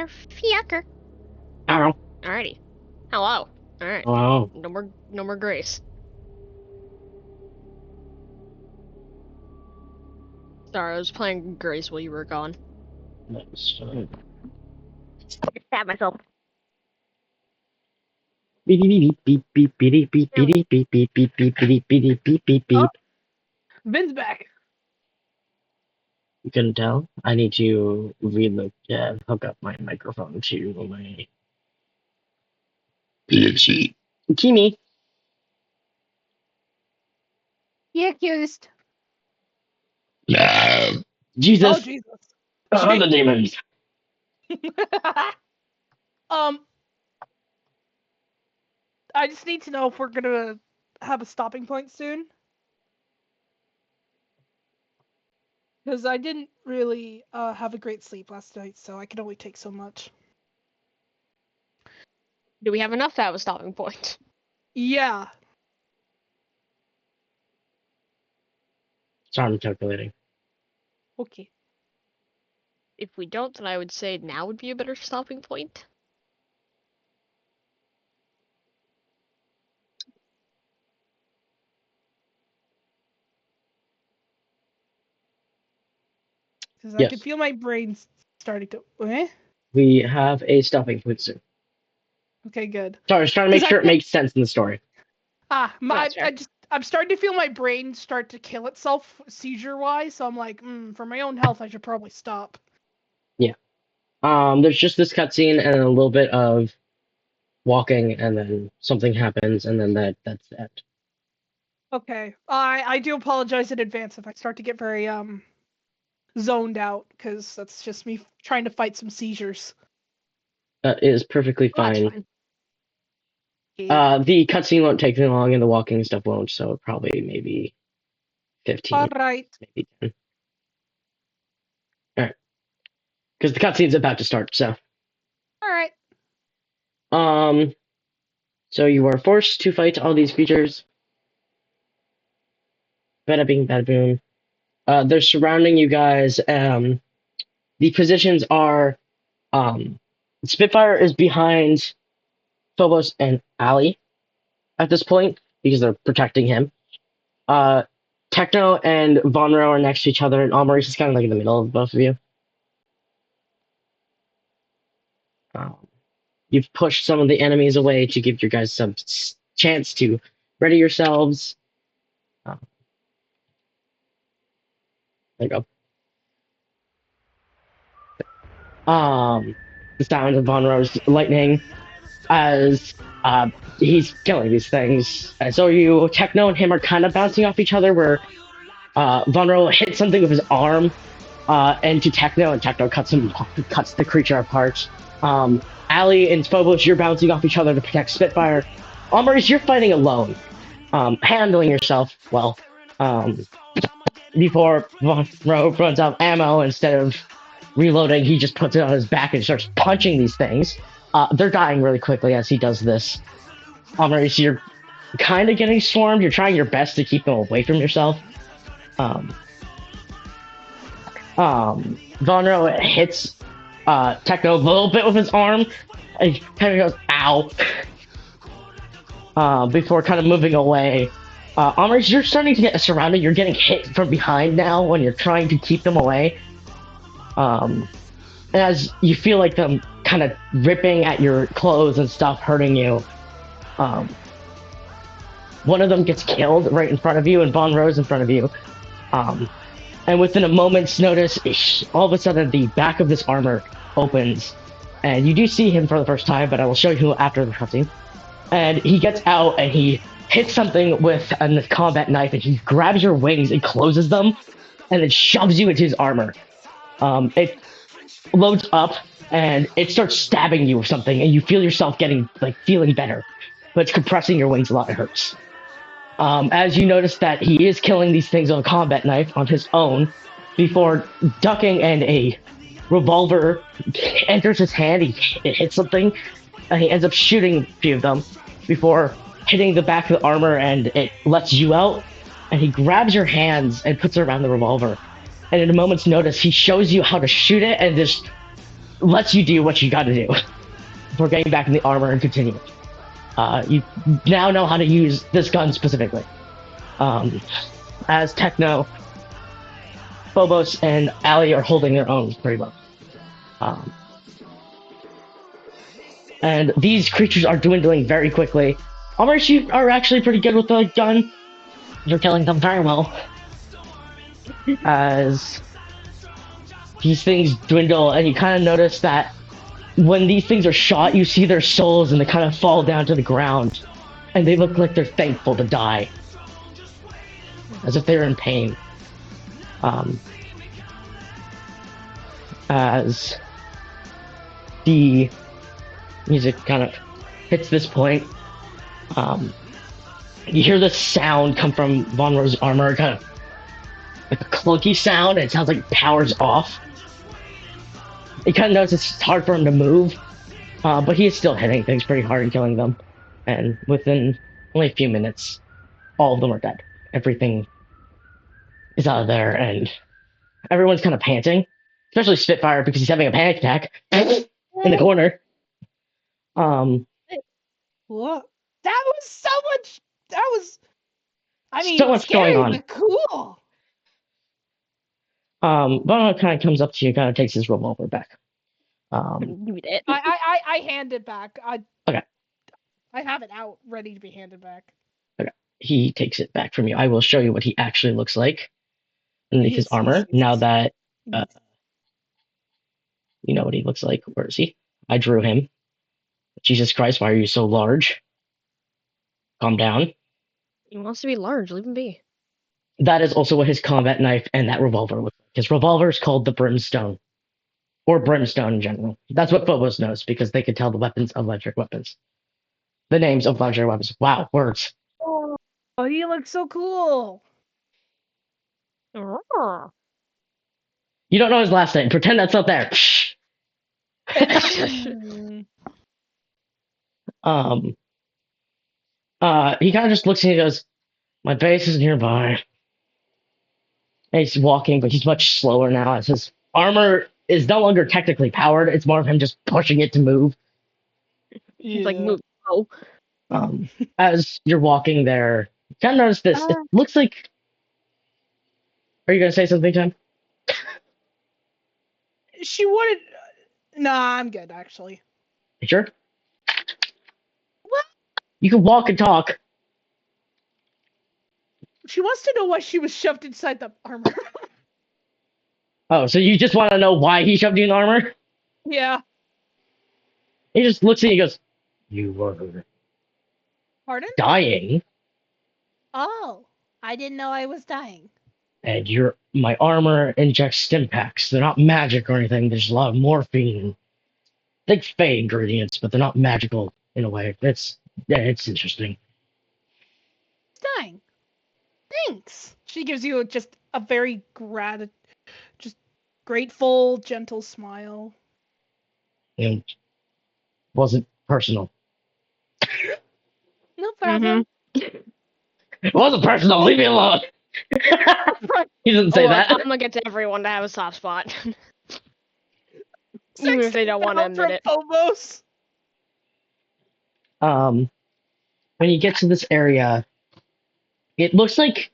Motherfucker.
Ow.
Alrighty. Hello. Alright.
Wow.
No more grace. Sorry, I was playing Grace while you were gone.
That's fine.
Stab myself.
Beep beep beep beep beep beep beep beep beep beep beep beep beep beep beep beep beep.
Vin's back.
You couldn't tell? I need to hook up my microphone to my PC. Kimi.
Yeah, accused.
Jesus.
Oh Jesus.
The demons.
um, I just need to know if we're gonna have a stopping point soon. Because I didn't really have a great sleep last night, so I can only take so much.
Do we have enough to have a stopping point?
Yeah.
Sorry, I'm calculating.
Okay.
If we don't, then I would say now would be a better stopping point.
Because I can
Yes.
feel my brain starting to. Eh?
We have a stopping point soon.
Okay, good.
Sorry, I was trying to make sure it makes sense in the story.
That's fair.
I'm starting to feel my brain start to kill itself seizure wise, so I'm like, for my own health, I should probably stop.
Yeah. There's just this cutscene and a little bit of walking, and then something happens, and then that's it.
Okay. I do apologize in advance if I start to get very zoned out, because that's just me trying to fight some seizures.
That is perfectly
Well, that's
fine.
fine.
The cutscene won't take too long, and the walking stuff won't, so probably maybe 15,
Alright.
maybe 10. Alright. Because the cutscene's about to start, so.
Alright.
So you are forced to fight all these creatures. Bada bing, bada boom. They're surrounding you guys. The positions are, Spitfire is behind Phobos and Ali at this point because they're protecting him. Techno and Vonro are next to each other, and Almaris is kind of like in the middle of both of you. You've pushed some of the enemies away to give you guys some chance to ready yourselves. There you go. The sound of Vonro's lightning as he's killing these things. So you, Techno and him are kind of bouncing off each other, where Vonro hits something with his arm into Techno, and Techno cuts the creature apart. Ali and Phobos, you're bouncing off each other to protect Spitfire. Almaris, you're fighting alone, handling yourself well. Before Vonro runs out of ammo, instead of reloading, he just puts it on his back and starts punching these things. They're dying really quickly as he does this. Almaris, you're kind of getting swarmed. You're trying your best to keep them away from yourself. Vonro hits Techno a little bit with his arm, and he kind of goes, ow, before kind of moving away. Almaris, you're starting to get surrounded. You're getting hit from behind now when you're trying to keep them away. As you feel like them kind of ripping at your clothes and stuff, hurting you. One of them gets killed right in front of you, and Vonro's in front of you. And within a moment's notice, all of a sudden the back of this armor opens, and you do see him for the first time, but I will show you after the cutscene. And he gets out and he hits something with a combat knife, and he grabs your wings and closes them, and then shoves you into his armor. It loads up, and it starts stabbing you with something, and you feel yourself feeling better, but it's compressing your wings a lot. It hurts. As you notice that he is killing these things with a combat knife on his own, before ducking, and a revolver enters his hand. It hits something, and he ends up shooting a few of them before hitting the back of the armor, and it lets you out, and he grabs your hands and puts it around the revolver. And in a moment's notice, he shows you how to shoot it, and just lets you do what you got to do before getting back in the armor and continuing. You now know how to use this gun specifically. As Techno, Phobos, and Ali are holding their own pretty well. Um, and these creatures are dwindling very quickly. Almost, you are actually pretty good with the gun. You're killing them very well. As these things dwindle, and you kind of notice that when these things are shot, you see their souls and they kind of fall down to the ground. And they look like they're thankful to die. As if they're in pain. As the music kind of hits this point, you hear this sound come from Von Rose's armor, kind of like a clunky sound, and it sounds like it powers off. You kind of notice it's hard for him to move, but he is still hitting things pretty hard and killing them. And within only a few minutes, all of them are dead. Everything is out of there, and everyone's kind of panting, especially Spitfire because he's having a panic attack in the corner.
What? That was so much. That was. I mean,
so much
scary,
going on.
but cool.
Bono kind of comes up to you, kind of takes his revolver back.
Give me that.
I hand it back.
Okay.
I have it out, ready to be handed back.
Okay. He takes it back from you. I will show you what he actually looks like underneath his armor. Now that you know what he looks like. Where is he? I drew him. Jesus Christ, why are you so large? Calm down.
He wants to be large. Leave him be.
That is also what his combat knife and that revolver looks like. His revolver is called the Brimstone. Or Brimstone in general. That's what Phobos knows, because they can tell the weapons of legendary weapons. The names of legendary weapons. Wow, words.
Oh, he looks so cool.
Oh.
You don't know his last name. Pretend that's not there. He kind of just looks at you and goes, my base is nearby. And he's walking, but he's much slower now as his armor is no longer technically powered. It's more of him just pushing it to move.
He's like, move. Oh.
As you're walking there, you kind of notice this. It looks like... Are you going to say something, Tim?
She wanted... Nah, I'm good, actually.
You sure?
What?
You can walk and talk.
She wants to know why she was shoved inside the armor.
Oh, so you just want to know why he shoved you in the armor?
Yeah.
He just looks at you and goes, you were...
Pardon?
dying.
Oh, I didn't know I was dying.
And my armor injects stim packs. They're not magic or anything. There's a lot of morphine. Like fey ingredients, but they're not magical in a way. It's interesting.
Dying. Thanks. She gives you just a very just grateful, gentle smile.
And wasn't personal.
No problem.
It wasn't personal. Leave me alone. He doesn't say that.
I'm gonna get to everyone to have a soft spot. Even if they don't want to admit it.
Phobos.
When you get to this area, it looks like...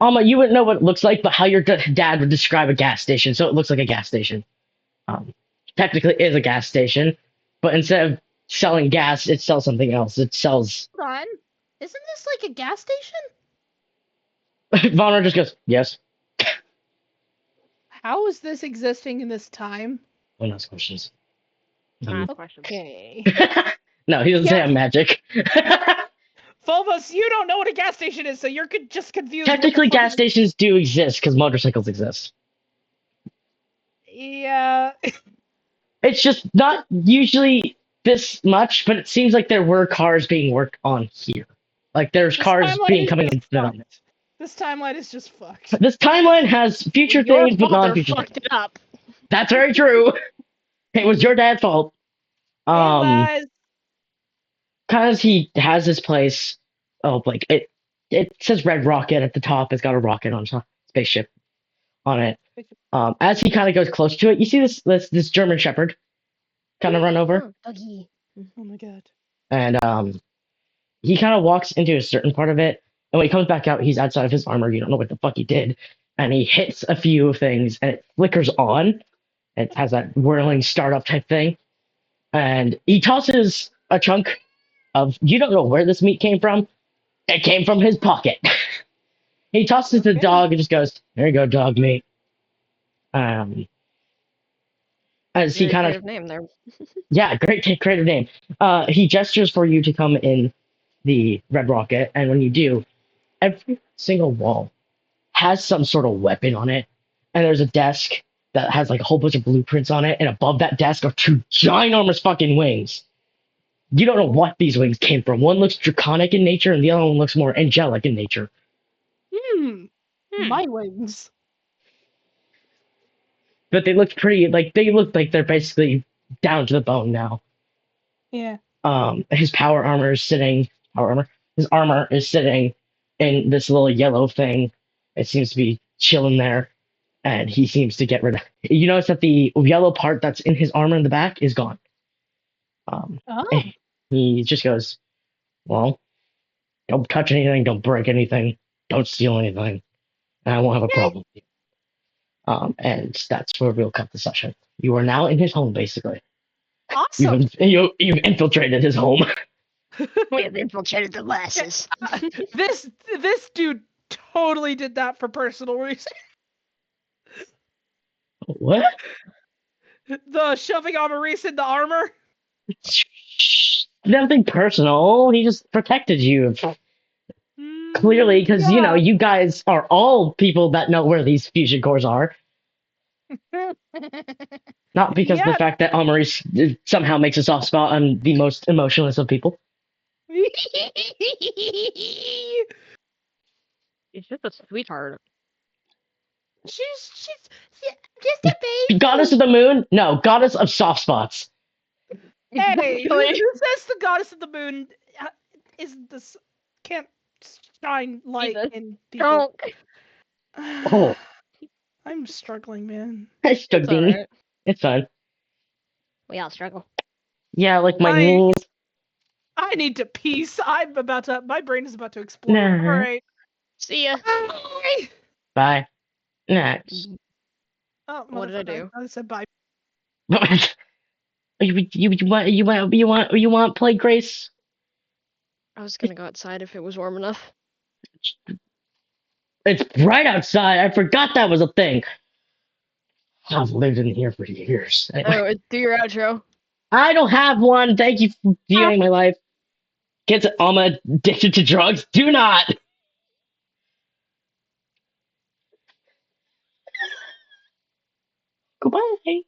Alma, you wouldn't know what it looks like, but how your dad would describe a gas station. So it looks like a gas station. Technically is a gas station, but instead of selling gas, it sells something else. It sells...
Hold on. Isn't this like a gas station?
Vonner just goes, yes.
How is this existing in this time?
Don't ask questions.
Okay.
No, he doesn't say I'm magic.
Phobos, you don't know what a gas station is, so you're just confused.
Technically, gas stations do exist because motorcycles exist.
Yeah.
It's just not usually this much, but it seems like there were cars being worked on here. Like there's cars coming into the...
This timeline is just fucked.
This timeline has future things, but non-future things.
Fucked it up.
That's very true. It was your dad's fault. Because he has this place. Oh, like it says Red Rocket at the top. It's got a rocket on top. Spaceship. on it. As he kind of goes close to it, you see this German Shepherd kind of run over,
Oh, doggy.
Oh my god.
and he kind of walks into a certain part of it, and when he comes back out, he's outside of his armor. You don't know what the fuck he did, and he hits a few things, and it flickers on. It has that whirling startup type thing, and he tosses a chunk of. You don't know where this meat came from. It came from his pocket. He tosses the
Okay.
dog and just goes, "There you go, dog meat." Um, as he
Very
kind of,
creative name there.
yeah, great creative name. He gestures for you to come in the red rocket, and when you do, every single wall has some sort of weapon on it, and there's a desk that has like a whole bunch of blueprints on it, and above that desk are two ginormous fucking wings. You don't know what these wings came from. One looks draconic in nature, and the other one looks more angelic in nature.
Hmm.
My wings.
But they look pretty, like they look like they're basically down to the bone now.
Yeah.
His his armor is sitting in this little yellow thing. It seems to be chilling there, and he seems to get rid of. You notice that the yellow part that's in his armor in the back is gone.
Oh.
And he just goes, "Well, don't touch anything, don't break anything, don't steal anything, and I won't have a
Yay.
problem with you." And that's where we'll cut the session. You are now in his home, basically.
Awesome.
You've infiltrated his home.
We have infiltrated the masses.
This dude totally did that for personal reasons.
What?
The shoving on Maurice in the armor.
Nothing personal. He just protected you. Clearly, because
Yeah.
you guys are all people that know where these fusion cores are. Not because of the
Yeah.
fact that Maurice somehow makes a soft spot on the most emotionless of people.
He's just a sweetheart.
she's yeah, just a
Goddess
baby.
of the moon? No, goddess of soft spots.
Hey, who
Exactly.
says the goddess of the moon isn't this can't shine light
Jesus.
in people?
Oh,
I'm struggling, man.
it's
It's
struggling.
alright.
It's fun.
We all struggle.
Yeah, like my
I
knees.
I need to peace. My brain is about to explode. All
Nah.
right.
See ya.
Bye.
Bye. Next.
Oh,
What did I
motherfucker!
do?
I said bye.
You want play Grace?
I was gonna go outside if it was warm enough.
It's right outside. I forgot that was a thing. I've lived in here for years. Anyway,
Oh, do your outro.
I don't have one. Thank you for viewing my life. Kids, I'm addicted to drugs. Do not. Goodbye.